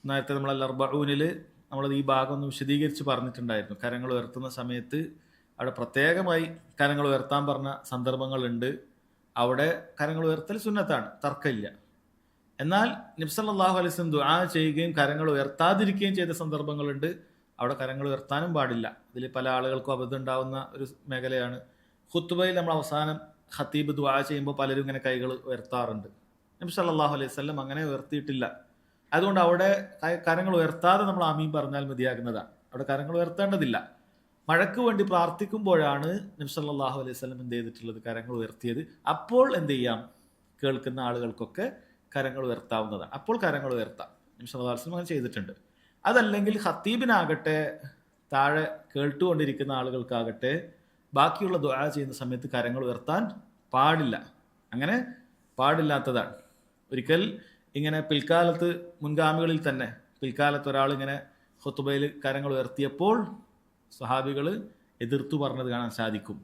നേരത്തെ നമ്മൾ അൽ-അർബഊനിൽ നമ്മളത് ഈ ഭാഗം ഒന്ന് വിശദീകരിച്ച് പറഞ്ഞിട്ടുണ്ടായിരുന്നു. കരങ്ങൾ ഉയർത്തുന്ന സമയത്ത് അവിടെ പ്രത്യേകമായി കരങ്ങൾ ഉയർത്താൻ പറഞ്ഞ സന്ദർഭങ്ങളുണ്ട്. അവിടെ കരങ്ങൾ ഉയർത്തൽ സുന്നത്താണ്, തർക്കമില്ല. എന്നാൽ നബി സല്ലല്ലാഹു അലൈഹി വസല്ലം ദുആ ചെയ്യുകയും കരങ്ങൾ ഉയർത്താതിരിക്കുകയും ചെയ്ത സന്ദർഭങ്ങളുണ്ട്. അവിടെ കരങ്ങൾ ഉയർത്താനും പാടില്ല. ഇതിൽ പല ആളുകൾക്കും അബദ്ധം ഉണ്ടാവുന്ന ഒരു മേഖലയാണ്. ഖുത്ബയിൽ നമ്മൾ അവസാനം ഖത്തീബ് ദുആ ചെയ്യുമ്പോൾ പലരും ഇങ്ങനെ കൈകൾ ഉയർത്താറുണ്ട്. നബി സല്ലല്ലാഹു അലൈഹി വസല്ലം അങ്ങനെ ഉയർത്തിയിട്ടില്ല. അതുകൊണ്ട് അവിടെ കരങ്ങൾ ഉയർത്താതെ നമ്മൾ ആമീൻ പറഞ്ഞാൽ മതിയാകുന്നതാണ്. അവിടെ കരങ്ങൾ ഉയർത്തേണ്ടതില്ല. മഴയ്ക്ക് വേണ്ടി പ്രാർത്ഥിക്കുമ്പോഴാണ് നബി സല്ലല്ലാഹു അലൈഹി വസല്ലം എന്ത് ചെയ്തിട്ടുള്ളത്? കരങ്ങൾ ഉയർത്തിയത്. അപ്പോൾ എന്ത് ചെയ്യാം? കേൾക്കുന്ന ആളുകൾക്കൊക്കെ കരങ്ങൾ ഉയർത്താവുന്നതാണ്. അപ്പോൾ കരങ്ങൾ ഉയർത്താം. നബി സല്ലല്ലാഹു അലൈഹി വസല്ലം അങ്ങനെ ചെയ്തിട്ടുണ്ട്. അതല്ലെങ്കിൽ ഖത്തീബിനാകട്ടെ, താഴെ കേട്ടുകൊണ്ടിരിക്കുന്ന ആളുകൾക്കാകട്ടെ, ബാക്കിയുള്ള ദുആ ചെയ്യുന്ന സമയത്ത് കരങ്ങൾ ഉയർത്താൻ പാടില്ല. അങ്ങനെ പാടില്ലാത്തതാണ്. ഒരിക്കൽ ഇങ്ങനെ പിൽക്കാലത്ത് മുൻഗാമികളിൽ തന്നെ പിൽക്കാലത്ത് ഒരാൾ ഇങ്ങനെ ഖുത്ബയിൽ കരങ്ങൾ ഉയർത്തിയപ്പോൾ സ്വഹാബികൾ എതിർത്തു പറഞ്ഞത് കാണാൻ സാധിക്കും.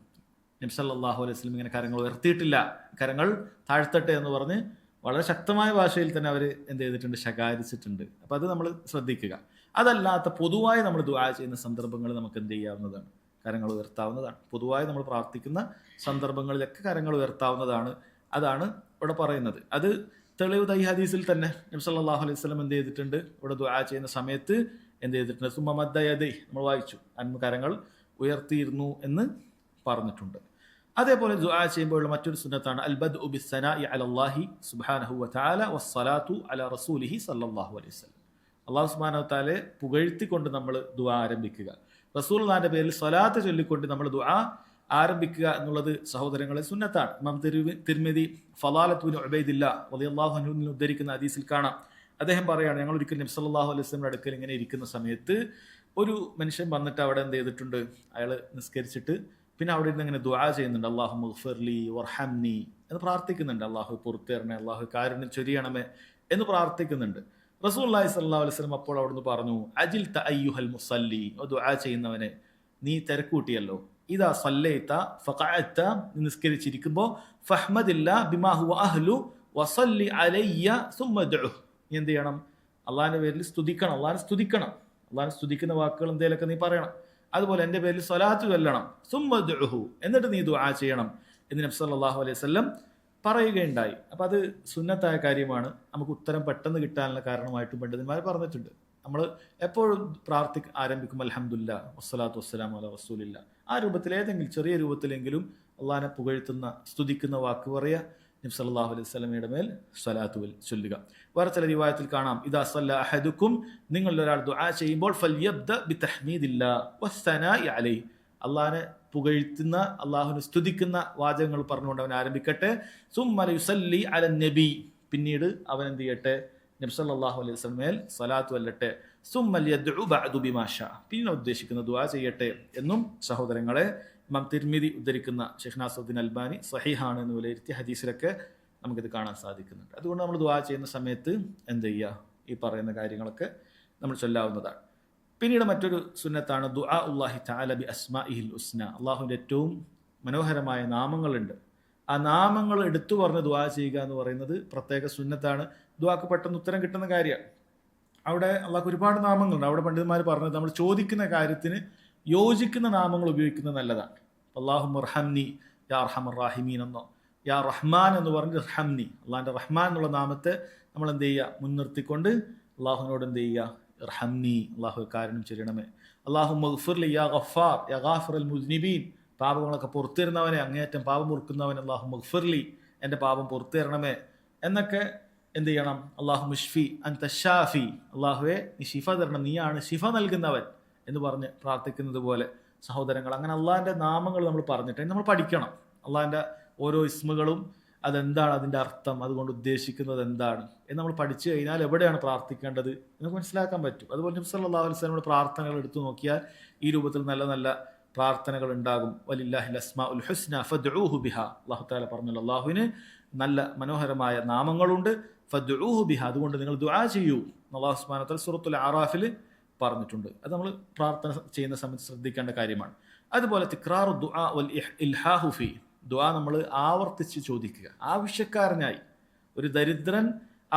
നബി സല്ലല്ലാഹു അലൈഹി വസല്ലം ഇങ്ങനെ കരങ്ങൾ ഉയർത്തിയിട്ടില്ല, കരങ്ങൾ താഴ്ത്തട്ടെ എന്ന് പറഞ്ഞ് വളരെ ശക്തമായ ഭാഷയിൽ തന്നെ അവർ എന്ത് ചെയ്തിട്ടുണ്ട്? ശകാരിച്ചിട്ടുണ്ട്. അപ്പം അത് നമ്മൾ ശ്രദ്ധിക്കുക. അതല്ലാത്ത പൊതുവായി നമ്മൾ ദുആ ചെയ്യുന്ന സന്ദർഭങ്ങൾ നമുക്ക് എന്ത് ചെയ്യാവുന്നതാണ്? കരങ്ങൾ ഉയർത്താവുന്നതാണ്. പൊതുവായി നമ്മൾ പ്രാർത്ഥിക്കുന്ന സന്ദർഭങ്ങളിലൊക്കെ കരങ്ങൾ ഉയർത്താവുന്നതാണ്. അതാണ് ഇവിടെ പറയുന്നത്. അത് തെളിവ് ഈ ഹദീസിൽ തന്നെ നബി സല്ലല്ലാഹു അലൈഹി വസല്ലം എന്ത് ചെയ്തിട്ടുണ്ട്? ഇവിടെ ദുആ ചെയ്യുന്ന സമയത്ത് എന്ത് ചെയ്തിട്ടുണ്ട്? സുമ്മ മദ്ദ യദൈ നമ്മൾ വായിച്ചു, കരങ്ങൾ ഉയർത്തിയിരുന്നു എന്ന് പറഞ്ഞിട്ടുണ്ട്. അതേപോലെ ദുആ ചെയ്യുമ്പോഴുള്ള മറ്റൊരു സുന്നത്താണ് അൽ ബദ്ഉ ബിസ്സനാഇ അലല്ലാഹി സുബ്ഹാനഹു വതആല വസ്സലാത്തു അലാ റസൂലിഹി സല്ലല്ലാഹു അലൈഹി വസല്ലം. അല്ലാഹു സുബ്ഹാനഹു വതആലയെ പുകഴ്ത്തിക്കൊണ്ട് നമ്മൾ ദുആ ആരംഭിക്കുക. റസൂലുള്ളാഹിന്റെ പേരിൽ സ്വലാത്ത് ചൊല്ലിക്കൊണ്ട് നമ്മൾ ദുആ ആരംഭിക്കുക എന്നുള്ളത് സഹോദരങ്ങളെ സുന്നത്താണ്. ഇമാം തിർമിദി ഫളാലത്ത് ബിൻ ഉബൈദില്ലാ റളിയല്ലാഹു അൻഹു ഉദ്ധരിക്കുന്ന ഹദീസിൽ കാണാം. അദ്ദേഹം പറയാണ്, ഞങ്ങൾ ഒരിക്കൽ നബി സല്ലല്ലാഹു അലൈഹി വസല്ലമയുടെ അടുക്കൽ ഇങ്ങനെ ഇരിക്കുന്ന സമയത്ത് ഒരു മനുഷ്യൻ വന്നിട്ട് അവിടെ എന്ത് ചെയ്തിട്ടുണ്ട്? അയാൾ നിസ്കരിച്ചിട്ട് പിന്നെ അവിടെ ഇരുന്ന് ഇങ്ങനെ ദുആ ചെയ്യുന്നുണ്ട്. അല്ലാഹുമ്മ ഗ്ഫിർലി വർഹംനി എന്ന് പ്രാർത്ഥിക്കുന്നുണ്ട്. അല്ലാഹു പുറത്തേറണേ, അല്ലാഹു കാരുണ്യം ചൊരിയണമേ എന്ന് പ്രാർത്ഥിക്കുന്നുണ്ട്. റസൂലുള്ളാഹി സ്വല്ലല്ലാഹു അലൈഹി വസല്ലം അപ്പോൾ അവിടുന്ന് പറഞ്ഞു, അജിൽത അയ്യുഹൽ മുസല്ലി, ദുആ ചെയ്യുന്നവനെ നീ തിരക്കൂട്ടിയല്ലോ. ഇദാ സല്ലൈത ഫഖഅത, നിസ്കരിച്ചിരിക്കുമ്പോൾ ഫഹ്മദില്ലാ ബിമാ ഹുവ അഹ്ലു വസല്ലി അലയ്യ സുമ്മ ദുഉ, നീ എന്ത് ചെയ്യണം? അള്ളാഹിന്റെ പേരിൽ സ്തുതിക്കണം, അള്ളാഹിനെ സ്തുതിക്കണം. അള്ളാഹിനെ സ്തുതിക്കുന്ന വാക്കുകൾ എന്തെങ്കിലുമൊക്കെ നീ പറയണം. അതുപോലെ എൻ്റെ പേരിൽ സ്വലാത്ത് ചൊല്ലണം. സുമ്മ ദുഉ, എന്നിട്ട് നീ ദുആ ചെയ്യണം എന്ന് നബി സല്ലല്ലാഹു അലൈഹി വസല്ലം പറയുകയുണ്ടായി. അപ്പം അത് സുന്നത്തായ കാര്യമാണ്. നമുക്ക് ഉത്തരം പെട്ടെന്ന് കിട്ടാനുള്ള കാരണമായിട്ടും പണ്ഡിതന്മാർ പറഞ്ഞിട്ടുണ്ട്. നമ്മൾ എപ്പോഴും ആരംഭിക്കും അൽഹംദുലില്ലാ വസ്സലാത്തു വസ്സലാമു അലാ റസൂലില്ലാ, ആ രൂപത്തിൽ ഏതെങ്കിലും ചെറിയ രൂപത്തിലെങ്കിലും അള്ളാഹിനെ പുകഴ്ത്തുന്ന സ്തുതിക്കുന്ന വാക്ക് പറയുക. നബി സല്ലല്ലാഹു അലൈഹി വസല്ലമയുടെ മേൽ സ്വലാത്ത് ചൊല്ലുക. വേറെ ചില റിവായത്തിൽ കാണാം, ഇദാ സല്ല അഹദുക്കും, നിങ്ങളിൽ ഒരാൾ ദുആ ചെയ്യുമ്പോൾ ഫൽയബ്ദ ബിതഹ്മീദില്ലാ വസ്സനാഇ അലൈഹി, അള്ളാഹിനെ പുകഴ്ത്തുന്ന അള്ളാഹുവിനെ സ്തുതിക്കുന്ന വാചകങ്ങൾ പറഞ്ഞുകൊണ്ട് അവൻ ആരംഭിക്കട്ടെ. സുമ്മ യുസല്ലി അലൻ നബി, പിന്നീട് അവൻ എന്ത് ചെയ്യട്ടെ? നബി സല്ലല്ലാഹു അലൈഹി വസല്ലം മേൽ സ്വലാത്ത് വല്ലട്ടെ. സുമ്മ യദ്ഉ ബഅദു ബിമാ ഷാ, പിന്നെ ഉദ്ദേശിക്കുന്ന ദുആ ചെയ്യട്ടെ എന്നും സഹോദരങ്ങളെ ഇമാം തിർമിദി ഉദ്ധരിക്കുന്ന ഷെയ്ഖ് നാസറുദ്ദീൻ അൽബാനി സഹീഹാണ് എന്ന് വിലയിരുത്തിയ ഹദീസിലൊക്കെ നമുക്കിത് കാണാൻ സാധിക്കുന്നുണ്ട്. അതുകൊണ്ട് നമ്മൾ ദുആ ചെയ്യുന്ന സമയത്ത് എന്ത് ചെയ്യുക? ഈ പറയുന്ന കാര്യങ്ങളൊക്കെ നമ്മൾ ചൊല്ലാവുന്നതാണ്. പിന്നീട് മറ്റൊരു സുന്നത്താണ് ദുആ ഉല്ലാഹി തആല ബി അസ്മാഇഹിൽ ഹുസ്ന, അള്ളാഹുവിൻ്റെ ഏറ്റവും മനോഹരമായ നാമങ്ങളുണ്ട്. ആ നാമങ്ങൾ എടുത്തു പറഞ്ഞ് ദുആ ചെയ്യുക എന്ന് പറയുന്നത് പ്രത്യേക സുന്നത്താണ്. ദുആക്ക് പെട്ടെന്ന് ഉത്തരം കിട്ടുന്ന കാര്യമാണ്. അവിടെ അള്ളാഹ്ക്ക് ഒരുപാട് നാമങ്ങളുണ്ട്. അവിടെ പണ്ഡിതന്മാർ പറഞ്ഞത് നമ്മൾ ചോദിക്കുന്ന കാര്യത്തിന് യോജിക്കുന്ന നാമങ്ങൾ ഉപയോഗിക്കുന്നത് നല്ലതാണ്. അല്ലാഹുമ്മ ഇർഹംനി യാ അർഹമർ റാഹിമീൻ എന്നോ യാ റഹ്മാൻ എന്ന് പറഞ്ഞ് ഇർഹംനി, അള്ളാഹിൻ്റെ റഹ്മാൻ എന്നുള്ള നാമത്തെ നമ്മൾ എന്ത് ചെയ്യുക? മുൻനിർത്തിക്കൊണ്ട് അള്ളാഹുവിനോട് എന്ത് ചെയ്യുക? ഇർഹംനി, അള്ളാഹു കാരുണ്യം ചൊരിയണമേ. അല്ലാഹുമ്മ ഗ്ഫിർലി യാ ഗഫാർ യാ ഗാഫിറൽ മുദ്നിബീൻ, പാപങ്ങളൊക്കെ പുറത്തുതരുന്നവനെ, അങ്ങേയറ്റം പാപം പൊറുക്കുന്നവൻ, അല്ലാഹുമ്മ ഗ്ഫിർലി, എൻ്റെ പാപം പുറത്തു തരണമേ എന്നൊക്കെ എന്ത് ചെയ്യണം? അല്ലാഹു മുഷ്ഫി അൻത ഷാഫി, അള്ളാഹുവെ നീ ശിഫ തരണം, നീയാണ് ശിഫ നൽകുന്നവൻ എന്ന് പറഞ്ഞ് പ്രാർത്ഥിക്കുന്നത് പോലെ സഹോദരങ്ങൾ, അങ്ങനെ അള്ളാഹിൻ്റെ നാമങ്ങൾ നമ്മൾ പറഞ്ഞിട്ട് നമ്മൾ പഠിക്കണം. അള്ളാഹിൻ്റെ ഓരോ ഇസ്മുകളും അതെന്താണ്, അതിൻ്റെ അർത്ഥം, അതുകൊണ്ട് ഉദ്ദേശിക്കുന്നത് എന്താണ് എന്ന് നമ്മൾ പഠിച്ചു കഴിഞ്ഞാൽ എവിടെയാണ് പ്രാർത്ഥിക്കേണ്ടത് നമുക്ക് മനസ്സിലാക്കാൻ പറ്റും. അതുപോലെ നബി സല്ലല്ലാഹു അലൈഹി വസല്ലമയുടെ പ്രാർത്ഥനകൾ എടുത്തു നോക്കിയാൽ ഈ രൂപത്തിൽ നല്ല നല്ല പ്രാർത്ഥനകൾ ഉണ്ടാകും. വലില്ലാഹിൽ അസ്മാഉൽ ഹുസ്ന ഫദ്ഉഹു ബിഹാ, അല്ലാഹു തആല പറഞ്ഞല്ലോ അള്ളാഹുവിന് നല്ല മനോഹരമായ നാമങ്ങളുണ്ട്. ഫദ്ഉഹു ബിഹാ, അതുകൊണ്ട് നിങ്ങൾ ദുആ ചെയ്യൂ. അല്ലാഹു സുബ്ഹാനഹു വ തആല സൂറത്തുൽ അറാഫിൽ പറഞ്ഞിട്ടുണ്ട്. അത് നമ്മൾ പ്രാർത്ഥന ചെയ്യുന്ന സമയത്ത് ശ്രദ്ധിക്കേണ്ട കാര്യമാണ്. അതുപോലെ തിക്റാറു ദുആ വൽ ഇൽഹാഹു ഫീ, ദുആ നമ്മൾ ആവർത്തിച്ച് ചോദിക്കുക. ആവശ്യക്കാരനായി ഒരു ദരിദ്രൻ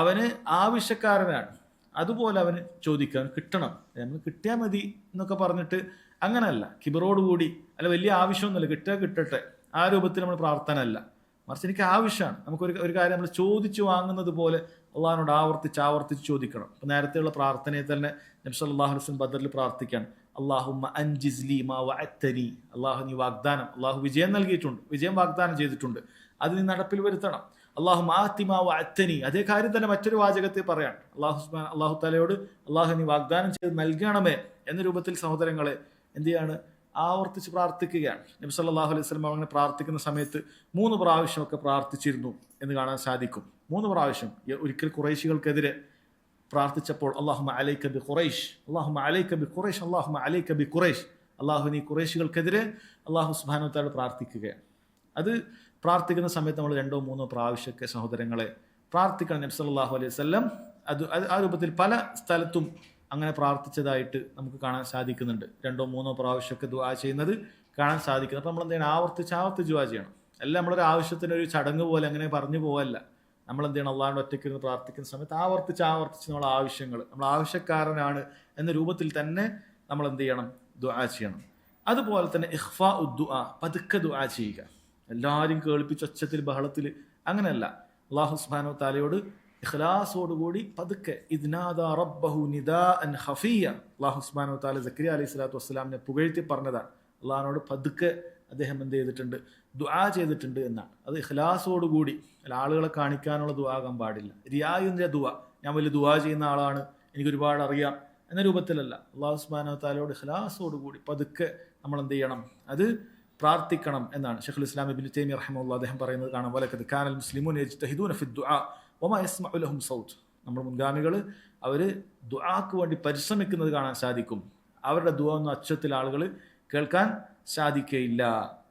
അവന് ആവശ്യക്കാരനാണ്, അതുപോലെ അവന് ചോദിക്കാൻ കിട്ടണം. നമ്മൾ കിട്ടിയാൽ മതി എന്നൊക്കെ പറഞ്ഞിട്ട് അങ്ങനെയല്ല, കിബറോടുകൂടി അല്ല വലിയ ആവശ്യമൊന്നുമില്ല, കിട്ടുക കിട്ടട്ടെ ആ രൂപത്തിൽ നമ്മൾ പ്രാർത്ഥന അല്ല. മറിച്ച് എനിക്ക് ആവശ്യമാണ്, നമുക്കൊരു കാര്യം നമ്മൾ ചോദിച്ചു വാങ്ങുന്നത് പോലെ അള്ളാഹിനോട് ആവർത്തിച്ച് ചോദിക്കണം. അപ്പം നേരത്തെയുള്ള പ്രാർത്ഥനയിൽ തന്നെ നബി സല്ലല്ലാഹു അലൈഹി വസല്ലം ബദറിൽ പ്രാർത്ഥിക്കാൻ അല്ലാഹുമ്മ അൻജിസ്ലി മാ വഅദ്തനി, അള്ളാഹു നീ വാഗ്ദാനം, അള്ളാഹു വിജയം നൽകിയിട്ടുണ്ട്, വിജയം വാഗ്ദാനം ചെയ്തിട്ടുണ്ട്, അത് നീ നടപ്പിൽ വരുത്തണം. അള്ളാഹു ആതി മാ വഅദ്തനി, അതേ കാര്യം തന്നെ മറ്റൊരു വാചകത്തിൽ പറയാൻ അള്ളാഹു തആലയോട് അള്ളാഹു നീ വാഗ്ദാനം ചെയ്ത് നൽകണമേ എന്ന രൂപത്തിൽ സഹോദരങ്ങളെ എന്ത് ചെയ്യാണ്, ആവർത്തിച്ച് പ്രാർത്ഥിക്കുകയാണ്. നബി സല്ലല്ലാഹു അലൈഹി വസല്ലം അങ്ങനെ പ്രാർത്ഥിക്കുന്ന സമയത്ത് 3 പ്രാവശ്യമൊക്കെ പ്രാർത്ഥിച്ചിരുന്നു എന്ന് കാണാൻ സാധിക്കും. 3 പ്രാവശ്യം. ഒരിക്കൽ ഖുറൈശികൾക്കെതിരെ പ്രാർത്ഥിച്ചപ്പോൾ അല്ലാഹുമ്മ അലൈക ബി ഖുറൈശ്, അല്ലാഹുമ്മ അലൈക ബി ഖുറൈശ്, അല്ലാഹുമ്മ അലൈക ബി ഖുറൈശ്, അല്ലാഹു നീ ഖുറൈശികൾക്കെതിരെ അല്ലാഹു സുബ്ഹാനഹു വ തആല പ്രാർത്ഥിക്കുകയാണ്. അത് പ്രാർത്ഥിക്കുന്ന സമയത്ത് നമ്മൾ 2-3 പ്രാവശ്യമൊക്കെ സഹോദരങ്ങളെ പ്രാർത്ഥിക്കണം. നബി സല്ലല്ലാഹു അലൈഹി വസല്ലം ആ രൂപത്തിൽ പല സ്ഥലത്തും അങ്ങനെ പ്രാർത്ഥിച്ചതായിട്ട് നമുക്ക് കാണാൻ സാധിക്കുന്നുണ്ട്. 2-3 പ്രാവശ്യമൊക്കെ ദുആ ചെയ്യുന്നത് കാണാൻ സാധിക്കുന്നത്. അപ്പം നമ്മൾ എന്ത് ചെയ്യണം, ആവർത്തിച്ച് ദുആ ചെയ്യണം. എല്ലാം നമ്മളൊരു ആവശ്യത്തിനൊരു ചടങ്ങ് പോലെ അങ്ങനെ പറഞ്ഞു പോവല്ല. നമ്മൾ എന്ത് ചെയ്യണം, അള്ളാഹുവിൻ്റെ ഒറ്റയ്ക്ക് ഇരുന്ന് പ്രാർത്ഥിക്കുന്ന സമയത്ത് ആവർത്തിച്ച് നമ്മൾ ആവശ്യങ്ങൾ, നമ്മൾ ആവശ്യക്കാരനാണ് എന്ന രൂപത്തിൽ തന്നെ നമ്മൾ എന്ത് ചെയ്യണം, ദുആ ചെയ്യണം. അതുപോലെ തന്നെ ഇഖ്ഫാ ഉദ്ദുആ, പതുക്കെ ദുആ ചെയ്യുക. എല്ലാവരും കേൾപ്പിച്ച് ഒച്ചത്തിൽ ബഹളത്തിൽ അങ്ങനെയല്ല. അള്ളാഹു സുബ്ഹാനഹു വ തആലയോട് ഇഖ്ലാസോടുകൂടി പതുക്കെ ഇദ്നാദാ റബ്ബഹു നിദാഅൻ ഖഫിയ്യ, അള്ളാഹു സുബ്ഹാനഹു വ തആല സക്കരിയ അലൈഹി സ്വലാത്തു വസ്സലാമിനെ പുകഴ്ത്തി പറഞ്ഞതാണ്. അള്ളാഹിനോട് പതുക്കെ അദ്ദേഹം എന്ത് ചെയ്തിട്ടുണ്ട്, ദുആ ചെയ്തിട്ടുണ്ട് എന്നാണ്. അത് ഇഖ്ലാസോടുകൂടി, അല്ല ആളുകളെ കാണിക്കാനുള്ള ദുആ ആകാൻ പാടില്ല. റിയായിൻ്റെ ദുആ, ഞാൻ വലിയ ദുആ ചെയ്യുന്ന ആളാണ്, എനിക്ക് ഒരുപാട് അറിയാം എന്ന രൂപത്തിലല്ല. അള്ളാഹു സുബ്ഹാനഹു വ തആലയോട് ഇഖ്ലാസോടുകൂടി പതുക്കെ നമ്മൾ എന്ത് ചെയ്യണം, അത് പ്രാർത്ഥിക്കണം എന്നാണ് ശൈഖുൽ ഇസ്ലാം ഇബ്നു തൈമിയ്യ റഹിമഹുല്ലാഹ് അദ്ദേഹം പറയുന്നത് കാണാം. വലഖദ് കാനൽ മുസ്ലിമൂന യജ്തഹിദൂന ഫി ദുആ വമാ യസ്മഉ ലഹും സൗത്ത്. നമ്മുടെ മുൻഗാമികൾ അവർ ദുആക്ക് വേണ്ടി പരിശ്രമിക്കുന്നത് കാണാൻ സാധിക്കും. അവരുടെ ദുആ ഒന്നും അച്ചത്തിൽ ആളുകൾ കേൾക്കാൻ സാധിക്കയില്ല.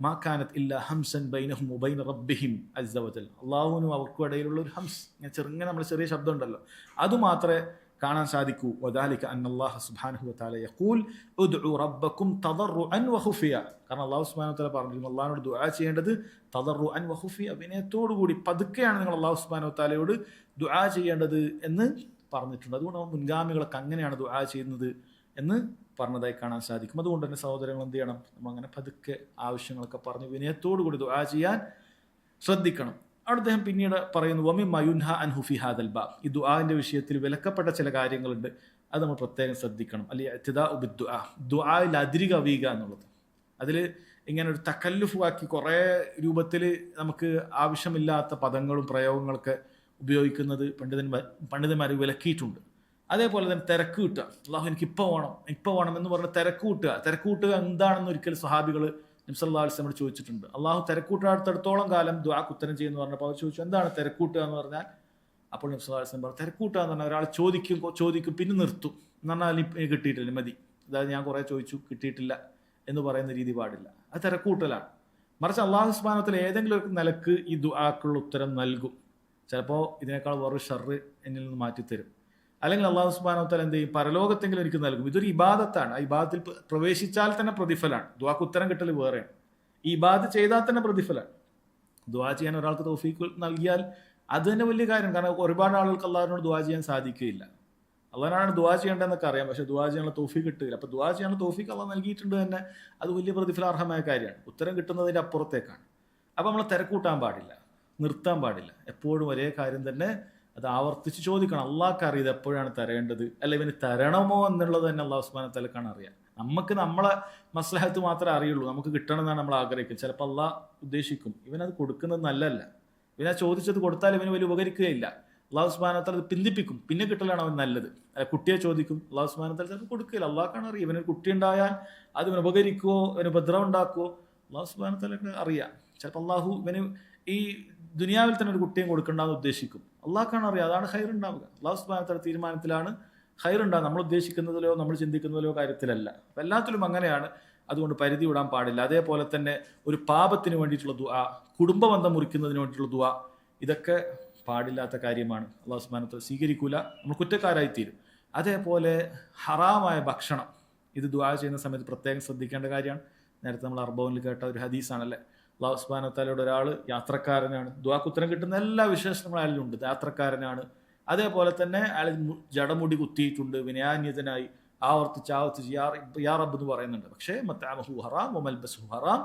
മാ കാനത് ഇല്ലാ ഹംസൻ ബൈനഹും വബൈന റബ്ബിഹിം അസ്സ വജൽ. അല്ലാഹുവിനും അവർക്കും ഇടയിലുള്ള ഒരു ഹംസ്, ചെറുങ്ങനെ നമ്മൾ ചെറിയ ശബ്ദം ഉണ്ടല്ലോ, അതുമാത്രമേ കാണാൻ സാധിക്കൂ. വദാലിക അന്നല്ലാഹ സുബ്ഹാനഹു വ തആല യഖൂൽ ഉദ്ഉ റബ്ബക്കും തദർറുഅൻ വഖുഫിയ. കാരണം അല്ലാഹു സുബ്ഹാനഹു വ തആല പറഞ്ഞു, അല്ലാഹുവിനോട് ദുആ ചെയ്യേണ്ടത് തദർറുഅൻ വഖുഫിയ, വിനയത്തോടു കൂടി പതുക്കെയാണ് നിങ്ങൾ അല്ലാഹു സുബ്ഹാനഹു വ തആലയോട് ദുആ ചെയ്യേണ്ടത് എന്ന് പറഞ്ഞിട്ടുണ്ട്. അതുകൊണ്ട് മുൻഗാമികളൊക്കെ അങ്ങനെയാണ് ദുആ ചെയ്യുന്നത് എന്ന് പറഞ്ഞതായി കാണാൻ സാധിക്കും. അതുകൊണ്ട് തന്നെ സഹോദരങ്ങൾ എന്ത് ചെയ്യണം, നമ്മൾ അങ്ങനെ പതുക്കെ ആവശ്യങ്ങളൊക്കെ പറഞ്ഞ് വിനയത്തോടു കൂടി ദുആ ചെയ്യാൻ ശ്രദ്ധിക്കണം. അവിടെ അദ്ദേഹം പിന്നീട് പറയുന്നു വമിമ്മ യുൻഹ അൻഹു ഫി ഹാദൽ ബാബ്, ഈ ദുആന്റെ വിഷയത്തിൽ വിലക്കപ്പെട്ട ചില കാര്യങ്ങളുണ്ട്, അത് നമ്മൾ പ്രത്യേകം ശ്രദ്ധിക്കണം. അല്ലെ ഇഅ്തിദാഉ ബിദ്ദുആ, ദുആയിൽ അതിരി കവിയുക എന്നുള്ളത്, അതിൽ ഇങ്ങനെ ഒരു തകല്ലുഫാക്കി കുറേ രൂപത്തിൽ നമുക്ക് ആവശ്യമില്ലാത്ത പദങ്ങളും പ്രയോഗങ്ങളൊക്കെ ഉപയോഗിക്കുന്നത് പണ്ഡിതന്മാർ വിലക്കിയിട്ടുണ്ട്. അതേപോലെ തന്നെ തിരക്ക് കിട്ടുക, അല്ലാഹു എനിക്ക് ഇപ്പോൾ വേണം എന്ന് പറഞ്ഞ് തിരക്ക് കൂട്ടുക എന്താണെന്ന് ഒരിക്കൽ സ്വഹാബികൾ നബി സല്ലല്ലാഹു അലൈഹി വസല്ലം ചോദിച്ചിട്ടുണ്ട്. അള്ളാഹു തിരക്കൂട്ടാടത്തോളം കാലം ദുആക്ക് ഉത്തരം ചെയ്യുന്നു പറഞ്ഞപ്പോൾ അവർ ചോദിച്ചു, എന്താണ് തിരക്കൂട്ടുക എന്ന് പറഞ്ഞാൽ? അപ്പോൾ നബി സല്ലല്ലാഹു അലൈഹി വസല്ലം പറഞ്ഞു, തിരക്കൂട്ടുക എന്ന് പറഞ്ഞാൽ ഒരാൾ ചോദിക്കും പിന്നെ നിർത്തും എന്ന് പറഞ്ഞാൽ കിട്ടിയിട്ടില്ല മതി, അതായത് ഞാൻ കുറേ ചോദിച്ചു കിട്ടിയിട്ടില്ല എന്ന് പറയുന്ന രീതി പാടില്ല. അത് തിരക്കൂട്ടലാണ്. മറിച്ച് അള്ളാഹു സുബ്ഹാനഹു വ തആല ഏതെങ്കിലും ഒരു നിലക്ക് ഈ ദുആക്കുള്ള ഉത്തരം നൽകും. ചിലപ്പോൾ ഇതിനേക്കാൾ വേറൊരു ഷർറ് എന്നിൽ നിന്ന് മാറ്റിത്തരും. അല്ലെങ്കിൽ അള്ളാഹു സുബ്ഹാനഹു വ തആല എന്ത് ചെയ്യും, പരലോകത്തെങ്കിലും എനിക്ക് നൽകും. ഇതൊരു ഇബാദത്താണ്. ആ ഇബാദത്തിൽ പ്രവേശിച്ചാൽ തന്നെ പ്രതിഫലാണ്. ദുആക്ക് ഉത്തരം കിട്ടൽ വേറെയാണ്, ഈ ഇബാദത്ത് ചെയ്താൽ തന്നെ പ്രതിഫലാണ്. ദുആ ചെയ്യാൻ ഒരാൾക്ക് തൗഫീഖ് നൽകിയാൽ അത് തന്നെ വലിയ കാര്യം. കാരണം ഒരുപാട് ആളുകൾക്ക് അള്ളാഹിനോട് ദുആ ചെയ്യാൻ സാധിക്കുകയില്ല. അള്ളാഹിനാണ് ദുആ ചെയ്യേണ്ടതെന്നൊക്കെ അറിയാം, പക്ഷേ ദുആ ചെയ്യാനുള്ള തൗഫീഖ് കിട്ടില്ല. അപ്പോൾ ദുആ ചെയ്യാനുള്ള തൗഫീഖ് അള്ളാഹ് നൽകിയിട്ടുണ്ട് തന്നെ, അത് വലിയ പ്രതിഫലാർഹമായ കാര്യമാണ്. ഉത്തരം കിട്ടുന്നതിൻ്റെ അപ്പുറത്തേക്കാണ്. അപ്പോൾ നമ്മൾ തിരക്കൂട്ടാൻ പാടില്ല, നിർത്താൻ പാടില്ല. എപ്പോഴും ഒരേ കാര്യം തന്നെ അത് ആവർത്തിച്ച് ചോദിക്കണം. അള്ളാഹ്ക്ക് അറിയത് എപ്പോഴാണ് തരേണ്ടത്, അല്ല ഇവന് തരണമോ എന്നുള്ളത് തന്നെ അള്ളാഹു സുബ്ഹാനഹു വ തആലക്കാണ് അറിയാം. നമുക്ക് നമ്മളെ മസ്ലഹത്ത് മാത്രമേ അറിയുള്ളൂ, നമുക്ക് കിട്ടണം എന്നാണ് നമ്മൾ ആഗ്രഹിക്കുന്നത്. ചിലപ്പോൾ അള്ളാഹ് ഉദ്ദേശിക്കും ഇവനത് കൊടുക്കുന്നത് നല്ലതല്ല, ഇവനാ ചോദിച്ചത് കൊടുത്താൽ ഇവന് വലിയ ഉപകരിക്കുകയില്ല. അള്ളാഹു സുബ്ഹാനഹു വ തആല അത് പിന്തിപ്പിക്കും, പിന്നെ കിട്ടലാണ് അവൻ നല്ലത്. കുട്ടിയെ ചോദിക്കും, അള്ളാഹു സുബ്ഹാനഹു വ തആല ചിലപ്പോൾ കൊടുക്കില്ല. അള്ളാഹ്ക്കാണ് അറിയാം ഇവനൊരു കുട്ടി ഉണ്ടായാൽ അത് ഇവന് ഉപകരിക്കുമോ, ഇവന് ഉപദ്രവം ഉണ്ടാക്കുമോ, അള്ളാഹു സുബ്ഹാനഹു വ തആലക്ക് അറിയാം. ചിലപ്പോൾ അള്ളാഹു ഇവന് ഈ ദുനിയാവിൽ തന്നെ ഒരു കുട്ടിയും കൊടുക്കണ്ടെന്ന് ഉദ്ദേശിക്കും. അള്ളാഹ്ക്കാണ് അറിയാം അതാണ് ഖൈർ ഉണ്ടാവുക. അള്ളാഹു സുബ്ഹാനഹു വ തആല തീരുമാനത്തിലാണ് ഖൈർ ഉണ്ടാകുക, നമ്മൾ ഉദ്ദേശിക്കുന്നതിലോ നമ്മൾ ചിന്തിക്കുന്നതിലോ കാര്യത്തിലല്ല. അപ്പം എല്ലാത്തിലും അങ്ങനെയാണ്. അതുകൊണ്ട് പരിധി വിടാൻ പാടില്ല. അതേപോലെ തന്നെ ഒരു പാപത്തിന് വേണ്ടിയിട്ടുള്ള ദുആ, കുടുംബബന്ധം മുറിക്കുന്നതിന് വേണ്ടിയിട്ടുള്ള ദുആ, ഇതൊക്കെ പാടില്ലാത്ത കാര്യമാണ്. അള്ളാഹു സുബ്ഹാനഹു വ തആല സ്വീകരിക്കൂല, നമ്മൾ കുറ്റക്കാരായിത്തീരും. അതേപോലെ ഹറാമായ ഭക്ഷണം, ഇത് ദുആ ചെയ്യുന്ന സമയത്ത് പ്രത്യേകം ശ്രദ്ധിക്കേണ്ട കാര്യമാണ്. നേരത്തെ നമ്മൾ അർബൗനിൽ കേട്ട ഒരു ഹദീസാണല്ലേ, അള്ളാഹു സുബ്ഹാനഹു വ തആലയുടെ ഒരാൾ യാത്രക്കാരനാണ്, ദുആക്ക് ഉത്തരം കിട്ടുന്ന എല്ലാ വിശേഷണങ്ങളും അയാളിലുണ്ട്. യാത്രക്കാരനാണ്, അതേപോലെ തന്നെ അയാൾ ജടമുടി കുത്തിയിട്ടുണ്ട്, വിനയാന്യതനായി ആവർത്തിച്ച് യാ റബ്ബ് എന്ന് പറയുന്നുണ്ട്. പക്ഷേ മത്അമഹു ഹറാം വമൽബസുഹു ഹറാം,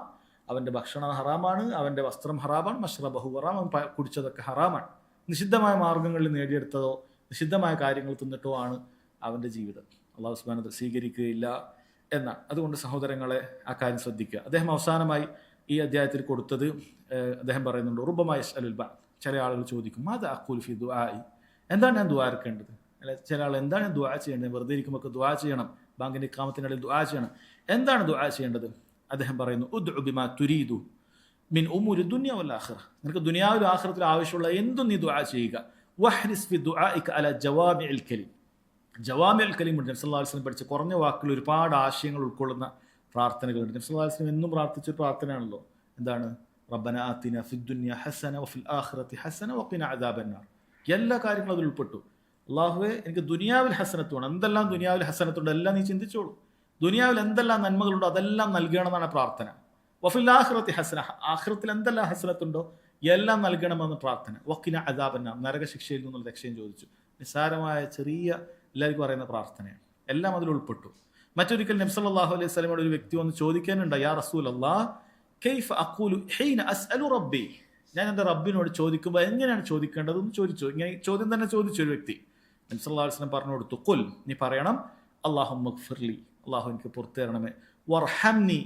അവന്റെ ഭക്ഷണം ഹറാമാണ്, അവന്റെ വസ്ത്രം ഹറാമാണ്, മശ്റബഹു ഹറാം, അവൻ കുടിച്ചതൊക്കെ ഹറാമാണ്. നിഷിദ്ധമായ മാർഗങ്ങളിൽ നേടിയെടുത്തതോ നിഷിദ്ധമായ കാര്യങ്ങൾ തിന്നിട്ടോ ആണ് അവന്റെ ജീവിതം. അള്ളാഹു സുബ്ഹാനഹു വ തആല സ്വീകരിക്കുകയില്ല എന്നാണ്. അതുകൊണ്ട് സഹോദരങ്ങളെ ആ കാര്യം ശ്രദ്ധിക്കുക. അദ്ദേഹം അവസാനമായി ഈ അധ്യായത്തിൽ കൊടുത്തത് അദ്ദേഹം പറയുന്നുണ്ട്, റുബ്ബമാ യസ്അലുൽ ബഅദ്, ചില ആളുകൾ ചോദിക്കും, മാദാ അഖൂലു ഫീ ദുആഇ, എന്താണ് ഞാൻ ദുആ ഇറക്കേണ്ടത്? അല്ലെ, ചില ആൾ എന്താണ് ഞാൻ ദുആ ചെയ്യേണ്ടത്? വെറുതെ ഇരിക്കുമ്പോൾ ദുആ ചെയ്യണം, ബാങ്കിന്റെ ഇഖാമത്തിനിടയിൽ ദുആ ചെയ്യണം, എന്താണ് ദുആ ചെയ്യേണ്ടത്? അദ്ദേഹം പറയുന്നു, ഉദ്ഉ ബിമാ തുരീദു മിൻ ഉമൂരി ദുനിയ വൽ ആഖിറ, നിനക്ക് ദുനിയാവിലും ആഖിറത്തിലും ആവശ്യമുള്ള എന്തും നീ ദുആ ചെയ്യുക. വഹ്രിസ് ഫി ദുആഇക അലാ ജവാമിഉൽ കലിം, ജവാമിഉൽ കലിം ഉണ്ട്. നബി സല്ലല്ലാഹു അലൈഹി വസല്ലം പഠിച്ച കുറഞ്ഞ വാക്കുകൾ ഒരുപാട് ആശയങ്ങൾ ഉൾക്കൊള്ളുന്ന പ്രാർത്ഥനകളുണ്ട്. നബി സല്ലല്ലാഹു അലൈഹി വസല്ലം എന്നും പ്രാർത്ഥിച്ച പ്രാർത്ഥനയാണല്ലോ, എന്താണ്? റബ്ബന ആതിന ഫിദ് ദുനിയ ഹസന വഫിൽ ആഖിറതി ഹസന വഖിന അദാബന്നാർ. എല്ലാ കാര്യങ്ങളും അതിൽ ഉൾപ്പെട്ടു. അള്ളാഹുവേ, എനിക്ക് ദുനിയാവിൽ ഹസനത്ത് വേണം. എന്തെല്ലാം ദുനിയാവിൽ ഹസനത്തുണ്ട് എല്ലാം നീ ചിന്തിച്ചോളൂ. ദുനിയാവിൽ എന്തെല്ലാം നന്മകളുണ്ടോ അതെല്ലാം നൽകണമെന്നാണ് പ്രാർത്ഥന. വഫിൽ ആഖിറതി ഹസന, ആഖിറത്തിൽ എന്തെല്ലാം ഹസനത്തുണ്ടോ എല്ലാം നൽകണമെന്ന് പ്രാർത്ഥന. വഖിന അദാബന്നാർ, നരകശിക്ഷയിൽ നിന്നുള്ള രക്ഷയും ചോദിച്ചു. നിസ്സാരമായ ചെറിയ എല്ലാവർക്കും പറയുന്ന പ്രാർത്ഥനയാണ്, എല്ലാം അതിൽ ഉൾപ്പെട്ടു. മറ്റൊരിക്കൽ നബി സല്ലല്ലാഹു അലൈഹി വസല്ലമയോട് ഒരു വ്യക്തി വന്ന് ചോദിക്കാനുണ്ട്, യാ റസൂലല്ലാഹ് കൈഫ അഖൂലു ഹീന അസ്അലു റബ്ബി, ഞാൻ എൻ്റെ റബ്ബിനോട് ചോദിക്കുമ്പോൾ എങ്ങനെയാണ് ചോദിക്കേണ്ടതെന്ന് ചോദിച്ചു. ഇങ്ങനെ ചോദ്യം തന്നെ ചോദിച്ചു ഒരു വ്യക്തി. നബി സല്ലല്ലാഹു അലൈഹി വസല്ലം പറഞ്ഞു കൊടുത്തു, ഖുൽ, നീ പറയണം, അല്ലാഹുമ്മ ഗ്ഫിർലി, അല്ലാഹു എനിക്ക് പുറത്തു തരണമേ, വർഹംനി,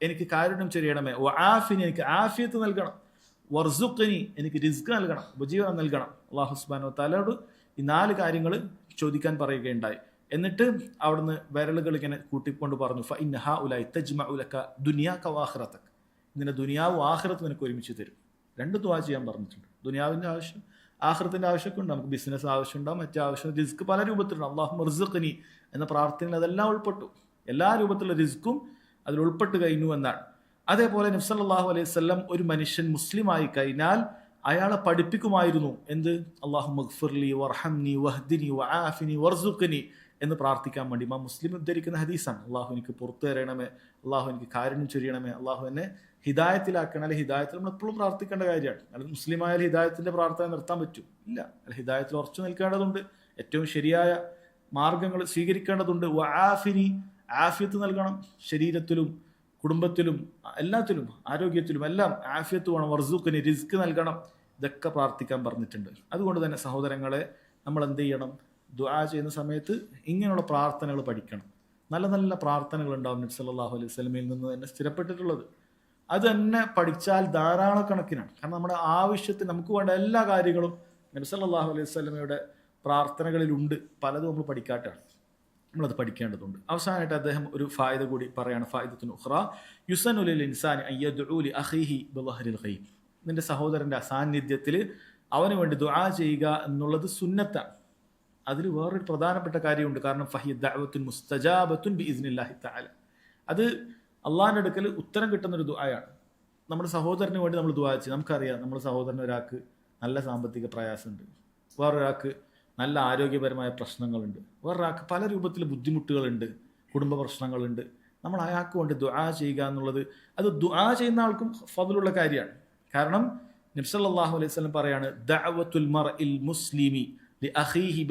എനിക്ക് കാരുണ്യം ചെയ്യണമേ, വആഫിനി, എനിക്ക് ആഫിയത്ത് നൽകണം, വർസുഖ്നി, എനിക്ക് റിസ്ക് നൽകണം, ഉപജീവനം നൽകണം. അല്ലാഹു സുബ്ഹാനഹു വ തആലയോട് ഈ 4 കാര്യങ്ങൾ ചോദിക്കാൻ പറയുകയുണ്ടായി. എന്നിട്ട് അവിടുന്ന് വിരലുകൾ ഇങ്ങനെ കൂട്ടിക്കൊണ്ട് പറഞ്ഞു, ഫഇന്ന ഹഉലൈ തജ്മഉ ലക ദുനിയാക വആഖിറതക, നിന്റെ ദുനിയാവും ആഖിറത്തും നിനക്ക് ഒരുമിച്ച് തരും. 2 ദുആ ചെയ്യാൻ പറഞ്ഞിട്ടുണ്ട്. ദുനിയാവിന്റെ ആവശ്യം, ആഖിറത്തിന്റെ ആവശ്യമൊക്കെ ഉണ്ട്. നമുക്ക് ബിസിനസ് ആവശ്യമുണ്ടാവും, മറ്റേ ആവശ്യം, റിസ്ക് പല രൂപത്തിലുണ്ട്. അല്ലാഹുമ്മ ർസുഖ്നി എന്ന പ്രാർത്ഥനയിൽ അതെല്ലാം ഉൾപ്പെട്ടു. എല്ലാ രൂപത്തിലുള്ള റിസ്ക്കും അതിൽ ഉൾപ്പെട്ട് കഴിഞ്ഞു എന്നാണ്. അതേപോലെ നബി സല്ലല്ലാഹു അലൈഹി വസല്ലം ഒരു മനുഷ്യൻ മുസ്ലിമായി കഴിഞ്ഞാൽ അയാളെ പഠിപ്പിക്കുമായിരുന്നു എന്ത്? അല്ലാഹുമ്മ ഗ്ഫിർലി വർഹംനി വഹ്ദിനി വആഫിനി വർസുഖ്നി എന്ന് പ്രാർത്ഥിക്കാൻ വേണ്ടി. ഇമാം മുസ്ലിം ഉദ്ധരിക്കുന്ന ഹദീസാണ്. അള്ളാഹു എനിക്ക് പുറത്തു തരണമേ, അള്ളാഹു എനിക്ക് കാരുണ്യം ചൊരിയണമേ, അള്ളാഹു എന്നെ ഹിദായത്തിലാക്കണം. അല്ലെങ്കിൽ ഹിദായത്തിൽ നമ്മൾ എപ്പോഴും പ്രാർത്ഥിക്കേണ്ട കാര്യമാണ്. അല്ലെങ്കിൽ മുസ്ലിം ആയാലും ഹിദായത്തിന്റെ പ്രാർത്ഥന നിർത്താൻ പറ്റും? ഇല്ല. അല്ല, ഹിദായത്തിൽ ഉറച്ചു നിൽക്കേണ്ടതുണ്ട്, ഏറ്റവും ശരിയായ മാർഗങ്ങൾ സ്വീകരിക്കേണ്ടതുണ്ട്. വആഫിനി, ആഫിയത്ത് നൽകണം, ശരീരത്തിലും കുടുംബത്തിലും എല്ലാത്തിലും ആരോഗ്യത്തിലും എല്ലാം ആഫിയത്ത് വേണം. വർസുഖ്നി, റിസ്ക് നൽകണം. ഇതൊക്കെ പ്രാർത്ഥിക്കാൻ പറഞ്ഞിട്ടുണ്ട്. അതുകൊണ്ട് തന്നെ സഹോദരങ്ങളെ, നമ്മൾ എന്ത് ചെയ്യണം? ദുആ ചെയ്യുന്ന സമയത്ത് ഇങ്ങനെയുള്ള പ്രാർത്ഥനകൾ പഠിക്കണം. നല്ല നല്ല പ്രാർത്ഥനകൾ ഉണ്ടാവും നബി സല്ലല്ലാഹു അലൈഹി വസല്ലമയിൽ നിന്ന് തന്നെ സ്ഥിരപ്പെട്ടിട്ടുള്ളത്. അത് തന്നെ പഠിച്ചാൽ ധാരാളക്കണക്കിനാണ്. കാരണം നമ്മുടെ ആവശ്യത്തിന് നമുക്ക് വേണ്ട എല്ലാ കാര്യങ്ങളും നബി സല്ലല്ലാഹു അലൈഹി വസല്ലമയുടെ പ്രാർത്ഥനകളിലുണ്ട്. പലതും നമ്മൾ പഠിക്കാട്ടാണ്, നമ്മളത് പഠിക്കേണ്ടതുണ്ട്. അവസാനമായിട്ട് അദ്ദേഹം ഒരു ഫായിദ കൂടി പറയാണ്. ഫായിദത്തുൻ ഉഖ്റ യുസന്നു ലിൽ ഇൻസാനി അൻ യദ്ഉ ലി അഖീഹി ബിളഹ്രിൽ ഗൈബ്, നിന്റെ സഹോദരന്റെ അസാന്നിധ്യത്തിൽ അവന് വേണ്ടി ദുആ ചെയ്യുക എന്നുള്ളത് സുന്നത്താണ്. അതിൽ വേറൊരു പ്രധാനപ്പെട്ട കാര്യമുണ്ട്. കാരണം ഫഹിയ ദഅവത്തുൻ മുസ്തജാബത്തുൻ ബിഇസ്നില്ലാഹി തആല, അത് അള്ളാഹിന്റെ അടുക്കൽ ഉത്തരം കിട്ടുന്ന ഒരു ദുആയാണ്. നമ്മുടെ സഹോദരന് വേണ്ടി നമ്മൾ ദുആ ചെയ്യും. നമുക്കറിയാം, നമ്മുടെ സഹോദരന് ഒരാൾക്ക് നല്ല സാമ്പത്തിക പ്രയാസമുണ്ട്, വേറൊരാൾക്ക് നല്ല ആരോഗ്യപരമായ പ്രശ്നങ്ങളുണ്ട്, വേറൊരാൾക്ക് പല രൂപത്തിൽ ബുദ്ധിമുട്ടുകളുണ്ട്, കുടുംബ പ്രശ്നങ്ങളുണ്ട്. നമ്മൾ അയാൾക്ക് വേണ്ടി ദുആ ചെയ്യുക എന്നുള്ളത് അത് ദുആ ചെയ്യുന്ന ആൾക്കും ഫضലുള്ള കാര്യമാണ്. കാരണം നബി സല്ലല്ലാഹു അലൈഹി വസല്ലം പറയാണ്, ദഅവത്തുൽ മർഇൽ മുസ്ലിമി ലിഅഖീഹി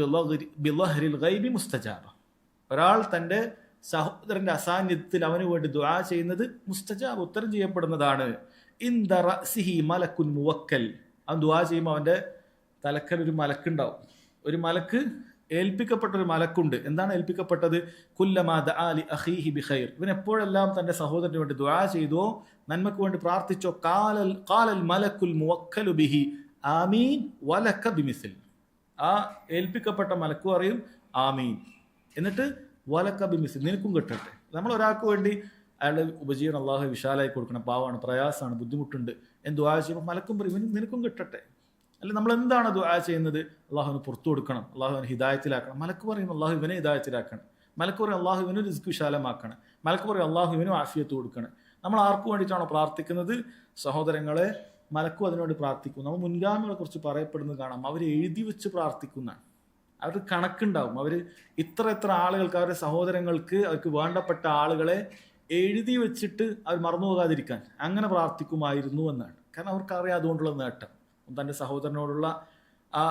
ബിളഹ്രിൽ ഗൈബി മുസ്തജാബ, ഒരാൾ തൻ്റെ സഹോദരന്റെ അസാന്നിധ്യത്തിൽ അവന് വേണ്ടി ദുആ ചെയ്യുന്നത് മുസ്തജാബ്, ഉത്തരം ചെയ്യപ്പെടുന്നതാണ്. ഇൻദ റഅസിഹി മലക്കുൻ മുവക്കൽ, അവൻ ദുആ ചെയ്യുമ്പോൾ അവൻ്റെ തലക്കൽ ഒരു മലക്കുണ്ടാവും. ഒരു മലക്ക്, ഏൽപ്പിക്കപ്പെട്ട ഒരു മലക്കുണ്ട്. എന്താണ് ഏൽപ്പിക്കപ്പെട്ടത്? കുല്ലമാ ദഅ ലി അഖീഹി ബിഖൈർ, ഇവൻ എപ്പോഴെല്ലാം തൻ്റെ സഹോദരന് വേണ്ടി ദുആ ചെയ്തോ, നന്മക്ക് വേണ്ടി പ്രാർത്ഥിച്ചോ, ഖാലൽ മലക്കുൽ മുവക്കലു ബിഹി ആമീൻ വലക ബിമിസ്ൽ, ആ ഏൽപ്പിക്കപ്പെട്ട മലക്കു പറയും ആമീൻ, എന്നിട്ട് വലക ബിമിസ്ൽ, നിനക്കും കിട്ടട്ടെ. നമ്മൾ ഒരാൾക്ക് വേണ്ടി അയാളുടെ ഉപജീവനം അള്ളാഹു വിശാലായി കൊടുക്കണം, പാവമാണ്, പ്രയാസമാണ്, ബുദ്ധിമുട്ടുണ്ട് എന്ന് ദുആ ചെയ്യുമ്പോൾ മലക്കും പറയും ഇവന് നിനക്കും കിട്ടട്ടെ. അല്ല, നമ്മൾ എന്താണ് ദുആ ചെയ്യുന്നത്? അള്ളാഹുവിന് പുറത്തു കൊടുക്കണം, അള്ളാഹുവിനെ ഹിദായത്തിലാക്കണം. മലക്ക് പറയും അള്ളാഹു ഇവനെ ഹിദായത്തിലാക്കണം. മലക്ക് പറയും അള്ളാഹു ഇവന് റിസ്ക് വിശാലമാക്കണം. മലക്ക് പറയും അള്ളാഹു ഇവനും ആഫിയത്ത് കൊടുക്കണം. നമ്മൾ ആർക്കു വേണ്ടിയിട്ടാണോ പ്രാർത്ഥിക്കുന്നത്? സഹോദരങ്ങളെ, മലക്കും അതിനുവേണ്ടി പ്രാർത്ഥിക്കും. നമ്മൾ മുൻഗാമികളെ കുറിച്ച് പറയപ്പെടുന്നത് കാണാം, അവർ എഴുതി വെച്ച് പ്രാർത്ഥിക്കുന്നതാണ്. അവർക്ക് കണക്കുണ്ടാവും. അവർ ഇത്ര ആളുകൾക്ക്, അവരുടെ സഹോദരങ്ങൾക്ക്, അവർക്ക് വേണ്ടപ്പെട്ട ആളുകളെ എഴുതി വെച്ചിട്ട് അവർ മറന്നു പോകാതിരിക്കാൻ അങ്ങനെ പ്രാർത്ഥിക്കുമായിരുന്നു എന്നാണ്. കാരണം അവർക്കറിയാം അതുകൊണ്ടുള്ള നേട്ടം. തൻ്റെ സഹോദരനോടുള്ള ആ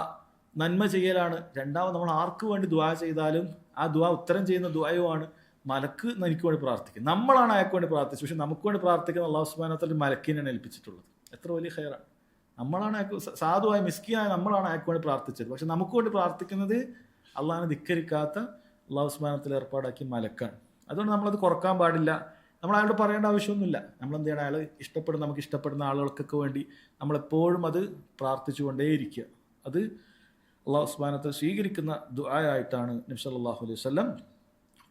നന്മ ചെയ്യലാണ്. രണ്ടാമത് നമ്മൾ ആർക്ക് വേണ്ടി ദുആ ചെയ്താലും ആ ദുആ ഉത്തരം ചെയ്യുന്ന ദുആയുമാണ് മലക്ക് എനിക്ക് വേണ്ടി പ്രാർത്ഥിക്കും. നമ്മളാണ് അയാൾക്ക് വേണ്ടി പ്രാർത്ഥിച്ചത്, പക്ഷെ നമുക്ക് വേണ്ടി പ്രാർത്ഥിക്കുന്ന അല്ലാഹു സുബ്ഹാനഹു വ തആല മലക്കിനെയാണ് ഏൽപ്പിച്ചിട്ടുള്ളത്. എത്ര വലിയ ഖൈറാണ്. നമ്മളാണ് അയാൾക്ക് സാധുവായ മിസ്കിയായ നമ്മളാണ് അയാൾക്ക് വേണ്ടി പ്രാർത്ഥിച്ചത്, പക്ഷെ നമുക്ക് വേണ്ടി പ്രാർത്ഥിക്കുന്നത് അള്ളാഹിനെ ധിക്കരിക്കാത്ത അല്ലാഹു സുബ്ഹാനഹു വ തആല ഏർപ്പാടാക്കിയ മലക്കാണ്. അതുകൊണ്ട് നമ്മളത് കുറക്കാൻ പാടില്ല. നമ്മൾ അയാളോട് പറയേണ്ട ആവശ്യമൊന്നുമില്ല. നമ്മളെന്ത് ചെയ്യണം, അയാൾ നമുക്ക് ഇഷ്ടപ്പെടുന്ന ആളുകൾക്കൊക്കെ വേണ്ടി നമ്മളെപ്പോഴും അത് പ്രാർത്ഥിച്ചുകൊണ്ടേയിരിക്കുക. അത് അല്ലാഹു സുബ്ഹാനഹു വ തആല സ്വീകരിക്കുന്ന ദുആയായിട്ടാണ് നബി സല്ലല്ലാഹു അലൈഹി വസല്ലം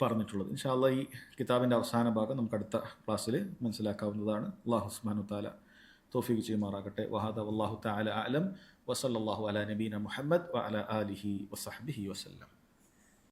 പറഞ്ഞിട്ടുള്ളത്. ഇൻഷാ അല്ലാഹ് ഈ കിതാബിൻ്റെ അവസാന ഭാഗം നമുക്ക് അടുത്ത ക്ലാസ്സിൽ മനസ്സിലാക്കാവുന്നതാണ്. അല്ലാഹു സുബ്ഹാനഹു വ തആല തൗഫീഖ് ചെയ്യുമാറാകട്ടെ. വഹാദ വല്ലാഹു തആല അഅലം വസല്ലല്ലാഹു അലാ നബീന മുഹമ്മദ് വഅലാ ആലിഹി വസഹ്ബിഹി വസല്ലം.